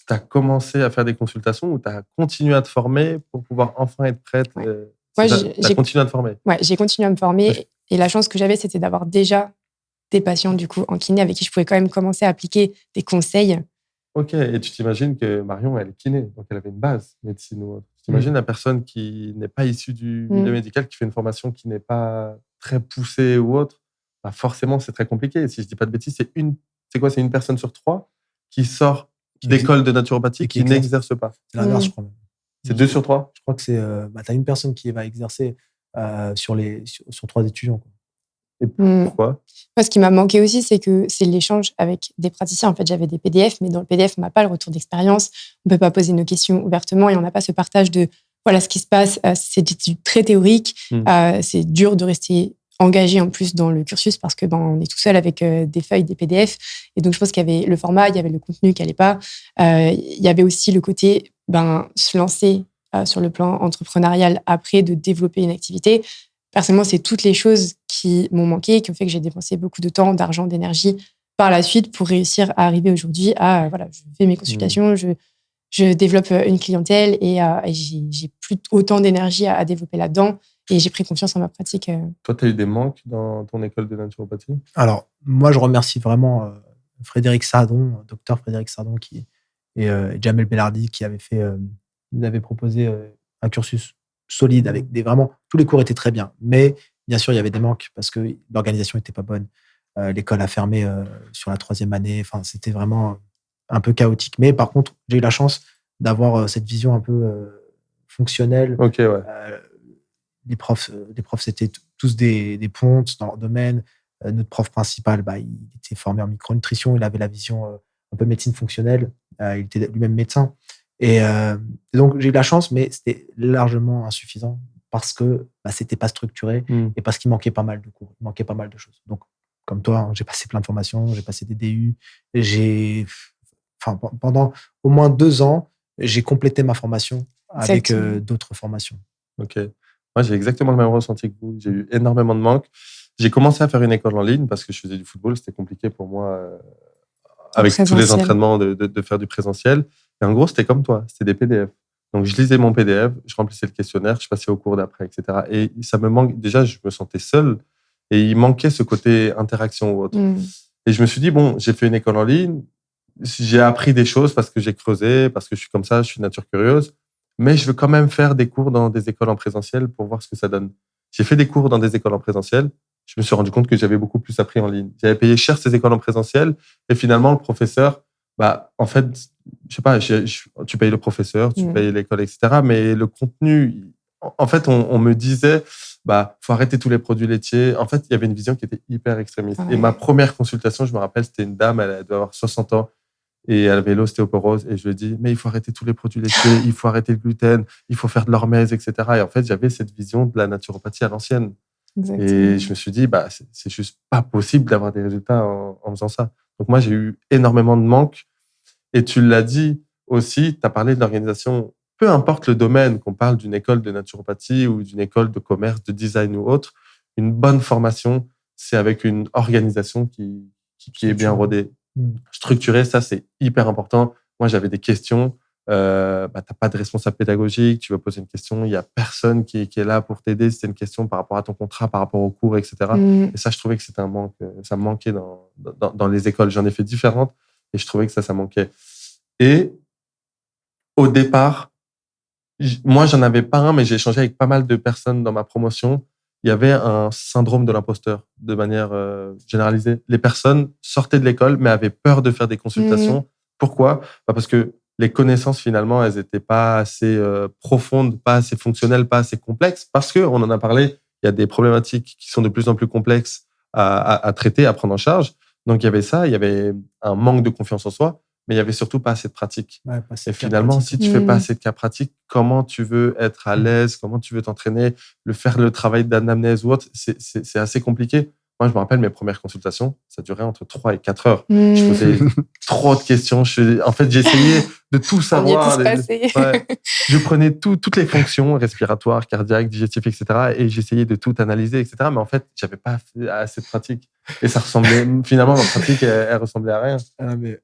tu as commencé à faire des consultations ou tu as continué à te former pour pouvoir enfin être prête Ouais. Moi, Tu as continué à te former. Ouais, j'ai continué à me former. Et la chance que j'avais, c'était d'avoir déjà des patients du coup en kiné avec qui je pouvais quand même commencer à appliquer des conseils. Ok, et tu t'imagines que Marion, elle est kiné, donc elle avait une base médecine ou autre. Tu t'imagines la personne qui n'est pas issue du milieu médical, qui fait une formation qui n'est pas très poussée ou autre, bah forcément, c'est très compliqué. Si je dis pas de bêtises, c'est une personne sur 3 qui sort d'école de naturopathie qui n'exerce pas. C'est l'inverse, je crois. C'est 2 sur 3 ? Je crois que c'est... tu as une personne qui va exercer sur 3 étudiants, quoi. Et pourquoi ? Moi, ce qui m'a manqué aussi, c'est l'échange avec des praticiens. En fait, j'avais des PDF, mais dans le PDF, on n'a pas le retour d'expérience. On ne peut pas poser nos questions ouvertement et on n'a pas ce partage de voilà ce qui se passe. C'est des études très théoriques. C'est dur de rester engagé en plus dans le cursus parce que on est tout seul avec des feuilles, des PDF. Et donc, je pense qu'il y avait le format, il y avait le contenu qui n'allait pas. Il y avait aussi le côté se lancer sur le plan entrepreneurial après de développer une activité. Personnellement, c'est toutes les choses qui m'ont manqué, qui ont fait que j'ai dépensé beaucoup de temps, d'argent, d'énergie par la suite pour réussir à arriver aujourd'hui à, voilà, je fais mes consultations, je développe une clientèle et j'ai plus autant d'énergie à développer là-dedans et j'ai pris confiance en ma pratique. Toi, tu as eu des manques dans ton école de naturopathie ? Alors, moi, je remercie vraiment Frédéric Sardon, docteur Frédéric Sardon et Jamel Bellardi qui nous avait proposé un cursus solide avec vraiment tous les cours étaient très bien, mais bien sûr il y avait des manques parce que l'organisation n'était pas bonne. L'école a fermé sur la 3e année. Enfin, c'était vraiment un peu chaotique. Mais par contre, j'ai eu la chance d'avoir cette vision un peu fonctionnelle. Ok, ouais. Les profs c'était tous des pontes dans leur domaine. Notre prof principal, il était formé en micronutrition. Il avait la vision un peu médecine fonctionnelle. Il était lui-même médecin. Et donc, j'ai eu la chance, mais c'était largement insuffisant parce que c'était pas structuré et parce qu'il manquait pas mal de cours, il manquait pas mal de choses. Donc, comme toi, j'ai passé plein de formations, j'ai passé des DU. Pendant au moins 2 ans, j'ai complété ma formation avec d'autres formations. Ok. Moi, j'ai exactement le même ressenti que vous. J'ai eu énormément de manques. J'ai commencé à faire une école en ligne parce que je faisais du football. C'était compliqué pour moi avec tous les entraînements de faire du présentiel. Et en gros, c'était comme toi. C'était des PDF. Donc, je lisais mon PDF, je remplissais le questionnaire, je passais au cours d'après, etc. Et ça me manque. Déjà, je me sentais seul et il manquait ce côté interaction ou autre. Et je me suis dit, bon, j'ai fait une école en ligne. J'ai appris des choses parce que j'ai creusé, parce que je suis comme ça, je suis nature curieuse. Mais je veux quand même faire des cours dans des écoles en présentiel pour voir ce que ça donne. J'ai fait des cours dans des écoles en présentiel. Je me suis rendu compte que j'avais beaucoup plus appris en ligne. J'avais payé cher ces écoles en présentiel. Et finalement, le professeur, en fait, je sais pas, tu payes le professeur, tu payes l'école, etc. Mais le contenu, en fait, on me disait, faut arrêter tous les produits laitiers. En fait, il y avait une vision qui était hyper extrémiste. Et ma première consultation, je me rappelle, c'était une dame, elle devait avoir 60 ans. Et elle avait l'ostéoporose. Et je lui ai dit, mais il faut arrêter tous les produits laitiers, il faut arrêter le gluten, il faut faire de l'hormèse, etc. Et en fait, j'avais cette vision de la naturopathie à l'ancienne. Exactement. Et je me suis dit, c'est juste pas possible d'avoir des résultats en faisant ça. Donc moi, j'ai eu énormément de manques. Et tu l'as dit aussi, tu as parlé de l'organisation. Peu importe le domaine, qu'on parle d'une école de naturopathie ou d'une école de commerce, de design ou autre, une bonne formation, c'est avec une organisation qui est bien rodée. Structuré, ça, c'est hyper important. Moi, j'avais des questions. T'as pas de responsable pédagogique. Tu vas poser une question. Il y a personne qui est là pour t'aider. Si c'est une question par rapport à ton contrat, par rapport au cours, etc. Et ça, je trouvais que c'était un manque. Ça me manquait dans les écoles. J'en ai fait différentes et je trouvais que ça manquait. Et au départ, moi, j'en avais pas un, mais j'ai échangé avec pas mal de personnes dans ma promotion. Il y avait un syndrome de l'imposteur de manière généralisée. Les personnes sortaient de l'école, mais avaient peur de faire des consultations. Pourquoi? Parce que les connaissances, finalement, elles n'étaient pas assez profondes, pas assez fonctionnelles, pas assez complexes. Parce que, on en a parlé, il y a des problématiques qui sont de plus en plus complexes à traiter, à prendre en charge. Donc, il y avait ça, il y avait un manque de confiance en soi, mais il y avait surtout pas assez de pratique. Ouais, pas assez Et de cas finalement, pratiques. si tu fais pas assez de cas pratiques, comment tu veux être à l'aise, comment tu veux t'entraîner, faire le travail d'anamnèse ou autre, c'est assez compliqué. Moi, je me rappelle mes premières consultations, ça durait entre 3 et 4 heures. Je posais trop de questions. En fait, j'essayais de tout savoir. Ouais. Je prenais toutes les fonctions respiratoires, cardiaques, digestives, etc. Et j'essayais de tout analyser, etc. Mais en fait, j'avais pas assez de pratique. Et ça ressemblait, finalement, ma pratique, elle ressemblait à rien. Ah, mais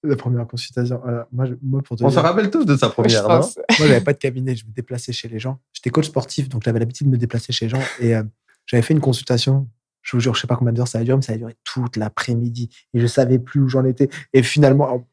la première consultation, moi pour te On dire, se rappelle tous de sa première, non? Moi, j'avais pas de cabinet, je me déplaçais chez les gens. J'étais coach sportif, donc j'avais l'habitude de me déplacer chez les gens. Et j'avais fait une consultation. Je vous jure, je sais pas combien d'heures ça a duré, mais ça a duré toute l'après-midi. Et je savais plus où j'en étais. Et finalement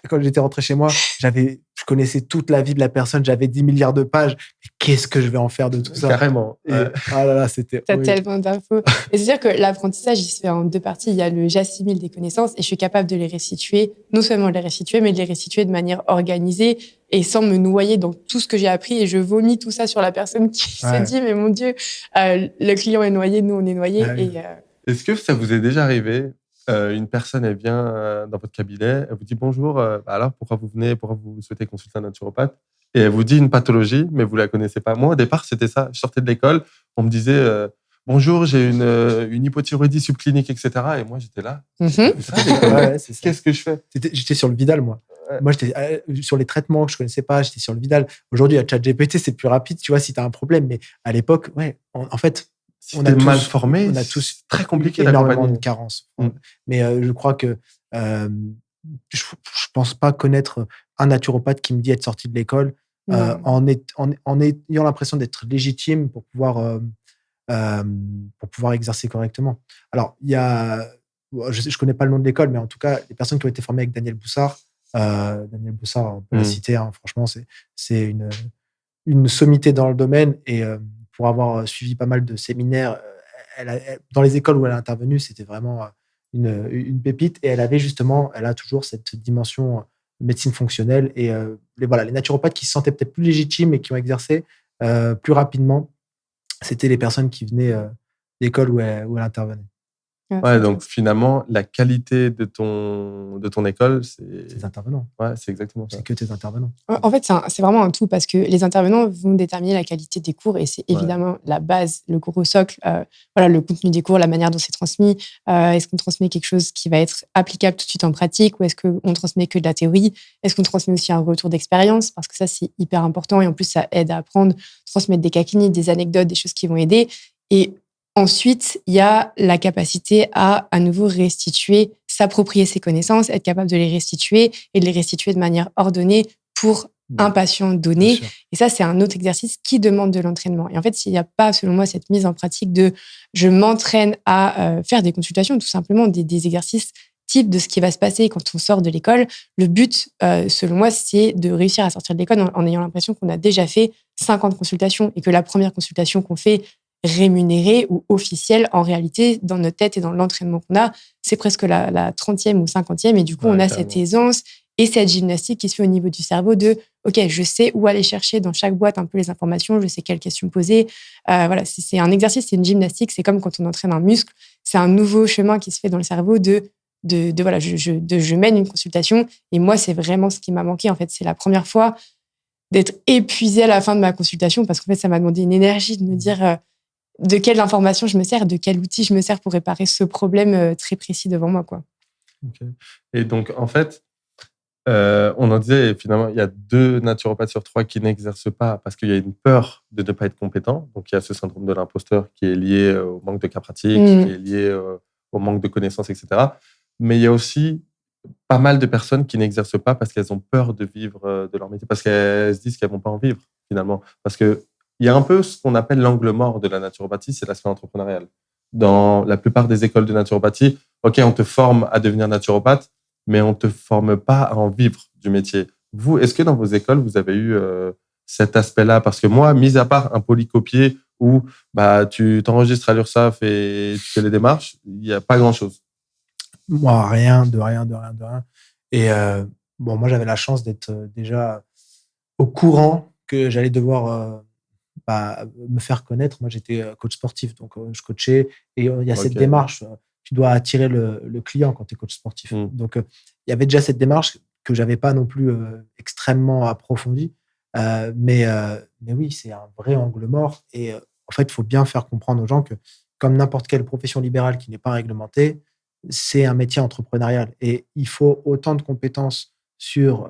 quand j'étais rentré chez moi, je connaissais toute la vie de la personne. J'avais 10 milliards de pages. Mais qu'est-ce que je vais en faire de tout ça? Carrément. Et, ah là là, c'était. T'as tellement d'infos. Et c'est-à-dire que l'apprentissage, il se fait en deux parties. Il y a le j'assimile des connaissances et je suis capable de les restituer, non seulement de les restituer, mais de les restituer de manière organisée et sans me noyer dans tout ce que j'ai appris. Et je vomis tout ça sur la personne qui se dit, mais mon Dieu, le client est noyé, nous, on est noyés. Est-ce que ça vous est déjà arrivé? Une personne, elle vient dans votre cabinet, elle vous dit bonjour, alors pourquoi vous venez, pourquoi vous souhaitez consulter un naturopathe? Et elle vous dit une pathologie, mais vous la connaissez pas. Moi, au départ, c'était ça. Je sortais de l'école, on me disait bonjour, j'ai une hypothyroïdie subclinique, etc. Et moi, j'étais là. Qu'est-ce que je fais? J'étais sur le Vidal, moi. Ouais. Moi, j'étais sur les traitements que je connaissais pas, j'étais sur le Vidal. Aujourd'hui, il y a ChatGPT, c'est plus rapide, tu vois, si tu as un problème. Mais à l'époque, en fait, si on a mal formé, on a tous très compliqué énormément de carences. Mais je crois que je pense pas connaître un naturopathe qui me dit être sorti de l'école en ayant l'impression d'être légitime pour pouvoir exercer correctement. Alors, il y a, je connais pas le nom de l'école, mais en tout cas, les personnes qui ont été formées avec Daniel Boussard, on peut la citer, hein, franchement, c'est une sommité dans le domaine et pour avoir suivi pas mal de séminaires, dans les écoles où elle a intervenu, c'était vraiment une pépite et elle a toujours cette dimension médecine fonctionnelle et les naturopathes qui se sentaient peut-être plus légitimes et qui ont exercé plus rapidement, c'était les personnes qui venaient d'écoles où elle intervenait. Ouais, donc finalement, la qualité de ton école, c'est tes intervenants. Ouais, c'est exactement ça. C'est que tes intervenants. En fait, c'est vraiment un tout parce que les intervenants vont déterminer la qualité des cours et c'est évidemment la base, le gros socle. Le contenu des cours, la manière dont c'est transmis. Est-ce qu'on transmet quelque chose qui va être applicable tout de suite en pratique ou est-ce qu'on transmet que de la théorie? Est-ce qu'on transmet aussi un retour d'expérience? Parce que ça, c'est hyper important et en plus, ça aide à apprendre, transmettre des cas cliniques, des anecdotes, des choses qui vont aider. Et ensuite, il y a la capacité à nouveau restituer, s'approprier ses connaissances, être capable de les restituer et de les restituer de manière ordonnée pour un patient donné. Et ça, c'est un autre exercice qui demande de l'entraînement. Et en fait, s'il n'y a pas, selon moi, cette mise en pratique de je m'entraîne à faire des consultations, tout simplement des exercices type de ce qui va se passer quand on sort de l'école, le but, selon moi, c'est de réussir à sortir de l'école en ayant l'impression qu'on a déjà fait 50 consultations et que la première consultation qu'on fait rémunérée ou officielle, en réalité, dans notre tête et dans l'entraînement qu'on a, c'est presque la 30e ou 50e. Et du coup, on a cette aisance et cette gymnastique qui se fait au niveau du cerveau de « Ok, je sais où aller chercher dans chaque boîte un peu les informations, je sais quelles questions poser. » C'est un exercice, c'est une gymnastique. C'est comme quand on entraîne un muscle. C'est un nouveau chemin qui se fait dans le cerveau je mène une consultation. Et moi, c'est vraiment ce qui m'a manqué. En fait, c'est la première fois d'être épuisée à la fin de ma consultation parce qu'en fait, ça m'a demandé une énergie de me dire de quelle information je me sers, de quel outil je me sers pour réparer ce problème très précis devant moi, quoi. Okay. Et donc, en fait, on en disait, finalement, il y a 2 naturopathes sur 3 qui n'exercent pas parce qu'il y a une peur de ne pas être compétent. Donc, il y a ce syndrome de l'imposteur qui est lié au manque de cas pratiques, qui est lié au manque de connaissances, etc. Mais il y a aussi pas mal de personnes qui n'exercent pas parce qu'elles ont peur de vivre de leur métier, parce qu'elles se disent qu'elles ne vont pas en vivre, finalement. Parce qu'il y a un peu ce qu'on appelle l'angle mort de la naturopathie, c'est l'aspect entrepreneurial. Dans la plupart des écoles de naturopathie, OK, on te forme à devenir naturopathe, mais on ne te forme pas à en vivre du métier. Vous, est-ce que dans vos écoles, vous avez eu cet aspect-là? Parce que moi, mis à part un polycopier où tu t'enregistres à l'URSSAF et tu fais les démarches, il n'y a pas grand-chose. Moi, rien. Et moi, j'avais la chance d'être déjà au courant que j'allais devoir me faire connaître. Moi, j'étais coach sportif, donc je coachais. Et il y a cette démarche, tu dois attirer le client quand tu es coach sportif. Donc, il y avait déjà cette démarche que je n'avais pas non plus extrêmement approfondie. Mais oui, c'est un vrai angle mort. Et en fait, il faut bien faire comprendre aux gens que, comme n'importe quelle profession libérale qui n'est pas réglementée, c'est un métier entrepreneurial. Et il faut autant de compétences sur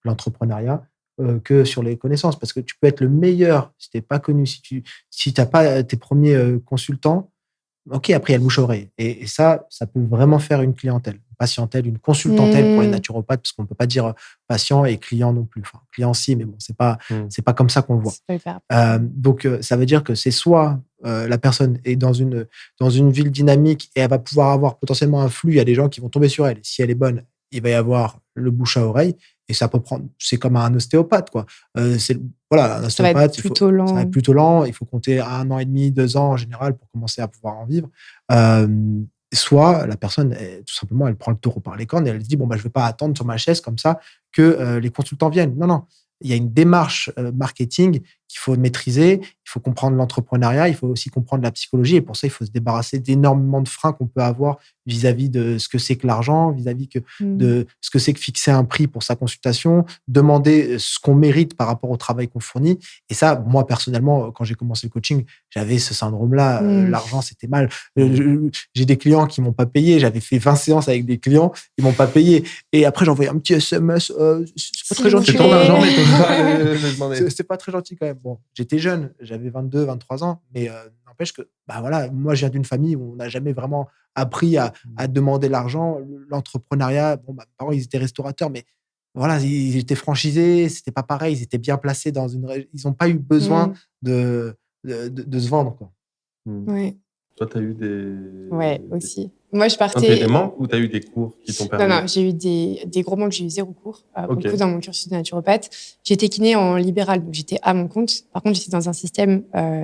l'entrepreneuriat que sur les connaissances. Parce que tu peux être le meilleur si tu n'es pas connu, si tu n'as pas tes premiers consultants. OK, après, il y a le bouche-oreille. Et ça peut vraiment faire une clientèle, une patientèle, une consultantèle pour les naturopathes, parce qu'on ne peut pas dire patient et client non plus. Enfin, client si, mais bon, c'est pas comme ça qu'on le voit. Donc, ça veut dire que c'est soit la personne est dans une ville dynamique et elle va pouvoir avoir potentiellement un flux, il y a des gens qui vont tomber sur elle. Si elle est bonne, il va y avoir le bouche à oreille. Et ça peut prendre, c'est comme un ostéopathe, quoi. Un ostéopathe, ça va être plutôt lent. Il faut compter 1 an et demi, 2 ans en général pour commencer à pouvoir en vivre. Soit la personne, tout simplement, elle prend le taureau par les cornes et elle se dit, je ne vais pas attendre sur ma chaise comme ça que les consultants viennent. Non. Il y a une démarche marketing qu'il faut maîtriser. Il faut comprendre l'entrepreneuriat. Il faut aussi comprendre la psychologie. Et pour ça, il faut se débarrasser d'énormément de freins qu'on peut avoir vis-à-vis de ce que c'est que l'argent, vis-à-vis de ce que c'est que fixer un prix pour sa consultation, demander ce qu'on mérite par rapport au travail qu'on fournit. Et ça, moi, personnellement, quand j'ai commencé le coaching, j'avais ce syndrome-là. L'argent, c'était mal. J'ai des clients qui ne m'ont pas payé. J'avais fait 20 séances avec des clients. Ils ne m'ont pas payé. Et après, j'envoyais un petit SMS. C'est pas très gentil. C'est ton argent, mais tu peux pas le demander. C'est pas très gentil quand même. Bon, j'étais jeune. J'avais 22, 23 ans. Mais n'empêche que, moi, je viens d'une famille où on n'a jamais vraiment appris à demander l'argent. L'entrepreneuriat, mes parents, ils étaient restaurateurs, mais voilà, ils étaient franchisés, c'était pas pareil, ils étaient bien placés dans ils n'ont pas eu besoin de se vendre, quoi. Ouais. Toi, tu as eu des... Ouais, aussi. Moi, je partais... Tu as eu des manques ou tu as eu des cours qui t'ont permis? Non, j'ai eu des gros manques, j'ai eu 0 cours. Beaucoup dans mon cursus de naturopathe. J'étais kiné en libéral, donc j'étais à mon compte. Par contre, j'étais dans un système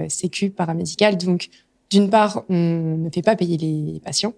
sécu paramédical. Donc, d'une part, on ne fait pas payer les patients.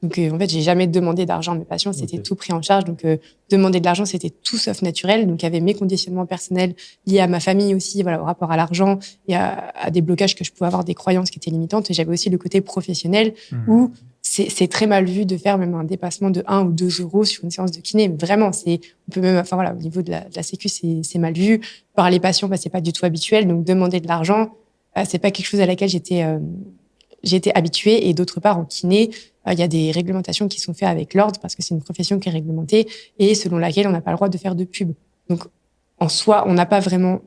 Donc, en fait, j'ai jamais demandé d'argent à mes patients. C'était tout pris en charge. Donc, demander de l'argent, c'était tout sauf naturel. Donc, il y avait mes conditionnements personnels liés à ma famille aussi, voilà, au rapport à l'argent et à des blocages que je pouvais avoir, des croyances qui étaient limitantes. Et j'avais aussi le côté professionnel où c'est très mal vu de faire même un dépassement de 1 ou 2 euros sur une séance de kiné. Mais vraiment, on peut même, au niveau de la sécu, c'est mal vu. Par les patients, c'est pas du tout habituel. Donc, demander de l'argent, c'est pas quelque chose à laquelle j'étais habituée. Et d'autre part, en kiné, il y a des réglementations qui sont faites avec l'ordre parce que c'est une profession qui est réglementée et selon laquelle on n'a pas le droit de faire de pub. Donc, en soi, on n'a pas vraiment,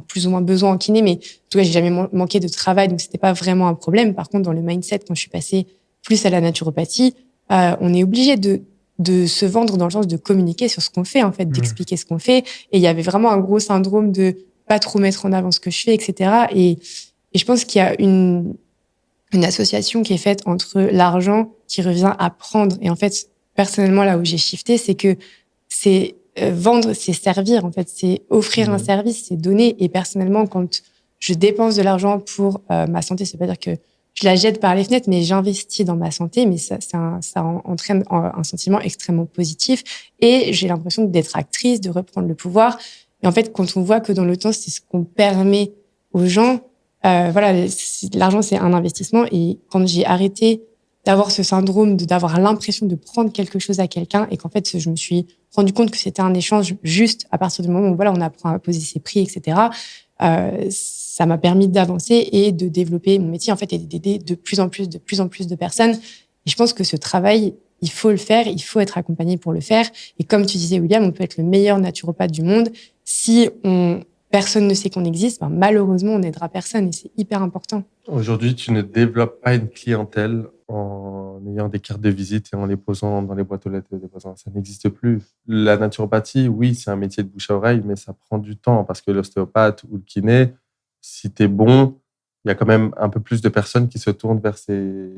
plus ou moins besoin en kiné, mais en tout cas, j'ai jamais manqué de travail, donc c'était pas vraiment un problème. Par contre, dans le mindset, quand je suis passée plus à la naturopathie, on est obligé de se vendre dans le sens de communiquer sur ce qu'on fait, en fait, d'expliquer ce qu'on fait. Et il y avait vraiment un gros syndrome de pas trop mettre en avant ce que je fais, etc. Et je pense qu'il y a une association qui est faite entre l'argent qui revient à prendre. Et en fait, personnellement, là où j'ai shifté, c'est que c'est vendre, c'est servir. En fait, c'est offrir un service, c'est donner. Et personnellement, quand je dépense de l'argent pour ma santé, c'est pas dire que je la jette par les fenêtres, mais j'investis dans ma santé. Mais ça entraîne un sentiment extrêmement positif. Et j'ai l'impression d'être actrice, de reprendre le pouvoir. Et en fait, quand on voit que dans le temps, c'est ce qu'on permet aux gens, l'argent, c'est un investissement. Et quand j'ai arrêté d'avoir ce syndrome, d'avoir l'impression de prendre quelque chose à quelqu'un et qu'en fait, je me suis rendu compte que c'était un échange juste à partir du moment où on apprend à poser ses prix, etc. Ça m'a permis d'avancer et de développer mon métier, en fait, et d'aider de plus en plus de personnes. Et je pense que ce travail, il faut le faire, il faut être accompagné pour le faire. Et comme tu disais, William, on peut être le meilleur naturopathe du monde. Si personne ne sait qu'on existe, malheureusement, on n'aidera personne et c'est hyper important. Aujourd'hui, tu ne développes pas une clientèle en ayant des cartes de visite et en les posant dans les boîtes aux lettres des déposants. Ça n'existe plus. La naturopathie, oui, c'est un métier de bouche à oreille, mais ça prend du temps parce que l'ostéopathe ou le kiné, si tu es bon, il il y a quand même un peu plus de personnes qui se tournent vers ces...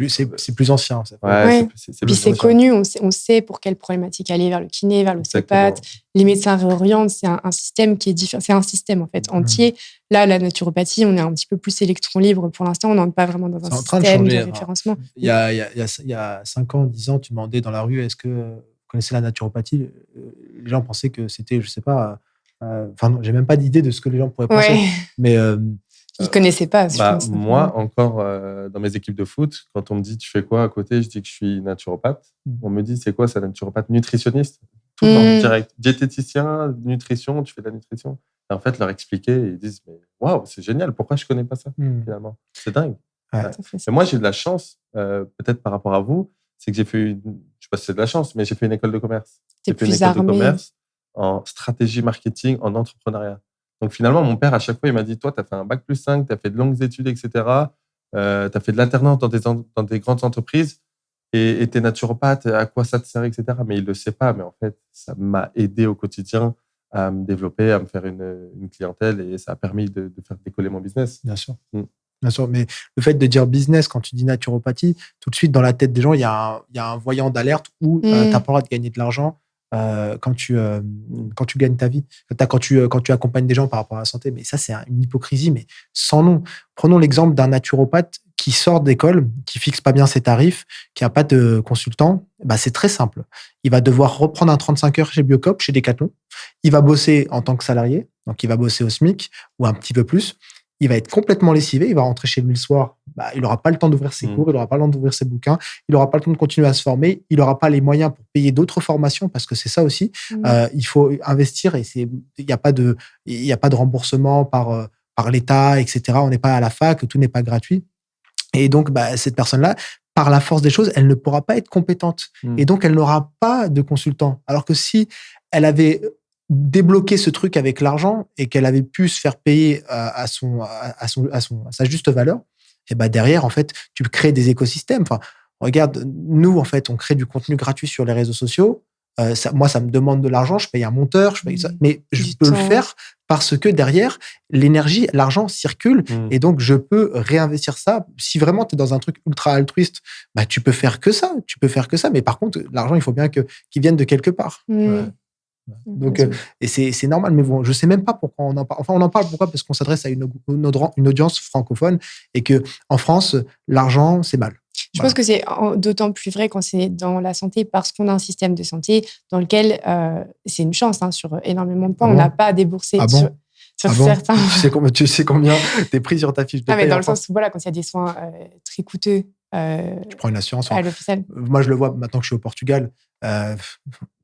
C'est plus ancien. Ça. Ouais. C'est Puis plus c'est ancien. connu, on sait pour quelle problématique aller, vers le kiné, vers l'ostéopathe. Les médecins réorientent, c'est un système qui est différent. C'est un système, en fait, entier. Là, la naturopathie, on est un petit peu plus électron libre. Pour l'instant, on n'entre pas vraiment dans un système de référencement. Il y a 5 ans, 10 ans, tu demandais dans la rue, est-ce que vous connaissez la naturopathie? Les gens pensaient que c'était, je sais pas... Enfin, non, j'ai même pas d'idée de ce que les gens pourraient penser. Ouais. Mais... Ils ne connaissaient pas, je pense. Moi, encore, dans mes équipes de foot, quand on me dit tu fais quoi à côté, je dis que je suis naturopathe. On me dit c'est quoi, c'est naturopathe nutritionniste? Tout le temps, direct. Diététicien, nutrition, tu fais de la nutrition. Et en fait, leur expliquer, ils disent mais waouh, c'est génial, pourquoi je connais pas ça finalement? C'est dingue. Ouais. Et moi, j'ai de la chance, peut-être par rapport à vous, c'est que j'ai fait je sais pas si c'est de la chance, mais j'ai fait une école de commerce. J'ai fait une école de commerce en stratégie marketing, en entrepreneuriat. Donc finalement, mon père, à chaque fois, il m'a dit, toi, tu as fait un bac+5, tu as fait de longues études, etc. Tu as fait de l'alternance dans des grandes entreprises et tu es naturopathe, à quoi ça te sert, etc. Mais il ne le sait pas. Mais en fait, ça m'a aidé au quotidien à me développer, à me faire une clientèle et ça a permis de faire décoller mon business. Bien sûr. Bien sûr, mais le fait de dire business, quand tu dis naturopathie, tout de suite, dans la tête des gens, il y a un voyant d'alerte où tu n'as pas le droit de gagner de l'argent quand tu gagnes ta vie, quand tu accompagnes des gens par rapport à la santé. Mais ça, c'est une hypocrisie, mais sans nom. Prenons l'exemple d'un naturopathe qui sort d'école, qui fixe pas bien ses tarifs, qui n'a pas de consultant. Bah, c'est très simple. Il va devoir reprendre un 35 heures chez Biocop, chez Decathlon. Il va bosser en tant que salarié, donc il va bosser au SMIC ou un petit peu plus. Il va être complètement lessivé, il va rentrer chez lui le soir, il n'aura pas le temps d'ouvrir ses cours, il n'aura pas le temps d'ouvrir ses bouquins, il n'aura pas le temps de continuer à se former, il n'aura pas les moyens pour payer d'autres formations, parce que c'est ça aussi, il faut investir et il n'y a pas de remboursement par l'État, etc. On n'est pas à la fac, tout n'est pas gratuit. Et donc, cette personne-là, par la force des choses, elle ne pourra pas être compétente. Et donc, elle n'aura pas de consultant. Alors que si elle avait débloquer ce truc avec l'argent et qu'elle avait pu se faire payer à sa juste valeur, et derrière, en fait, tu crées des écosystèmes. Enfin, regarde, nous, en fait, on crée du contenu gratuit sur les réseaux sociaux. Moi, ça me demande de l'argent, je paye un monteur, je paye ça, mais je peux le faire parce que derrière, l'énergie, l'argent circule et donc je peux réinvestir ça. Si vraiment tu es dans un truc ultra altruiste, tu peux faire que ça. Mais par contre, l'argent, il faut bien qu'il vienne de quelque part. Donc, et c'est normal, mais bon, je sais même pas pourquoi on en parle. Enfin, on en parle pourquoi? Parce qu'on s'adresse à une audience francophone et que en France, l'argent, c'est mal. Je pense que c'est d'autant plus vrai quand c'est dans la santé parce qu'on a un système de santé dans lequel c'est une chance sur énormément de points. On n'a pas à débourser sur certains. Tu sais combien t'es pris sur ta fiche de paie? Mais dans le sens où, voilà, quand il y a des soins très coûteux. Tu prends une assurance. À l'hôpital. Moi, je le vois maintenant que je suis au Portugal.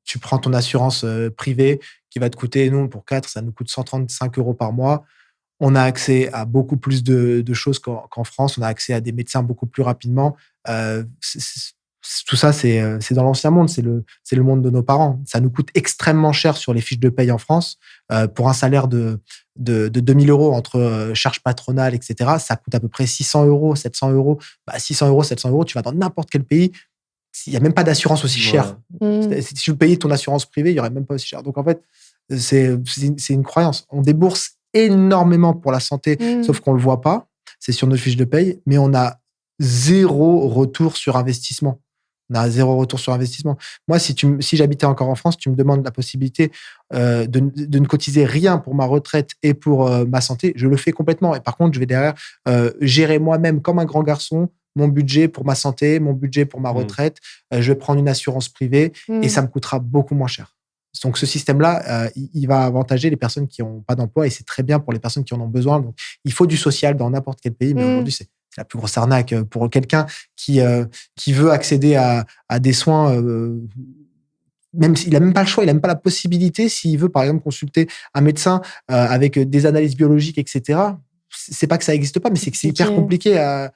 Tu prends ton assurance privée qui va te coûter, nous, pour 4, ça nous coûte 135 € par mois. On a accès à beaucoup plus de choses qu'en France. On a accès à des médecins beaucoup plus rapidement. Tout ça, c'est dans l'ancien monde. C'est le monde de nos parents. Ça nous coûte extrêmement cher sur les fiches de paye en France. Pour un salaire de 2000 € entre charges patronales, etc., ça coûte à peu près 600 €, 700 €. 600 €, 700 €, tu vas dans n'importe quel pays. Il n'y a même pas d'assurance aussi chère. Si tu veux payer ton assurance privée, il n'y aurait même pas aussi cher. Donc, en fait, c'est une croyance. On débourse énormément pour la santé, sauf qu'on ne le voit pas. C'est sur notre fiche de paye, mais on a zéro retour sur investissement. Moi, si j'habitais encore en France, tu me demandes la possibilité de ne cotiser rien pour ma retraite et pour ma santé, je le fais complètement. Et par contre, je vais derrière gérer moi-même comme un grand garçon mon budget pour ma santé, mon budget pour ma retraite. Je vais prendre une assurance privée et ça me coûtera beaucoup moins cher. Donc, ce système-là, il va avantager les personnes qui n'ont pas d'emploi et c'est très bien pour les personnes qui en ont besoin. Donc, il faut du social dans n'importe quel pays, mais aujourd'hui, c'est la plus grosse arnaque pour quelqu'un qui veut accéder à des soins. Même s'il n'a même pas le choix, il n'a même pas la possibilité, s'il veut, par exemple, consulter un médecin avec des analyses biologiques, etc. C'est pas que ça n'existe pas, mais c'est que c'est hyper compliqué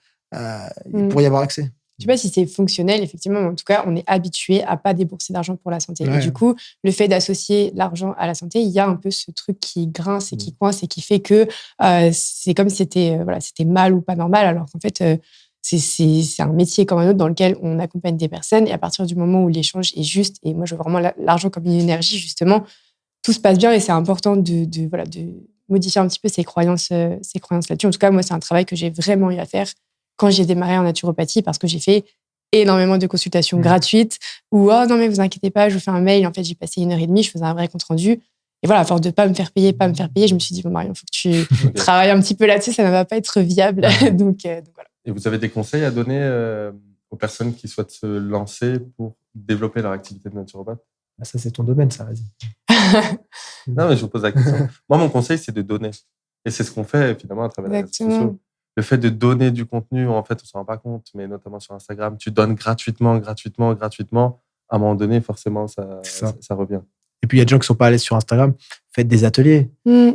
pour y avoir accès. Je ne sais pas si c'est fonctionnel, effectivement, mais en tout cas, on est habitué à ne pas débourser d'argent pour la santé. Ouais. Et du coup, le fait d'associer l'argent à la santé, il y a un peu ce truc qui grince et qui coince et qui fait que c'est comme si c'était mal ou pas normal, alors qu'en fait, c'est un métier comme un autre dans lequel on accompagne des personnes et à partir du moment où l'échange est juste, et moi, je vois vraiment l'argent comme une énergie, justement, tout se passe bien et c'est important de modifier un petit peu ses croyances là-dessus. En tout cas, moi, c'est un travail que j'ai vraiment eu à faire quand j'ai démarré en naturopathie parce que j'ai fait énormément de consultations gratuites où, oh non, mais vous inquiétez pas, je vous fais un mail. En fait, j'ai passé 1h30, je faisais un vrai compte-rendu. Et voilà, à force de pas me faire payer, je me suis dit, bon, Marion, il faut que tu travailles un petit peu là-dessus, ça ne va pas être viable. donc voilà. Et vous avez des conseils à donner aux personnes qui souhaitent se lancer pour développer leur activité de naturopathe? Ça, c'est ton domaine, ça, vas-y. Non, mais je vous pose la question. Moi, mon conseil, c'est de donner. Et c'est ce qu'on fait finalement à travers les réseaux sociaux. Le fait de donner du contenu, en fait, on ne s'en rend pas compte, mais notamment sur Instagram, tu donnes gratuitement. À un moment donné, forcément, ça revient. Et puis, il y a des gens qui ne sont pas allés sur Instagram. Faites des ateliers. Moi,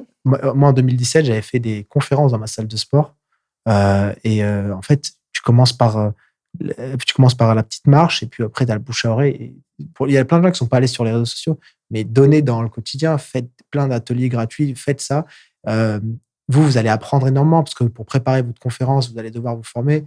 en 2017, j'avais fait des conférences dans ma salle de sport. En fait, tu commences par la petite marche et puis après, tu as le bouche à oreille. Il y a plein de gens qui ne sont pas allés sur les réseaux sociaux, mais donnez dans le quotidien. Faites plein d'ateliers gratuits. Faites ça. Vous allez apprendre énormément parce que pour préparer votre conférence, vous allez devoir vous former.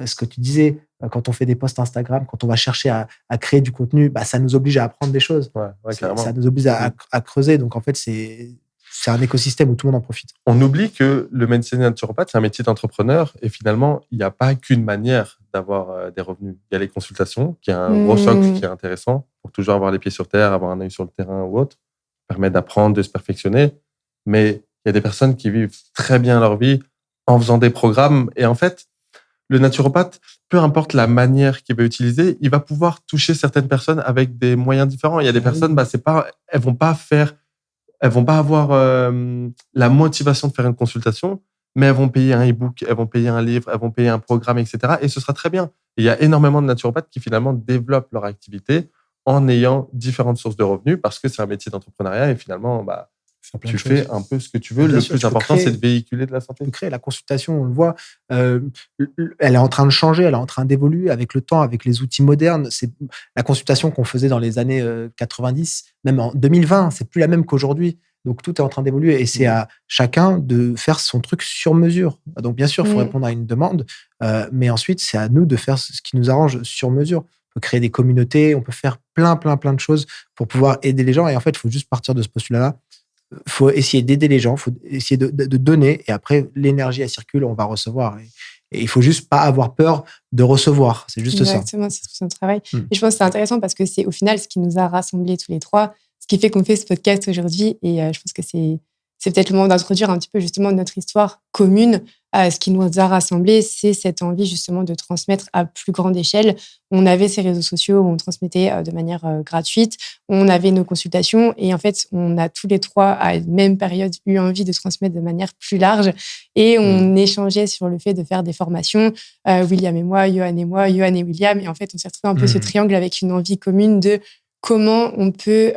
Ce que tu disais, quand on fait des posts Instagram, quand on va chercher à créer du contenu, ça nous oblige à apprendre des choses. Ça nous oblige à creuser. Donc, en fait, c'est un écosystème où tout le monde en profite. On oublie que le médecin naturopathe, c'est un métier d'entrepreneur et finalement, il n'y a pas qu'une manière d'avoir des revenus. Il y a les consultations, qui est un gros socle qui est intéressant pour toujours avoir les pieds sur terre, avoir un œil sur le terrain ou autre, permet d'apprendre, de se perfectionner. Mais il y a des personnes qui vivent très bien leur vie en faisant des programmes. Et en fait, le naturopathe, peu importe la manière qu'il va utiliser, il va pouvoir toucher certaines personnes avec des moyens différents. Il y a des personnes, elles vont pas avoir la motivation de faire une consultation, mais elles vont payer un e-book, elles vont payer un livre, elles vont payer un programme, etc. Et ce sera très bien. Et il y a énormément de naturopathes qui finalement développent leur activité en ayant différentes sources de revenus parce que c'est un métier d'entrepreneuriat et finalement, tu fais un peu ce que tu veux. Le plus important, c'est de véhiculer de la santé. Tu crées la consultation, on le voit. Elle est en train de changer, elle est en train d'évoluer avec le temps, avec les outils modernes. C'est la consultation qu'on faisait dans les années 90, même en 2020, c'est plus la même qu'aujourd'hui. Donc, tout est en train d'évoluer et c'est à chacun de faire son truc sur mesure. Donc, bien sûr, il faut répondre à une demande, mais ensuite, c'est à nous de faire ce qui nous arrange sur mesure. On peut créer des communautés, on peut faire plein de choses pour pouvoir aider les gens. Et en fait, il faut juste partir de ce postulat-là. Il faut essayer d'aider les gens, il faut essayer de donner, et après, l'énergie, elle circule, on va recevoir. Et il faut juste pas avoir peur de recevoir. C'est juste ça. Exactement, c'est tout son travail. Et je pense que c'est intéressant parce que c'est au final ce qui nous a rassemblés tous les trois, ce qui fait qu'on fait ce podcast aujourd'hui. Et je pense que c'est peut-être le moment d'introduire un petit peu justement notre histoire commune. Ce qui nous a rassemblés, c'est cette envie justement de transmettre à plus grande échelle. On avait ces réseaux sociaux où on transmettait de manière gratuite. On avait nos consultations et en fait, on a tous les trois à une même période eu envie de transmettre de manière plus large et on échangeait sur le fait de faire des formations. William et moi, Johan et William. Et en fait, on s'est retrouvé un peu ce triangle avec une envie commune de comment on peut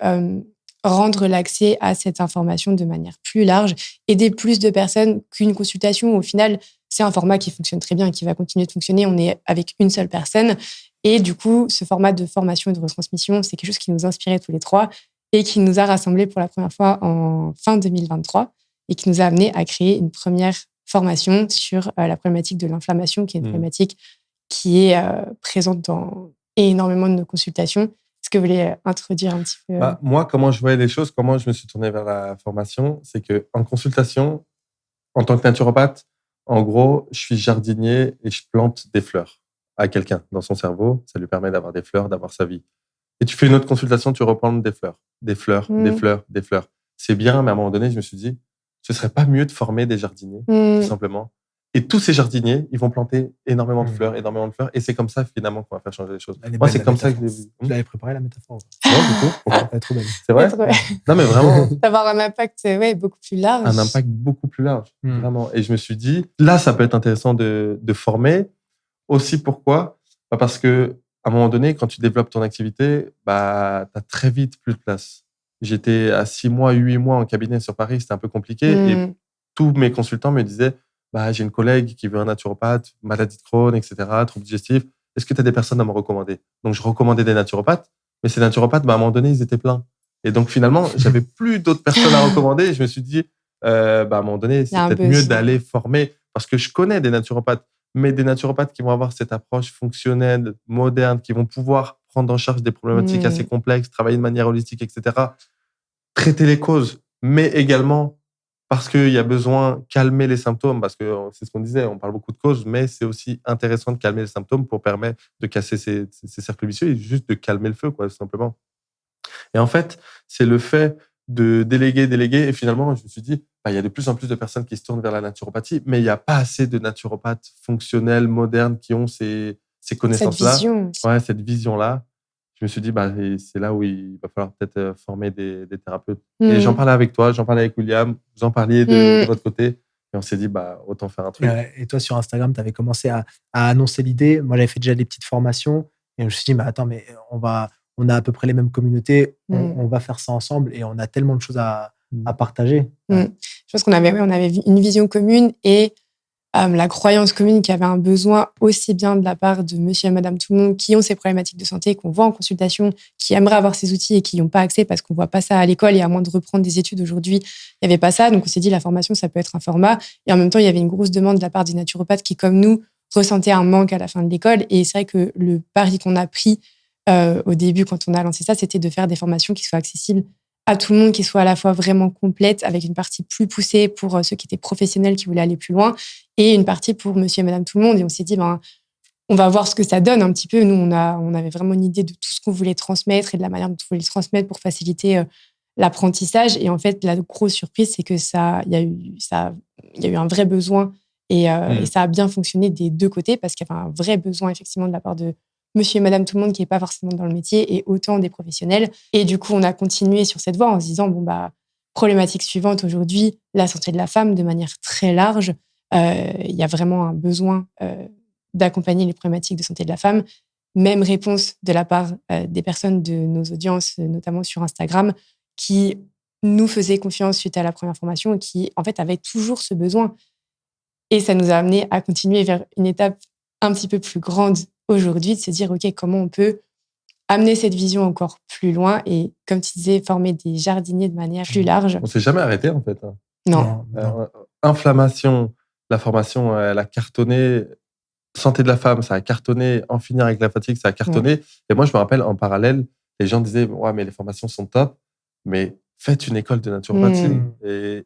rendre l'accès à cette information de manière plus large, aider plus de personnes qu'une consultation. Au final, c'est un format qui fonctionne très bien et qui va continuer de fonctionner. On est avec une seule personne. Et du coup, ce format de formation et de retransmission, c'est quelque chose qui nous inspirait tous les trois et qui nous a rassemblés pour la première fois en fin 2023 et qui nous a amenés à créer une première formation sur la problématique de l'inflammation, qui est une problématique qui est présente dans énormément de nos consultations. Est-ce que vous voulez introduire un petit peu Moi, comment je voyais les choses, comment je me suis tourné vers la formation, c'est qu'en consultation, en tant que naturopathe, en gros, je suis jardinier et je plante des fleurs à quelqu'un dans son cerveau. Ça lui permet d'avoir des fleurs, d'avoir sa vie. Et tu fais une autre consultation, tu replantes des fleurs, des fleurs, des fleurs, des fleurs. C'est bien, mais à un moment donné, je me suis dit, ce serait pas mieux de former des jardiniers, tout simplement. Et tous ces jardiniers, ils vont planter énormément de fleurs, et c'est comme ça, finalement, qu'on va faire changer les choses. Moi, c'est comme ça que je l'ai vu. Je l'avais préparé, la métaphore. Non, du coup. Elle est trop belle. C'est vrai? Non, mais vraiment. D'avoir un impact beaucoup plus large. Un impact beaucoup plus large, vraiment. Et je me suis dit, là, ça peut être intéressant de former. Aussi, pourquoi? Parce que à un moment donné, quand tu développes ton activité, tu as très vite plus de place. J'étais à 6 mois, 8 mois en cabinet sur Paris, c'était un peu compliqué. Et tous mes consultants me disaient, j'ai une collègue qui veut un naturopathe, maladie de Crohn, etc., troubles digestifs. Est-ce que tu as des personnes à me recommander? Donc, je recommandais des naturopathes, mais ces naturopathes, à un moment donné, ils étaient pleins. Et donc, finalement, j'avais plus d'autres personnes à recommander. Et je me suis dit, à un moment donné, c'est peut-être mieux d'aller former, parce que je connais des naturopathes, mais des naturopathes qui vont avoir cette approche fonctionnelle, moderne, qui vont pouvoir prendre en charge des problématiques assez complexes, travailler de manière holistique, etc., traiter les causes, mais également parce qu'il y a besoin de calmer les symptômes, parce que c'est ce qu'on disait, on parle beaucoup de causes, mais c'est aussi intéressant de calmer les symptômes pour permettre de casser ces cercles vicieux et juste de calmer le feu, quoi, tout simplement. Et en fait, c'est le fait de déléguer, et finalement, je me suis dit, il y a de plus en plus de personnes qui se tournent vers la naturopathie, mais il n'y a pas assez de naturopathes fonctionnels, modernes, qui ont ces connaissances-là. Cette vision-là. Je me suis dit, c'est là où il va falloir peut-être former des thérapeutes. Et j'en parlais avec toi, j'en parlais avec William, vous en parliez de votre côté, et on s'est dit, autant faire un truc. Et toi, sur Instagram, tu avais commencé à annoncer l'idée. Moi, j'avais fait déjà des petites formations, et je me suis dit, attends, mais on a à peu près les mêmes communautés, on va faire ça ensemble, et on a tellement de choses à partager. Je pense qu'on avait une vision commune et la croyance commune qu'il y avait un besoin aussi bien de la part de monsieur et madame tout le monde qui ont ces problématiques de santé, qu'on voit en consultation, qui aimeraient avoir ces outils et qui n'y ont pas accès parce qu'on ne voit pas ça à l'école et à moins de reprendre des études aujourd'hui, il n'y avait pas ça. Donc on s'est dit la formation, ça peut être un format. Et en même temps, il y avait une grosse demande de la part des naturopathes qui, comme nous, ressentaient un manque à la fin de l'école. Et c'est vrai que le pari qu'on a pris au début, quand on a lancé ça, c'était de faire des formations qui soient accessibles à tout le monde, qui soient à la fois vraiment complètes, avec une partie plus poussée pour ceux qui étaient professionnels, qui voulaient aller plus loin, et une partie pour monsieur et madame tout le monde. Et on s'est dit, on va voir ce que ça donne un petit peu. Nous, on avait vraiment une idée de tout ce qu'on voulait transmettre et de la manière dont on voulait le transmettre pour faciliter l'apprentissage. Et en fait, la grosse surprise, c'est que il y a eu un vrai besoin et ça a bien fonctionné des deux côtés parce qu'il y avait un vrai besoin, effectivement, de la part de monsieur et madame tout le monde qui n'est pas forcément dans le métier et autant des professionnels. Et du coup, on a continué sur cette voie en se disant, problématique suivante aujourd'hui, la santé de la femme de manière très large. Il y a vraiment un besoin d'accompagner les problématiques de santé de la femme. Même réponse de la part des personnes de nos audiences, notamment sur Instagram, qui nous faisaient confiance suite à la première formation et qui, en fait, avaient toujours ce besoin. Et ça nous a amené à continuer vers une étape un petit peu plus grande aujourd'hui, de se dire, OK, comment on peut amener cette vision encore plus loin et, comme tu disais, former des jardiniers de manière plus large. On ne s'est jamais arrêté, en fait. Non. Inflammation, la formation, elle a cartonné. Santé de la femme, ça a cartonné. En finir avec la fatigue, ça a cartonné. Ouais. Et moi, je me rappelle, en parallèle, les gens disaient, ouais, mais les formations sont top, mais faites une école de naturopathie.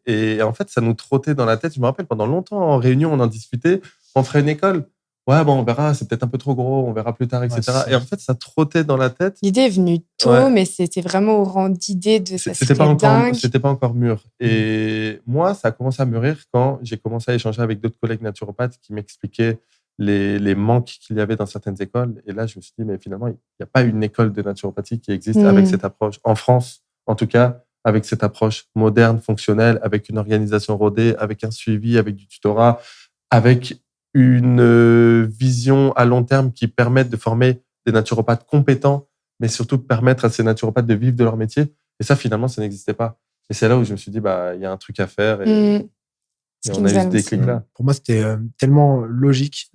Et en fait, ça nous trottait dans la tête. Je me rappelle, pendant longtemps, en réunion, on en discutait. On ferait une école. Ouais, on verra, c'est peut-être un peu trop gros, on verra plus tard, etc. Et en fait, ça trottait dans la tête. L'idée est venue tôt, mais c'était vraiment au rang d'idée de ça. C'était pas encore mûr. Et moi, ça a commencé à mûrir quand j'ai commencé à échanger avec d'autres collègues naturopathes qui m'expliquaient les manques qu'il y avait dans certaines écoles. Et là, je me suis dit, mais finalement, il n'y a pas une école de naturopathie qui existe avec cette approche. En France, en tout cas, avec cette approche moderne, fonctionnelle, avec une organisation rodée, avec un suivi, avec du tutorat, avec une vision à long terme qui permette de former des naturopathes compétents, mais surtout permettre à ces naturopathes de vivre de leur métier. Et ça, finalement, ça n'existait pas. Et c'est là où je me suis dit, il y a un truc à faire. Et on a eu ce déclic-là. Pour moi, c'était tellement logique.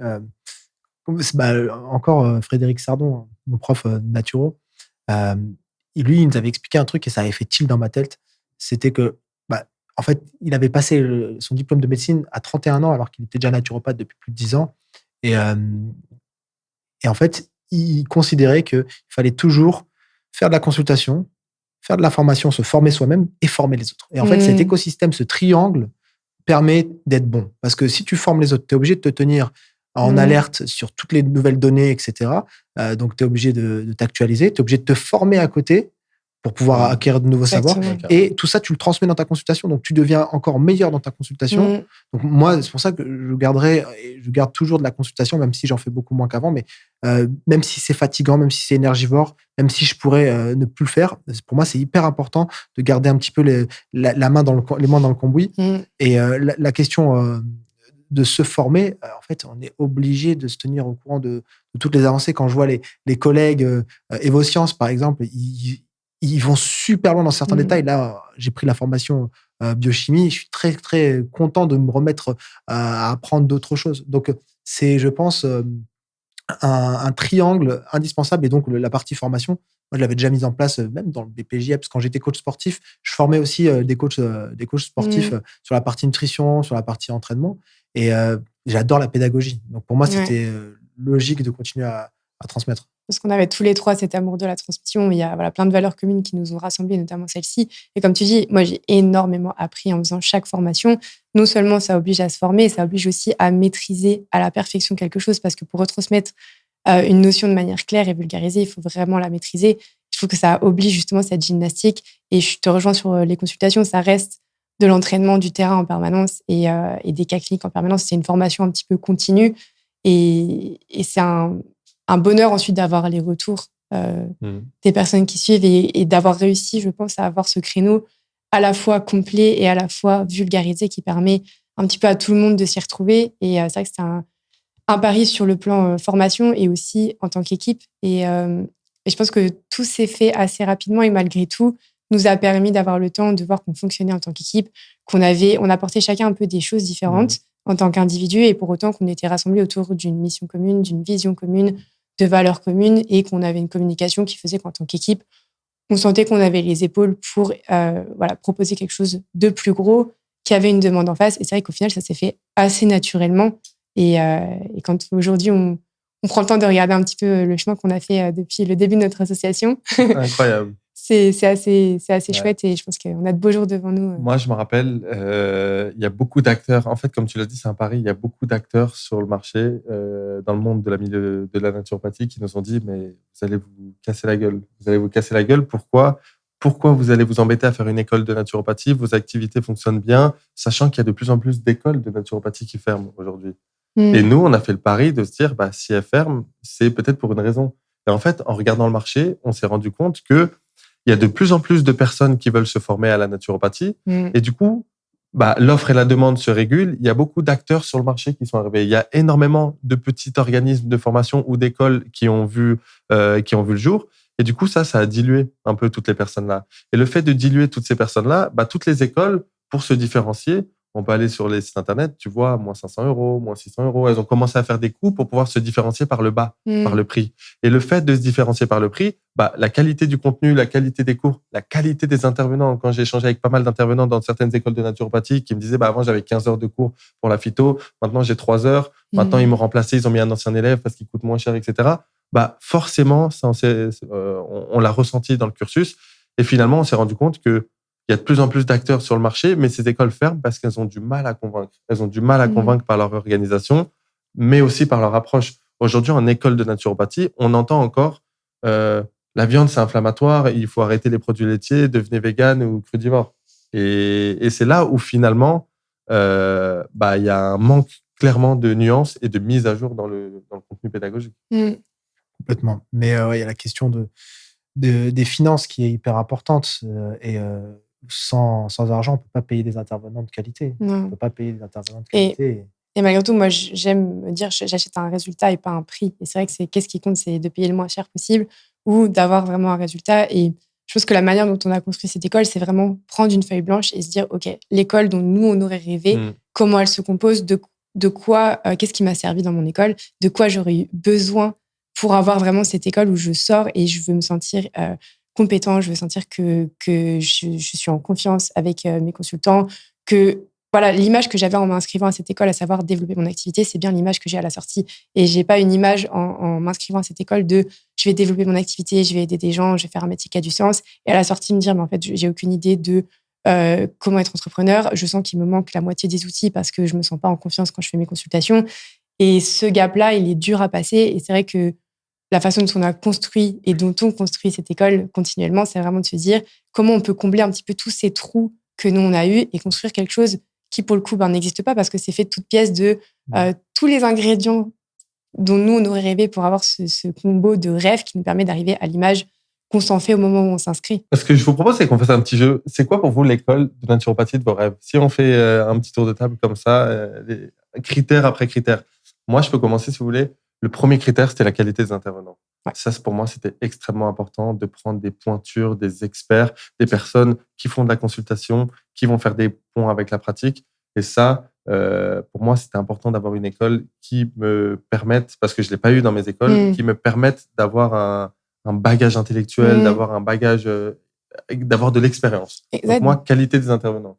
Encore Frédéric Sardon, mon prof naturo, lui, il nous avait expliqué un truc et ça avait fait tilt dans ma tête. C'était que, en fait, il avait passé son diplôme de médecine à 31 ans alors qu'il était déjà naturopathe depuis plus de 10 ans. Et en fait, il considérait qu'il fallait toujours faire de la consultation, faire de la formation, se former soi-même et former les autres. Et en fait, cet écosystème, ce triangle, permet d'être bon. Parce que si tu formes les autres, tu es obligé de te tenir en alerte sur toutes les nouvelles données, etc. Donc, tu es obligé de t'actualiser, tu es obligé de te former à côté pour pouvoir acquérir de nouveaux savoirs. Et tout ça, tu le transmets dans ta consultation. Donc, tu deviens encore meilleur dans ta consultation. Donc, moi, c'est pour ça que je garde toujours de la consultation, même si j'en fais beaucoup moins qu'avant. Mais même si c'est fatigant, même si c'est énergivore, même si je pourrais ne plus le faire, pour moi, c'est hyper important de garder un petit peu les mains dans le cambouis. Et la question de se former, en fait, on est obligé de se tenir au courant de toutes les avancées. Quand je vois les collègues Evosciences, par exemple, ils vont super loin dans certains détails. Là, j'ai pris la formation biochimie. Je suis très, très content de me remettre à apprendre d'autres choses. Donc, c'est, je pense, un triangle indispensable. Et donc, la partie formation, moi, je l'avais déjà mise en place, même dans le BPJEPS. Parce que quand j'étais coach sportif, je formais aussi des coachs sportifs sur la partie nutrition, sur la partie entraînement. Et j'adore la pédagogie. Donc, pour moi, c'était logique de continuer à transmettre. parce qu'on avait tous les trois cet amour de la transmission. Il y a plein de valeurs communes qui nous ont rassemblés, notamment celle-ci. Et comme tu dis, moi, j'ai énormément appris en faisant chaque formation. Non seulement ça oblige à se former, ça oblige aussi à maîtriser à la perfection quelque chose, parce que pour retransmettre une notion de manière claire et vulgarisée, il faut vraiment la maîtriser. Je trouve que ça oblige justement cette gymnastique. Et je te rejoins sur les consultations, ça reste de l'entraînement du terrain en permanence et des cas cliniques en permanence. C'est une formation un petit peu continue. Et c'est un bonheur ensuite d'avoir les retours des personnes qui suivent et d'avoir réussi, je pense, à avoir ce créneau à la fois complet et à la fois vulgarisé qui permet un petit peu à tout le monde de s'y retrouver. Et c'est vrai que c'est un pari sur le plan formation et aussi en tant qu'équipe. Et je pense que tout s'est fait assez rapidement et malgré tout, nous a permis d'avoir le temps de voir qu'on fonctionnait en tant qu'équipe, on apportait chacun un peu des choses différentes en tant qu'individu et pour autant qu'on était rassemblés autour d'une mission commune, d'une vision commune, de valeurs communes et qu'on avait une communication qui faisait qu'en tant qu'équipe, on sentait qu'on avait les épaules pour proposer quelque chose de plus gros, qui avait une demande en face. Et c'est vrai qu'au final, ça s'est fait assez naturellement. Et quand aujourd'hui, on prend le temps de regarder un petit peu le chemin qu'on a fait depuis le début de notre association, incroyable. C'est assez chouette et je pense qu'on a de beaux jours devant nous. Moi, je me rappelle, il y a beaucoup d'acteurs. En fait, comme tu l'as dit, c'est un pari. Il y a beaucoup d'acteurs sur le marché, dans le monde de la naturopathie, qui nous ont dit mais vous allez vous casser la gueule. Vous allez vous casser la gueule. Pourquoi vous allez vous embêter à faire une école de naturopathie? Vos activités fonctionnent bien, sachant qu'il y a de plus en plus d'écoles de naturopathie qui ferment aujourd'hui. Et nous, on a fait le pari de se dire si elles ferment, c'est peut-être pour une raison. Et en fait, en regardant le marché, on s'est rendu compte que il y a de plus en plus de personnes qui veulent se former à la naturopathie. Et du coup, l'offre et la demande se régulent. Il y a beaucoup d'acteurs sur le marché qui sont arrivés. Il y a énormément de petits organismes de formation ou d'écoles qui ont vu le jour. Et du coup, ça a dilué un peu toutes les personnes-là. Et le fait de diluer toutes ces personnes-là, toutes les écoles, pour se différencier, on peut aller sur les sites internet, tu vois, moins 500 €, moins 600 €. Elles ont commencé à faire des coûts pour pouvoir se différencier par le bas, par le prix. Et le fait de se différencier par le prix, la qualité du contenu, la qualité des cours, la qualité des intervenants. Quand j'ai échangé avec pas mal d'intervenants dans certaines écoles de naturopathie qui me disaient, avant, j'avais 15 heures de cours pour la phyto. Maintenant, j'ai 3 heures. Maintenant, ils m'ont remplacé. Ils ont mis un ancien élève parce qu'il coûte moins cher, etc. Forcément, ça, on l'a ressenti dans le cursus. Et finalement, on s'est rendu compte que il y a de plus en plus d'acteurs sur le marché, mais ces écoles ferment parce qu'elles ont du mal à convaincre. Elles ont du mal à convaincre par leur organisation, mais aussi par leur approche. Aujourd'hui, en école de naturopathie, on entend encore la viande, c'est inflammatoire, il faut arrêter les produits laitiers, devenez vegan ou crudivore. Et c'est là où finalement, il y a un manque clairement de nuances et de mise à jour dans le contenu pédagogique. Complètement. Mais il y a la question des finances qui est hyper importante et sans argent, on ne peut pas payer des intervenants de qualité. Non. On ne peut pas payer des intervenants de qualité. Et malgré tout, moi, j'aime me dire j'achète un résultat et pas un prix. Et c'est vrai que qu'est-ce qui compte, c'est de payer le moins cher possible ou d'avoir vraiment un résultat. Et je pense que la manière dont on a construit cette école, c'est vraiment prendre une feuille blanche et se dire, OK, l'école dont nous, on aurait rêvé, comment elle se compose, de quoi, qu'est-ce qui m'a servi dans mon école, de quoi j'aurais eu besoin pour avoir vraiment cette école où je sors et je veux me sentir compétent, je veux sentir que je suis en confiance avec mes consultants, que l'image que j'avais en m'inscrivant à cette école, à savoir développer mon activité, c'est bien l'image que j'ai à la sortie. Et j'ai pas une image en m'inscrivant à cette école de je vais développer mon activité, je vais aider des gens, je vais faire un métier qui a du sens. Et à la sortie, me dire, mais en fait, j'ai aucune idée de comment être entrepreneur. Je sens qu'il me manque la moitié des outils parce que je me sens pas en confiance quand je fais mes consultations. Et ce gap-là, il est dur à passer. Et c'est vrai que la façon dont on a construit et dont on construit cette école continuellement, c'est vraiment de se dire comment on peut combler un petit peu tous ces trous que nous, on a eus et construire quelque chose qui, pour le coup, n'existe pas parce que c'est fait de toutes pièces de tous les ingrédients dont nous, on aurait rêvé pour avoir ce combo de rêves qui nous permet d'arriver à l'image qu'on s'en fait au moment où on s'inscrit. Ce que je vous propose, c'est qu'on fasse un petit jeu. C'est quoi pour vous l'école de naturopathie de vos rêves? Si on fait un petit tour de table comme ça, critère après critère. Moi, je peux commencer si vous voulez. Le premier critère, c'était la qualité des intervenants. Ouais. Ça, pour moi, c'était extrêmement important de prendre des pointures, des experts, des personnes qui font de la consultation, qui vont faire des ponts avec la pratique. Et ça, pour moi, c'était important d'avoir une école qui me permette, parce que je ne l'ai pas eu dans mes écoles, qui me permette d'avoir un bagage intellectuel, d'avoir un bagage, d'avoir de l'expérience. Donc moi, qualité des intervenants.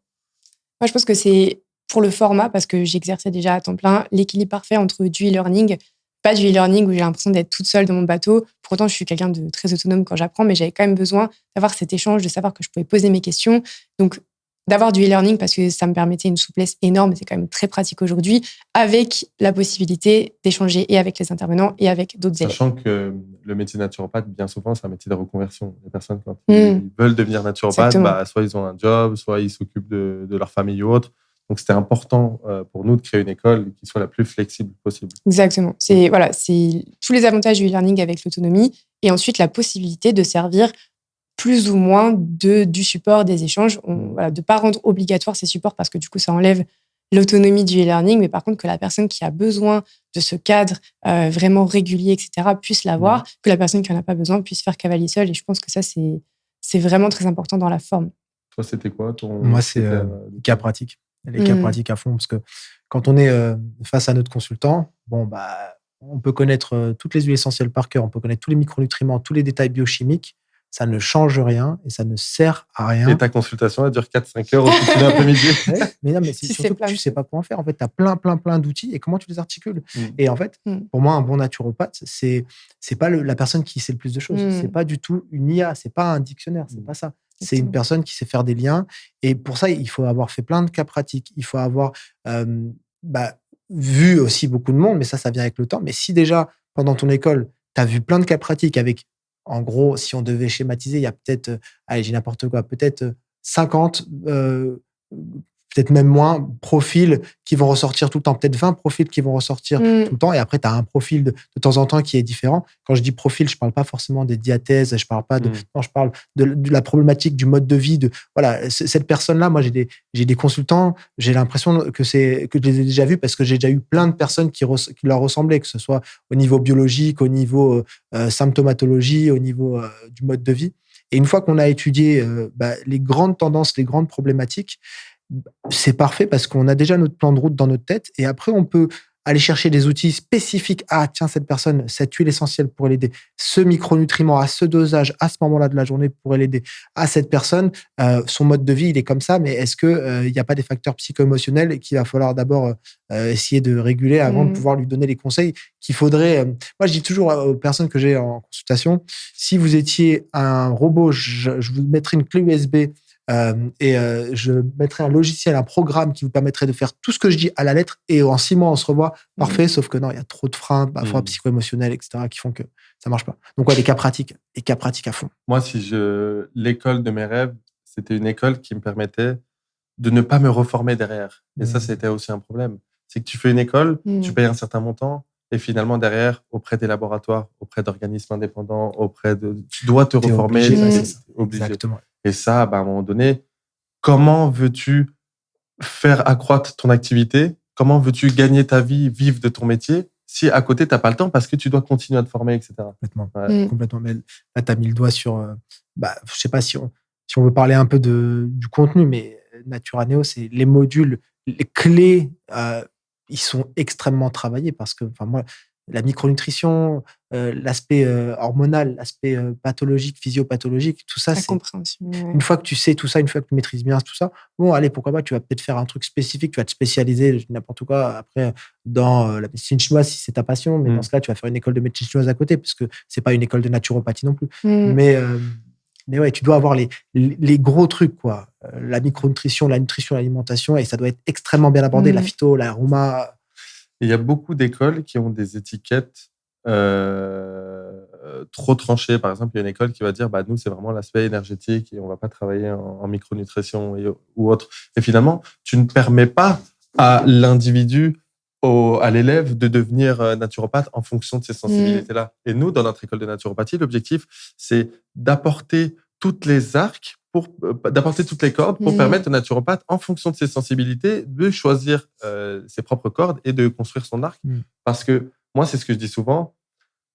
Moi, je pense que c'est pour le format, parce que j'exerçais déjà à temps plein, l'équilibre parfait entre du e-learning, pas du e-learning où j'ai l'impression d'être toute seule dans mon bateau. Pourtant, je suis quelqu'un de très autonome quand j'apprends, mais j'avais quand même besoin d'avoir cet échange, de savoir que je pouvais poser mes questions. Donc, d'avoir du e-learning parce que ça me permettait une souplesse énorme, et c'est quand même très pratique aujourd'hui, avec la possibilité d'échanger et avec les intervenants et avec d'autres élèves. Sachant que le métier de naturopathe, bien souvent, c'est un métier de reconversion. Les personnes, quand ils veulent devenir naturopathe, soit ils ont un job, soit ils s'occupent de leur famille ou autre. Donc, c'était important pour nous de créer une école qui soit la plus flexible possible. Exactement. C'est tous les avantages du e-learning avec l'autonomie et ensuite la possibilité de servir plus ou moins du support, des échanges. De ne pas rendre obligatoire ces supports parce que du coup, ça enlève l'autonomie du e-learning, mais par contre, que la personne qui a besoin de ce cadre vraiment régulier, etc., puisse l'avoir, que la personne qui n'en a pas besoin puisse faire cavalier seule. Et je pense que ça, c'est vraiment très important dans la forme. Toi, c'était quoi Moi, c'est les cas pratiques. Les cas pratiques à fond, parce que quand on est face à notre consultant, on peut connaître toutes les huiles essentielles par cœur, on peut connaître tous les micronutriments, tous les détails biochimiques. Ça ne change rien et ça ne sert à rien. Et ta consultation, elle dure 4-5 heures au tout l'après-midi. Mais non, mais c'est surtout que tu ne sais pas comment faire. En fait, tu as plein d'outils et comment tu les articules. Et en fait, pour moi, un bon naturopathe, c'est pas la personne qui sait le plus de choses. C'est pas du tout une IA, c'est pas un dictionnaire, c'est pas ça. C'est une personne qui sait faire des liens. Et pour ça, il faut avoir fait plein de cas pratiques. Il faut avoir vu aussi beaucoup de monde, mais ça vient avec le temps. Mais si déjà, pendant ton école, tu as vu plein de cas pratiques avec, en gros, si on devait schématiser, il y a peut-être, j'ai n'importe quoi, peut-être 50, peut-être même moins, profils qui vont ressortir tout le temps, peut-être 20 profils qui vont ressortir tout le temps, et après, tu as un profil de temps en temps qui est différent. Quand je dis profil, je ne parle pas forcément des diathèses, je parle pas non, je parle de la problématique du mode de vie, voilà, cette personne-là, moi, j'ai des consultants, j'ai l'impression que je les ai déjà vus parce que j'ai déjà eu plein de personnes qui leur ressemblaient, que ce soit au niveau biologique, au niveau symptomatologie, au niveau du mode de vie. Et une fois qu'on a étudié les grandes tendances, les grandes problématiques, c'est parfait parce qu'on a déjà notre plan de route dans notre tête et après on peut aller chercher des outils spécifiques. Ah tiens, cette personne, cette huile essentielle pourrait l'aider, ce micronutriment à ce dosage à ce moment-là de la journée pourrait l'aider. À cette personne, son mode de vie il est comme ça, mais est-ce que il n'y a pas des facteurs psycho-émotionnels qu'il va falloir d'abord essayer de réguler avant de pouvoir lui donner les conseils qu'il faudrait. Moi je dis toujours aux personnes que j'ai en consultation, si vous étiez un robot, je vous mettrais une clé USB je mettrai un logiciel, un programme qui vous permettrait de faire tout ce que je dis à la lettre et en 6 mois on se revoit parfait, sauf que non, il y a trop de freins parfois psycho-émotionnels, etc., qui font que ça marche pas. Donc les cas pratiques à fond. Moi, l'école de mes rêves, c'était une école qui me permettait de ne pas me reformer derrière. Et ça, c'était aussi un problème. C'est que tu fais une école, tu payes un certain montant, et finalement, derrière, auprès des laboratoires, auprès d'organismes indépendants, tu dois te reformer. Obligé. Exactement. Et ça, à un moment donné, comment veux-tu faire accroître ton activité? Comment veux-tu gagner ta vie, vivre de ton métier, si à côté, tu n'as pas le temps parce que tu dois continuer à te former, etc. Complètement. Mais là, tu as mis le doigt sur... je ne sais pas si on veut parler un peu du contenu, mais Naturaneo, c'est les modules, les clés, ils sont extrêmement travaillés parce que, moi, la micronutrition, l'aspect hormonal, l'aspect pathologique, physiopathologique, tout ça, la compréhension. Une fois que tu sais tout ça, une fois que tu maîtrises bien tout ça, bon, allez, pourquoi pas, tu vas peut-être faire un truc spécifique, tu vas te spécialiser, n'importe quoi, après, dans la médecine chinoise, si c'est ta passion, mais dans ce cas, tu vas faire une école de médecine chinoise à côté, parce que c'est pas une école de naturopathie non plus. Mais ouais, tu dois avoir les gros trucs, quoi. La micronutrition, la nutrition, l'alimentation, et ça doit être extrêmement bien abordé, la phyto, l'aroma. Il y a beaucoup d'écoles qui ont des étiquettes trop tranchées. Par exemple, il y a une école qui va dire nous, c'est vraiment l'aspect énergétique et on ne va pas travailler en micronutrition ou autre. Et finalement, tu ne permets pas à l'individu, à l'élève, de devenir naturopathe en fonction de ces sensibilités-là. Et nous, dans notre école de naturopathie, l'objectif, c'est d'apporter toutes les arcs, d'apporter toutes les cordes pour permettre au naturopathe, en fonction de ses sensibilités, de choisir ses propres cordes et de construire son arc. Parce que moi, c'est ce que je dis souvent,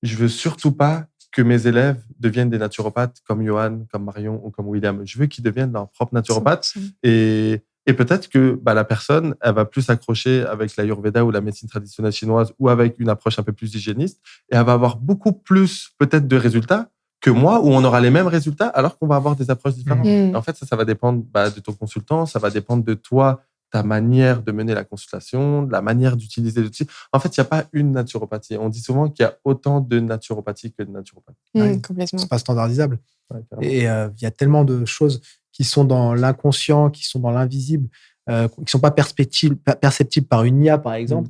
je veux surtout pas que mes élèves deviennent des naturopathes comme Johan, comme Marion ou comme William. Je veux qu'ils deviennent leur propre naturopathe. Et peut-être que la personne, elle va plus s'accrocher avec l'Ayurveda ou la médecine traditionnelle chinoise ou avec une approche un peu plus hygiéniste et elle va avoir beaucoup plus peut-être de résultats que moi, où on aura les mêmes résultats alors qu'on va avoir des approches différentes. En fait, ça va dépendre de ton consultant, ça va dépendre de toi, ta manière de mener la consultation, la manière d'utiliser l'outil. En fait, il n'y a pas une naturopathie. On dit souvent qu'il y a autant de naturopathie que de naturopathie. Complètement. C'est pas standardisable. Ouais, Et il y a tellement de choses qui sont dans l'inconscient, qui sont dans l'invisible, qui sont pas perceptibles par une IA, par exemple,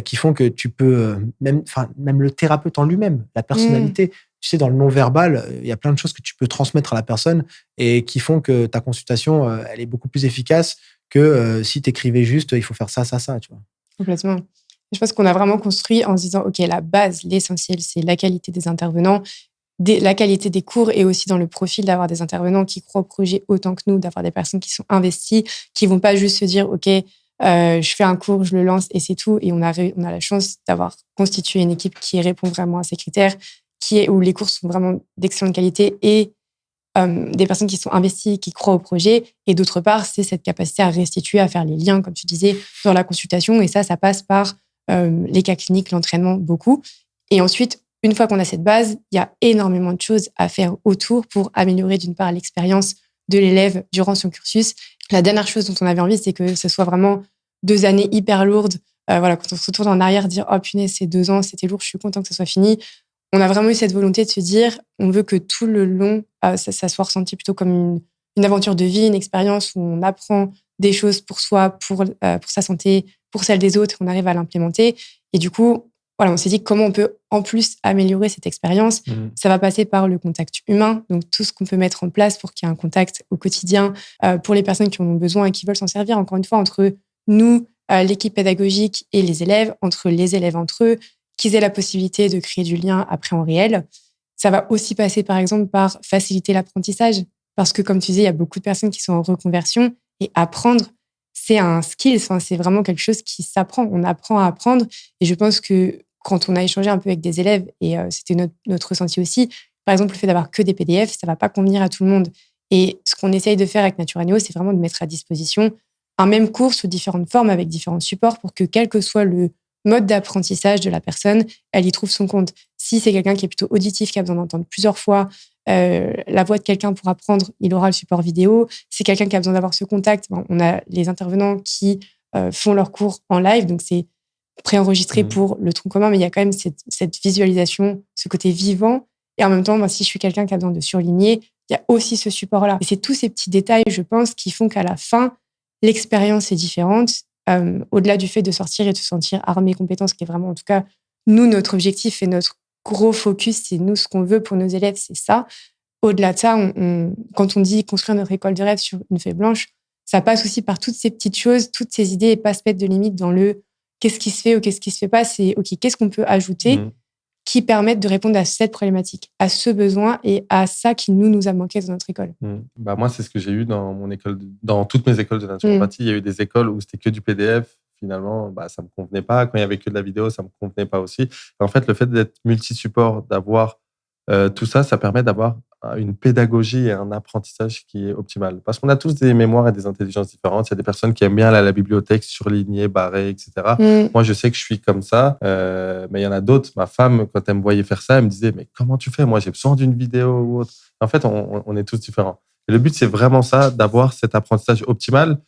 qui font que tu peux, même le thérapeute en lui-même, la personnalité, tu sais, dans le non-verbal, il y a plein de choses que tu peux transmettre à la personne et qui font que ta consultation, elle est beaucoup plus efficace que si tu écrivais juste, il faut faire ça, ça, ça, tu vois. Complètement. Je pense qu'on a vraiment construit en se disant, OK, la base, l'essentiel, c'est la qualité des intervenants, la qualité des cours et aussi dans le profil d'avoir des intervenants qui croient au projet autant que nous, d'avoir des personnes qui sont investies, qui vont pas juste se dire, OK, je fais un cours, je le lance et c'est tout. Et on a la chance d'avoir constitué une équipe qui répond vraiment à ces critères, où les cours sont vraiment d'excellente qualité et des personnes qui sont investies, qui croient au projet. Et d'autre part, c'est cette capacité à restituer, à faire les liens, comme tu disais, dans la consultation. Et ça passe par les cas cliniques, l'entraînement, beaucoup. Et ensuite, une fois qu'on a cette base, il y a énormément de choses à faire autour pour améliorer d'une part l'expérience de l'élève durant son cursus. La dernière chose dont on avait envie, c'est que ce soit vraiment 2 années hyper lourdes. Voilà, quand on se retourne en arrière, dire « Oh punaise, c'est 2 ans, c'était lourd, je suis content que ce soit fini ». On a vraiment eu cette volonté de se dire, on veut que tout le long, ça soit ressenti plutôt comme une aventure de vie, une expérience où on apprend des choses pour soi, pour sa santé, pour celle des autres, on arrive à l'implémenter. Et du coup, voilà, on s'est dit comment on peut en plus améliorer cette expérience. Ça va passer par le contact humain, donc tout ce qu'on peut mettre en place pour qu'il y ait un contact au quotidien pour les personnes qui en ont besoin et qui veulent s'en servir, encore une fois, entre nous, l'équipe pédagogique et les élèves, entre les élèves entre eux, qu'ils aient la possibilité de créer du lien après en réel. Ça va aussi passer, par exemple, par faciliter l'apprentissage. Parce que, comme tu disais, il y a beaucoup de personnes qui sont en reconversion et apprendre, c'est un skill. Enfin, c'est vraiment quelque chose qui s'apprend. On apprend à apprendre. Et je pense que quand on a échangé un peu avec des élèves, et c'était notre ressenti aussi, par exemple, le fait d'avoir que des PDF, ça ne va pas convenir à tout le monde. Et ce qu'on essaye de faire avec Natura Neo, c'est vraiment de mettre à disposition un même cours sous différentes formes, avec différents supports, pour que quel que soit le mode d'apprentissage de la personne, elle y trouve son compte. Si c'est quelqu'un qui est plutôt auditif, qui a besoin d'entendre plusieurs fois la voix de quelqu'un pour apprendre, il aura le support vidéo. Si c'est quelqu'un qui a besoin d'avoir ce contact, on a les intervenants qui font leurs cours en live, donc c'est préenregistré pour le tronc commun, mais il y a quand même cette visualisation, ce côté vivant. Et en même temps, moi, si je suis quelqu'un qui a besoin de surligner, il y a aussi ce support-là. Et c'est tous ces petits détails, je pense, qui font qu'à la fin, l'expérience est différente. Au-delà du fait de sortir et de se sentir armé, compétent, ce qui est vraiment, en tout cas, nous, notre objectif et notre gros focus, c'est nous, ce qu'on veut pour nos élèves, c'est ça. Au-delà de ça, quand on dit construire notre école de rêve sur une feuille blanche, ça passe aussi par toutes ces petites choses, toutes ces idées et pas se mettre de limite dans le qu'est-ce qui se fait ou qu'est-ce qui se fait pas. C'est OK, qu'est-ce qu'on peut ajouter qui permettent de répondre à cette problématique, à ce besoin et à ça qui nous a manqué dans notre école. Bah moi, c'est ce que j'ai eu dans mon école, dans toutes mes écoles de naturopathie. Il y a eu des écoles où c'était que du PDF. Finalement, bah, ça me convenait pas. Quand il y avait que de la vidéo, ça me convenait pas aussi. Et en fait, le fait d'être multi-support, d'avoir tout ça, ça permet d'avoir une pédagogie et un apprentissage qui est optimal. Parce qu'on a tous des mémoires et des intelligences différentes. Il y a des personnes qui aiment bien aller à la bibliothèque, surligner, barrer, etc. Moi, je sais que je suis comme ça, mais il y en a d'autres. Ma femme, quand elle me voyait faire ça, elle me disait « Mais comment tu fais ? Moi, j'ai besoin d'une vidéo ou autre. » En fait, on est tous différents. Et le but, c'est vraiment ça, d'avoir cet apprentissage optimal.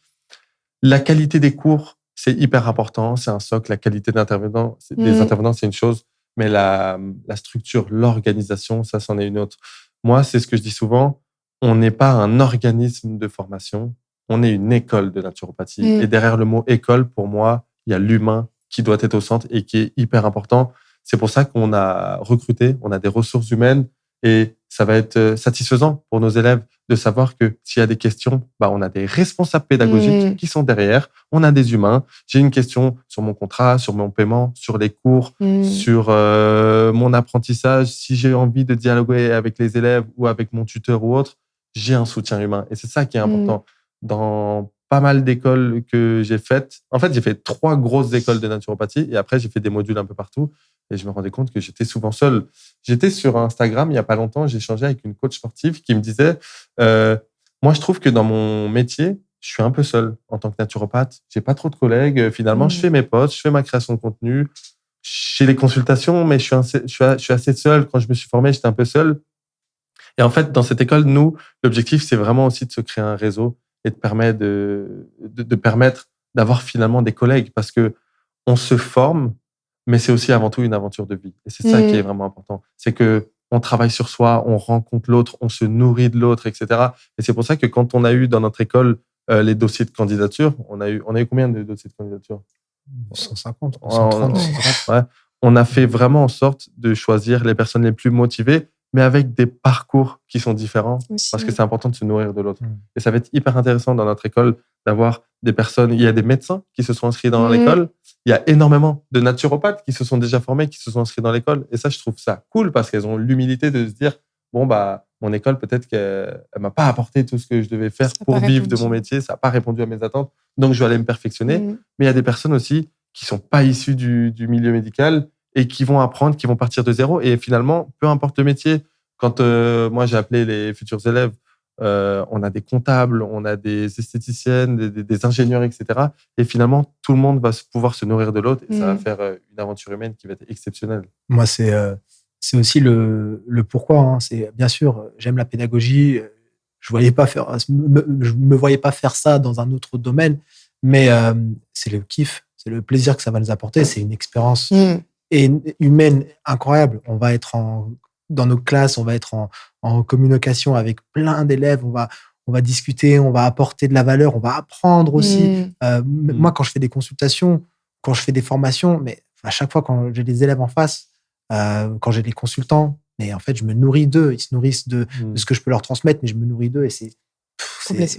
La qualité des cours, c'est hyper important. C'est un socle. La qualité des intervenants, c'est une chose. Mais la structure, l'organisation, ça, c'en est une autre. Moi, c'est ce que je dis souvent, on n'est pas un organisme de formation, on est une école de naturopathie. Et derrière le mot école, pour moi, il y a l'humain qui doit être au centre et qui est hyper important. C'est pour ça qu'on a recruté, on a des ressources humaines et ça va être satisfaisant pour nos élèves de savoir que s'il y a des questions, bah, on a des responsables pédagogiques qui sont derrière, on a des humains. J'ai une question sur mon contrat, sur mon paiement, sur les cours, sur mon apprentissage. Si j'ai envie de dialoguer avec les élèves ou avec mon tuteur ou autre, j'ai un soutien humain. Et c'est ça qui est important. Dans pas mal d'écoles que j'ai faites, en fait, j'ai fait 3 grosses écoles de naturopathie et après, j'ai fait des modules un peu partout. Et je me rendais compte que j'étais souvent seul. J'étais sur Instagram il n'y a pas longtemps, j'ai échangé avec une coach sportive qui me disait moi, je trouve que dans mon métier, je suis un peu seul en tant que naturopathe. J'ai pas trop de collègues. Finalement, je fais mes posts, je fais ma création de contenu. J'ai les consultations, mais je suis assez seul. Quand je me suis formé, j'étais un peu seul. Et en fait, dans cette école, nous, l'objectif, c'est vraiment aussi de se créer un réseau et de permettre d'avoir finalement des collègues parce que on se forme, mais c'est aussi avant tout une aventure de vie. Et c'est ça qui est vraiment important. C'est que on travaille sur soi, on rencontre l'autre, on se nourrit de l'autre, etc. Et c'est pour ça que quand on a eu dans notre école les dossiers de candidature, on a eu combien de dossiers de candidature? 150, 130. Ouais. On a fait vraiment en sorte de choisir les personnes les plus motivées, mais avec des parcours qui sont différents, aussi, parce que c'est important de se nourrir de l'autre. Et ça va être hyper intéressant dans notre école d'avoir des personnes. Il y a des médecins qui se sont inscrits dans l'école. Il y a énormément de naturopathes qui se sont déjà formés, qui se sont inscrits dans l'école. Et ça, je trouve ça cool parce qu'elles ont l'humilité de se dire, bon, bah, mon école, peut-être qu'elle m'a pas apporté tout ce que je devais faire pour vivre de mon métier. Ça n'a pas répondu à mes attentes. Donc, je vais aller me perfectionner. Mais il y a des personnes aussi qui sont pas issues du milieu médical et qui vont apprendre, qui vont partir de zéro. Et finalement, peu importe le métier, quand moi, j'ai appelé les futurs élèves, on a des comptables, on a des esthéticiennes, des ingénieurs, etc. Et finalement, tout le monde va pouvoir se nourrir de l'autre et ça va faire une aventure humaine qui va être exceptionnelle. Moi, c'est aussi le pourquoi. Hein. C'est, bien sûr, j'aime la pédagogie. Je me voyais pas faire ça dans un autre domaine, mais c'est le kiff, c'est le plaisir que ça va nous apporter. C'est une expérience humaine incroyable. On va être dans nos classes, on va être en communication avec plein d'élèves, on va discuter, on va apporter de la valeur, on va apprendre aussi. Moi, quand je fais des consultations, quand je fais des formations, mais à chaque fois quand j'ai des élèves en face, quand j'ai des consultants, mais en fait, je me nourris d'eux. Ils se nourrissent de ce que je peux leur transmettre, mais je me nourris d'eux et c'est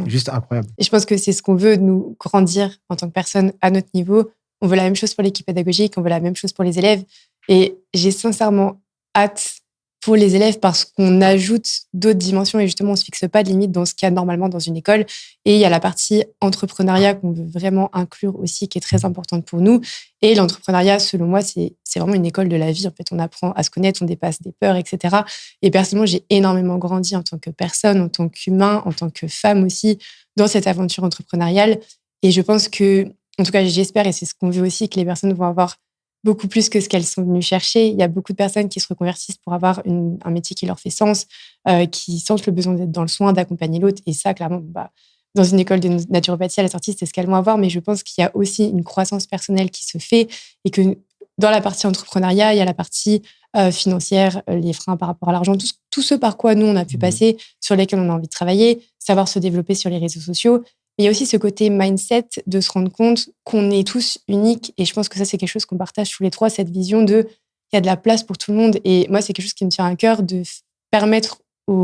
juste incroyable. Et je pense que c'est ce qu'on veut, nous, grandir en tant que personne à notre niveau. On veut la même chose pour l'équipe pédagogique, on veut la même chose pour les élèves. Et j'ai sincèrement hâte pour les élèves parce qu'on ajoute d'autres dimensions et justement, on ne se fixe pas de limite dans ce qu'il y a normalement dans une école. Et il y a la partie entrepreneuriat qu'on veut vraiment inclure aussi, qui est très importante pour nous. Et l'entrepreneuriat, selon moi, c'est vraiment une école de la vie. En fait, on apprend à se connaître, on dépasse des peurs, etc. Et personnellement, j'ai énormément grandi en tant que personne, en tant qu'humain, en tant que femme aussi, dans cette aventure entrepreneuriale. Et je pense que, en tout cas, j'espère, et c'est ce qu'on veut aussi, que les personnes vont avoir beaucoup plus que ce qu'elles sont venues chercher. Il y a beaucoup de personnes qui se reconvertissent pour avoir un métier qui leur fait sens, qui sentent le besoin d'être dans le soin, d'accompagner l'autre. Et ça, clairement, dans une école de naturopathie, à la sortie, c'est ce qu'elles vont avoir. Mais je pense qu'il y a aussi une croissance personnelle qui se fait et que dans la partie entrepreneuriat, il y a la partie financière, les freins par rapport à l'argent, tout ce par quoi nous, on a pu passer, sur lesquels on a envie de travailler, savoir se développer sur les réseaux sociaux. Mais il y a aussi ce côté mindset de se rendre compte qu'on est tous uniques. Et je pense que ça, c'est quelque chose qu'on partage tous les trois, cette vision de il y a de la place pour tout le monde. Et moi, c'est quelque chose qui me tient à cœur de permettre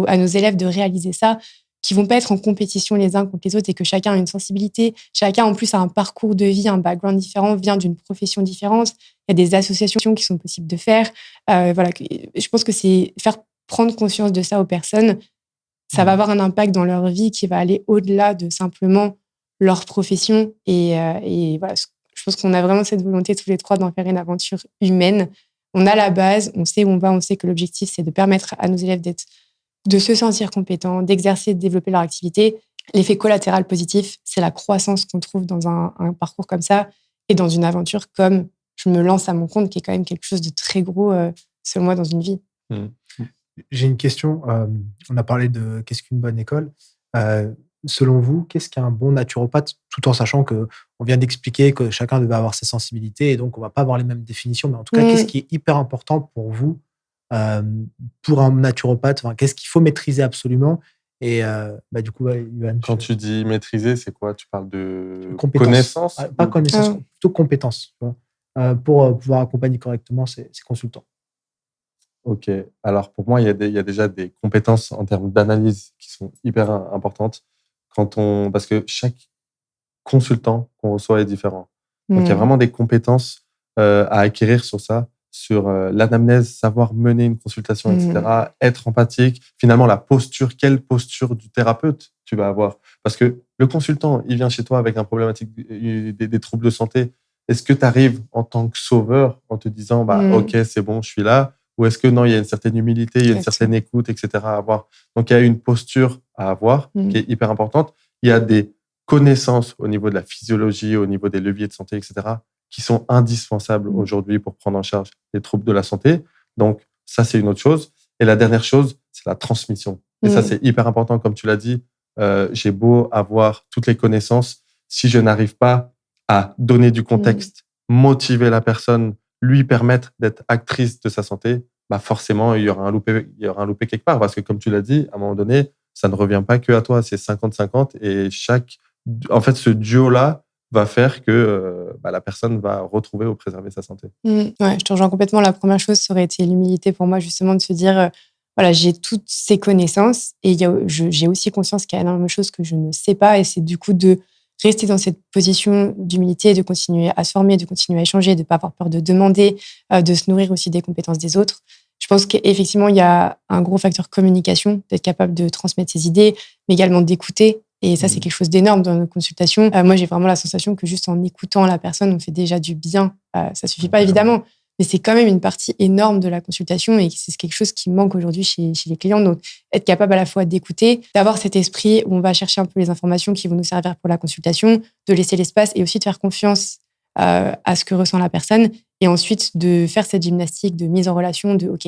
à nos élèves de réaliser ça, qui vont pas être en compétition les uns contre les autres et que chacun a une sensibilité. Chacun, en plus, a un parcours de vie, un background différent, vient d'une profession différente. Il y a des associations qui sont possibles de faire. Voilà, je pense que c'est faire prendre conscience de ça aux personnes. Ça va avoir un impact dans leur vie qui va aller au-delà de simplement leur profession. Et voilà, je pense qu'on a vraiment cette volonté tous les trois d'en faire une aventure humaine. On a la base, on sait où on va, on sait que l'objectif, c'est de permettre à nos élèves de se sentir compétents, d'exercer, de développer leur activité. L'effet collatéral positif, c'est la croissance qu'on trouve dans un parcours comme ça et dans une aventure comme je me lance à mon compte, qui est quand même quelque chose de très gros, selon moi, dans une vie. J'ai une question. On a parlé de qu'est-ce qu'une bonne école. Selon vous, qu'est-ce qu'un bon naturopathe, tout en sachant qu'on vient d'expliquer que chacun devait avoir ses sensibilités et donc on ne va pas avoir les mêmes définitions, mais en tout cas, qu'est-ce qui est hyper important pour vous, pour un naturopathe, qu'est-ce qu'il faut maîtriser absolument? Et du coup, Yohan, quand tu dis maîtriser, c'est quoi? Tu parles de connaissances? Pas ou... connaissances, plutôt compétences, tu vois, pour pouvoir accompagner correctement ces consultants. Ok. Alors, pour moi, il y a déjà des compétences en termes d'analyse qui sont hyper importantes parce que chaque consultant qu'on reçoit est différent. Donc, il y a vraiment des compétences à acquérir sur ça, sur l'anamnèse, savoir mener une consultation, etc., être empathique. Finalement, la posture, quelle posture du thérapeute tu vas avoir? Parce que le consultant, il vient chez toi avec un problématique, des troubles de santé. Est-ce que tu arrives en tant que sauveur en te disant, ok, c'est bon, je suis là? Ou est-ce que non, il y a une certaine humilité, il y a une certaine écoute, etc. à avoir. Donc, il y a une posture à avoir qui est hyper importante. Il y a des connaissances au niveau de la physiologie, au niveau des leviers de santé, etc., qui sont indispensables aujourd'hui pour prendre en charge les troubles de la santé. Donc, ça, c'est une autre chose. Et la dernière chose, c'est la transmission. Et ça, c'est hyper important. Comme tu l'as dit, j'ai beau avoir toutes les connaissances, si je n'arrive pas à donner du contexte, motiver la personne, lui permettre d'être actrice de sa santé, bah forcément, il y aura un loupé quelque part. Parce que comme tu l'as dit, à un moment donné, ça ne revient pas que à toi, c'est 50-50. Et en fait, ce duo-là va faire que la personne va retrouver ou préserver sa santé. Ouais, je te rejoins complètement. La première chose, ça aurait été l'humilité pour moi, justement, de se dire, voilà, j'ai toutes ces connaissances et j'ai aussi conscience qu'il y a énormément de choses que je ne sais pas. Et c'est du coup de rester dans cette position d'humilité, de continuer à se former, de continuer à échanger, de ne pas avoir peur de demander, de se nourrir aussi des compétences des autres. Je pense qu'effectivement, il y a un gros facteur communication, d'être capable de transmettre ses idées, mais également d'écouter. Et ça, c'est quelque chose d'énorme dans nos consultations. Moi, j'ai vraiment la sensation que juste en écoutant la personne, on fait déjà du bien. Ça suffit pas, évidemment, mais c'est quand même une partie énorme de la consultation et c'est quelque chose qui manque aujourd'hui chez les clients. Donc, être capable à la fois d'écouter, d'avoir cet esprit où on va chercher un peu les informations qui vont nous servir pour la consultation, de laisser l'espace et aussi de faire confiance à ce que ressent la personne et ensuite de faire cette gymnastique de mise en relation de OK,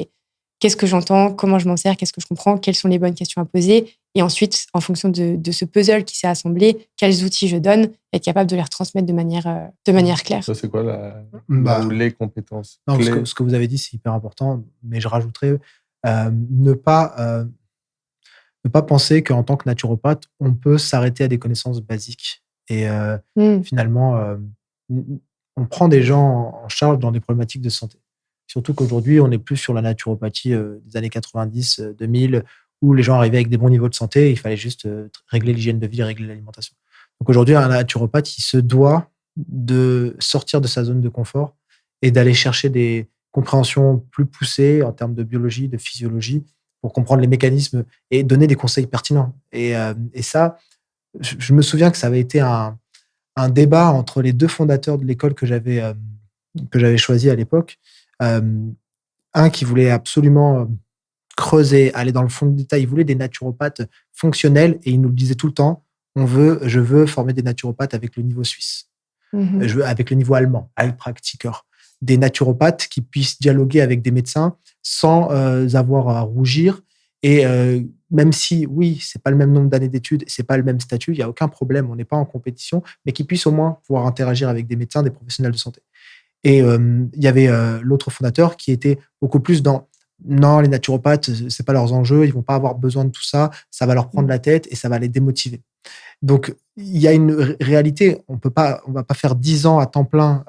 qu'est-ce que j'entends, comment je m'en sers, qu'est-ce que je comprends, quelles sont les bonnes questions à poser et ensuite, en fonction de ce puzzle qui s'est assemblé, quels outils je donne, être capable de les retransmettre de manière claire. Ça, c'est quoi Bah, ou les compétences non, clés? ce que vous avez dit, c'est hyper important, mais je rajouterais ne pas penser qu'en tant que naturopathe, on peut s'arrêter à des connaissances basiques. Et finalement, on prend des gens en charge dans des problématiques de santé. Surtout qu'aujourd'hui, on n'est plus sur la naturopathie des années 90, 2000, où les gens arrivaient avec des bons niveaux de santé, il fallait juste régler l'hygiène de vie, régler l'alimentation. Donc aujourd'hui, un naturopathe, il se doit de sortir de sa zone de confort et d'aller chercher des compréhensions plus poussées en termes de biologie, de physiologie, pour comprendre les mécanismes et donner des conseils pertinents. Et ça, je me souviens que ça avait été un débat entre les deux fondateurs de l'école que j'avais choisi à l'époque. Un qui voulait absolument creuser, aller dans le fond du détail. Il voulait des naturopathes fonctionnels et il nous le disait tout le temps. Je veux former des naturopathes avec le niveau suisse. Je veux avec le niveau allemand, Heilpraktiker. Des naturopathes qui puissent dialoguer avec des médecins sans avoir à rougir. Et même si, oui, c'est pas le même nombre d'années d'études, c'est pas le même statut, il n'y a aucun problème, on n'est pas en compétition, mais qui puissent au moins pouvoir interagir avec des médecins, des professionnels de santé. Et il y avait l'autre fondateur qui était beaucoup plus dans non, les naturopathes, c'est pas leurs enjeux, ils vont pas avoir besoin de tout ça, ça va leur prendre la tête et ça va les démotiver. Donc, il y a une réalité, on va pas faire 10 ans à temps plein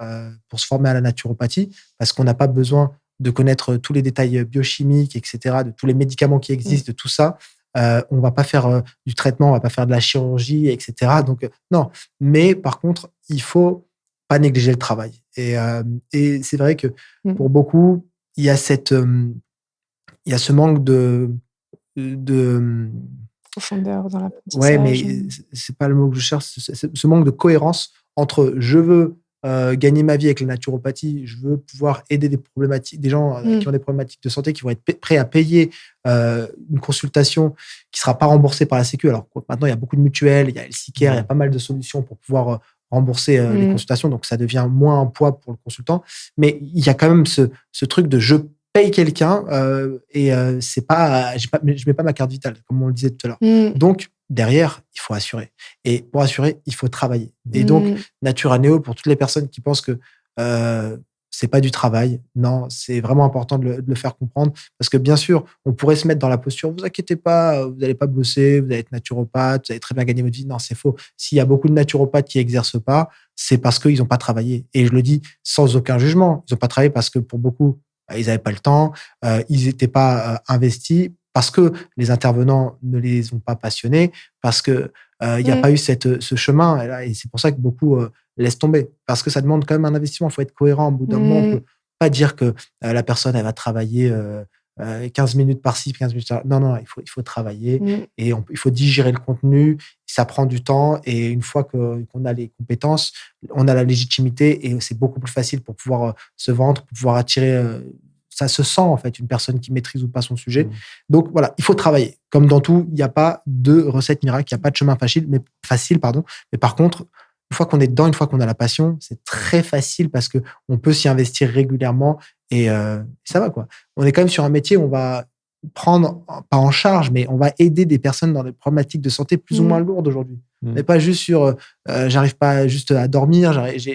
pour se former à la naturopathie parce qu'on n'a pas besoin de connaître tous les détails biochimiques, etc., de tous les médicaments qui existent, de tout ça. On va pas faire du traitement, on va pas faire de la chirurgie, etc. Donc, non. Mais par contre, il faut pas négliger le travail. Et c'est vrai que pour beaucoup, il y a il y a ce manque de profondeur dans l'apprentissage. Ouais, mais c'est pas le mot que je cherche. C'est ce manque de cohérence entre je veux gagner ma vie avec la naturopathie, je veux pouvoir aider des gens qui ont des problématiques de santé, qui vont être prêts à payer une consultation qui sera pas remboursée par la Sécu. Alors maintenant, il y a beaucoup de mutuelles, il y a Healthcare, il y a pas mal de solutions pour pouvoir rembourser les consultations, donc ça devient moins un poids pour le consultant. Mais il y a quand même ce truc de je paye quelqu'un et c'est pas, je mets pas ma carte vitale, comme on le disait tout à l'heure. Donc, derrière, il faut assurer. Et pour assurer, il faut travailler. Et donc, Natura Neo, pour toutes les personnes qui pensent que c'est pas du travail, non, c'est vraiment important de le faire comprendre. Parce que bien sûr, on pourrait se mettre dans la posture, vous inquiétez pas, vous n'allez pas bosser, vous allez être naturopathe, vous allez très bien gagner votre vie. Non, c'est faux. S'il y a beaucoup de naturopathes qui exercent pas, c'est parce qu'ils n'ont pas travaillé. Et je le dis sans aucun jugement. Ils n'ont pas travaillé parce que pour beaucoup, ils n'avaient pas le temps, ils n'étaient pas investis, parce que les intervenants ne les ont pas passionnés, parce que il n'y a pas eu ce chemin. Et c'est pour ça que beaucoup laissent tomber. Parce que ça demande quand même un investissement. Il faut être cohérent. Au bout d'un moment, on ne peut pas dire que la personne, elle va travailler 15 minutes par-ci, 15 minutes par-là. Non, non, il faut travailler et il faut digérer le contenu. Ça prend du temps et une fois qu'on a les compétences, on a la légitimité et c'est beaucoup plus facile pour pouvoir se vendre, pour pouvoir attirer. Ça se sent en fait, une personne qui maîtrise ou pas son sujet. Donc voilà, il faut travailler. Comme dans tout, il n'y a pas de recette miracle, il n'y a pas de chemin facile. Mais par contre, une fois qu'on est dedans, une fois qu'on a la passion, c'est très facile parce qu'on peut s'y investir régulièrement et ça va quoi. On est quand même sur un métier où on va prendre, pas en charge, mais on va aider des personnes dans des problématiques de santé plus ou moins lourdes aujourd'hui. Mais pas juste sur j'arrive pas juste à dormir, je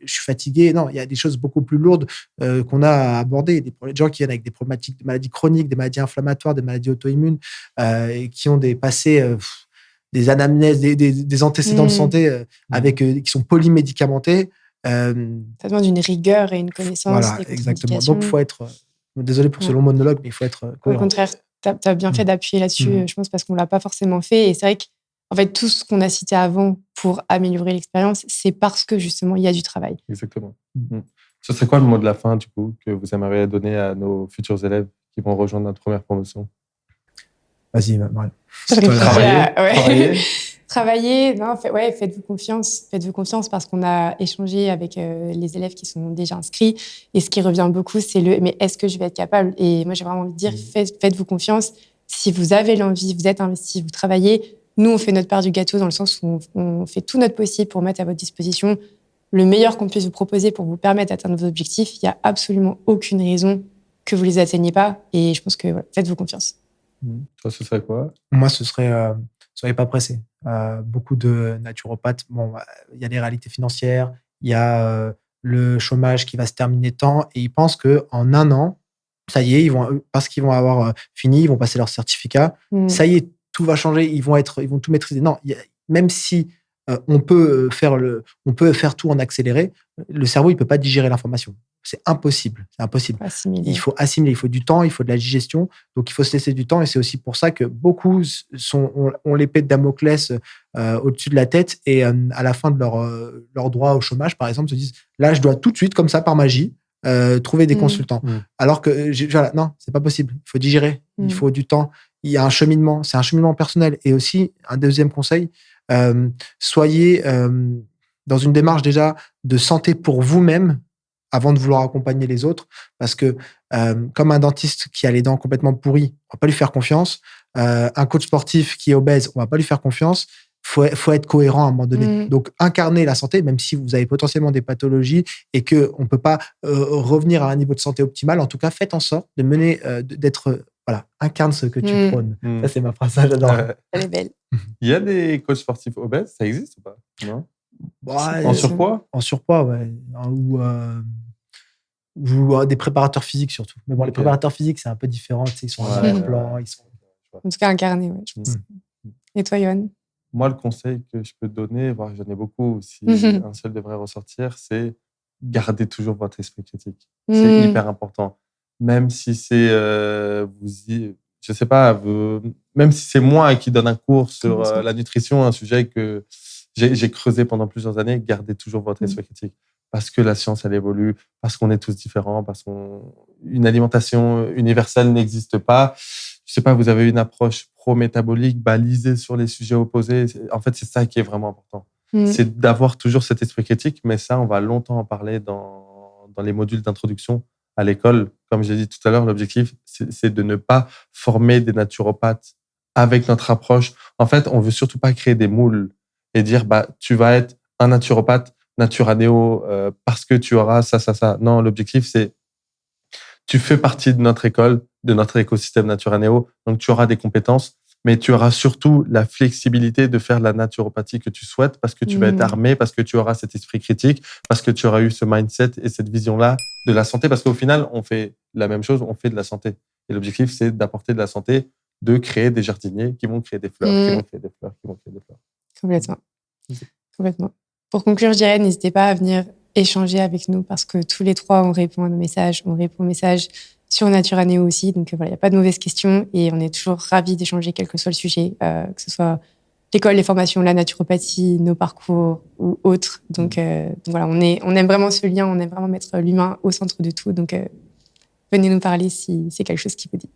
suis fatigué. Non, il y a des choses beaucoup plus lourdes qu'on a à aborder. Des gens qui viennent avec des problématiques de maladies chroniques, des maladies inflammatoires, des maladies auto-immunes, et qui ont des passés, des anamnèses, des antécédents de santé qui sont polymédicamentés. Ça demande une rigueur et une connaissance. Voilà, exactement. Donc, il faut être... désolé pour ce long monologue, mais il faut être cohérent. Au contraire, tu as bien fait d'appuyer là-dessus, je pense, parce qu'on ne l'a pas forcément fait. Et c'est vrai que en fait, tout ce qu'on a cité avant pour améliorer l'expérience, c'est parce que justement, il y a du travail. Exactement. Ce serait quoi le mot de la fin, du coup, que vous aimeriez donner à nos futurs élèves qui vont rejoindre notre première promotion? Vas-y, Marion. Travailler, non, faites-vous confiance. Faites-vous confiance parce qu'on a échangé avec les élèves qui sont déjà inscrits. Et ce qui revient beaucoup, c'est mais est-ce que je vais être capable? Et moi, j'ai vraiment envie de dire, faites-vous confiance. Si vous avez l'envie, vous êtes investi, vous travaillez. Nous, on fait notre part du gâteau dans le sens où on fait tout notre possible pour mettre à votre disposition le meilleur qu'on puisse vous proposer pour vous permettre d'atteindre vos objectifs. Il n'y a absolument aucune raison que vous ne les atteigniez pas. Et je pense que faites-vous confiance. Toi, ce serait quoi? Moi, ce serait soyez pas pressés. Beaucoup de naturopathes, il y a les réalités financières, il y a le chômage qui va se terminer tant, et ils pensent qu'en 1 an, ça y est, parce qu'ils vont avoir fini, ils vont passer leur certificat, ça y est, tout va changer, ils vont tout maîtriser. Non, même si on peut faire tout en accéléré, le cerveau, il peut pas digérer l'information. C'est impossible. Assimiler. Il faut assimiler, il faut du temps, il faut de la digestion. Donc, il faut se laisser du temps. Et c'est aussi pour ça que beaucoup ont l'épée de Damoclès au-dessus de la tête. Et à la fin de leur droit au chômage, par exemple, se disent là, je dois tout de suite, comme ça, par magie, trouver des consultants. Alors que, non, c'est pas possible. Il faut digérer. Il faut du temps. Il y a un cheminement. C'est un cheminement personnel. Et aussi, un deuxième conseil, soyez dans une démarche déjà de santé pour vous-même avant de vouloir accompagner les autres, parce que comme un dentiste qui a les dents complètement pourries, on va pas lui faire confiance. Un coach sportif qui est obèse, on va pas lui faire confiance. Faut être cohérent à un moment donné. Donc, incarner la santé, même si vous avez potentiellement des pathologies et qu'on ne peut pas revenir à un niveau de santé optimal, en tout cas, faites en sorte de mener, incarne ce que tu prônes. Ça, c'est ma phrase, j'adore. Elle est belle. Il y a des coachs sportifs obèses, ça existe ou pas? Non. En surpoids? En surpoids, ouais. Ou des préparateurs physiques surtout. Mais bon, les préparateurs physiques, c'est un peu différent. Tu sais, ils sont en blanc. En tout cas, incarnés, je pense. Et toi, Yohan? Moi, le conseil que je peux donner, voire j'en ai beaucoup, si un seul devrait ressortir, c'est garder toujours votre esprit critique. C'est hyper important. Même si c'est, je sais pas, même si c'est moi qui donne un cours sur la nutrition, un sujet que j'ai creusé pendant plusieurs années, gardez toujours votre esprit critique. Parce que la science, elle évolue, parce qu'on est tous différents, parce qu'une alimentation universelle n'existe pas. Je sais pas, vous avez une approche pro-métabolique, balisée sur les sujets opposés. En fait, c'est ça qui est vraiment important. C'est d'avoir toujours cet esprit critique, mais ça, on va longtemps en parler dans les modules d'introduction à l'école. Comme j'ai dit tout à l'heure, l'objectif, c'est de ne pas former des naturopathes avec notre approche. En fait, on veut surtout pas créer des moules et dire, tu vas être un naturopathe Naturanéo parce que tu auras ça. Non, l'objectif, c'est tu fais partie de notre école, de notre écosystème Naturanéo, donc tu auras des compétences, mais tu auras surtout la flexibilité de faire la naturopathie que tu souhaites parce que tu vas être armé, parce que tu auras cet esprit critique, parce que tu auras eu ce mindset et cette vision-là de la santé, parce qu'au final, on fait la même chose, on fait de la santé. Et l'objectif, c'est d'apporter de la santé, de créer des jardiniers qui vont créer des fleurs, qui vont créer des fleurs, qui vont créer des fleurs. Complètement. Pour conclure, je dirais, n'hésitez pas à venir échanger avec nous parce que tous les 3, on répond à nos messages. On répond aux messages sur Naturanéo aussi. Donc, voilà, il n'y a pas de mauvaises questions et on est toujours ravis d'échanger quel que soit le sujet, que ce soit l'école, les formations, la naturopathie, nos parcours ou autres. Donc voilà, on aime vraiment ce lien, on aime vraiment mettre l'humain au centre de tout. Donc, venez nous parler si c'est quelque chose qui vous dit.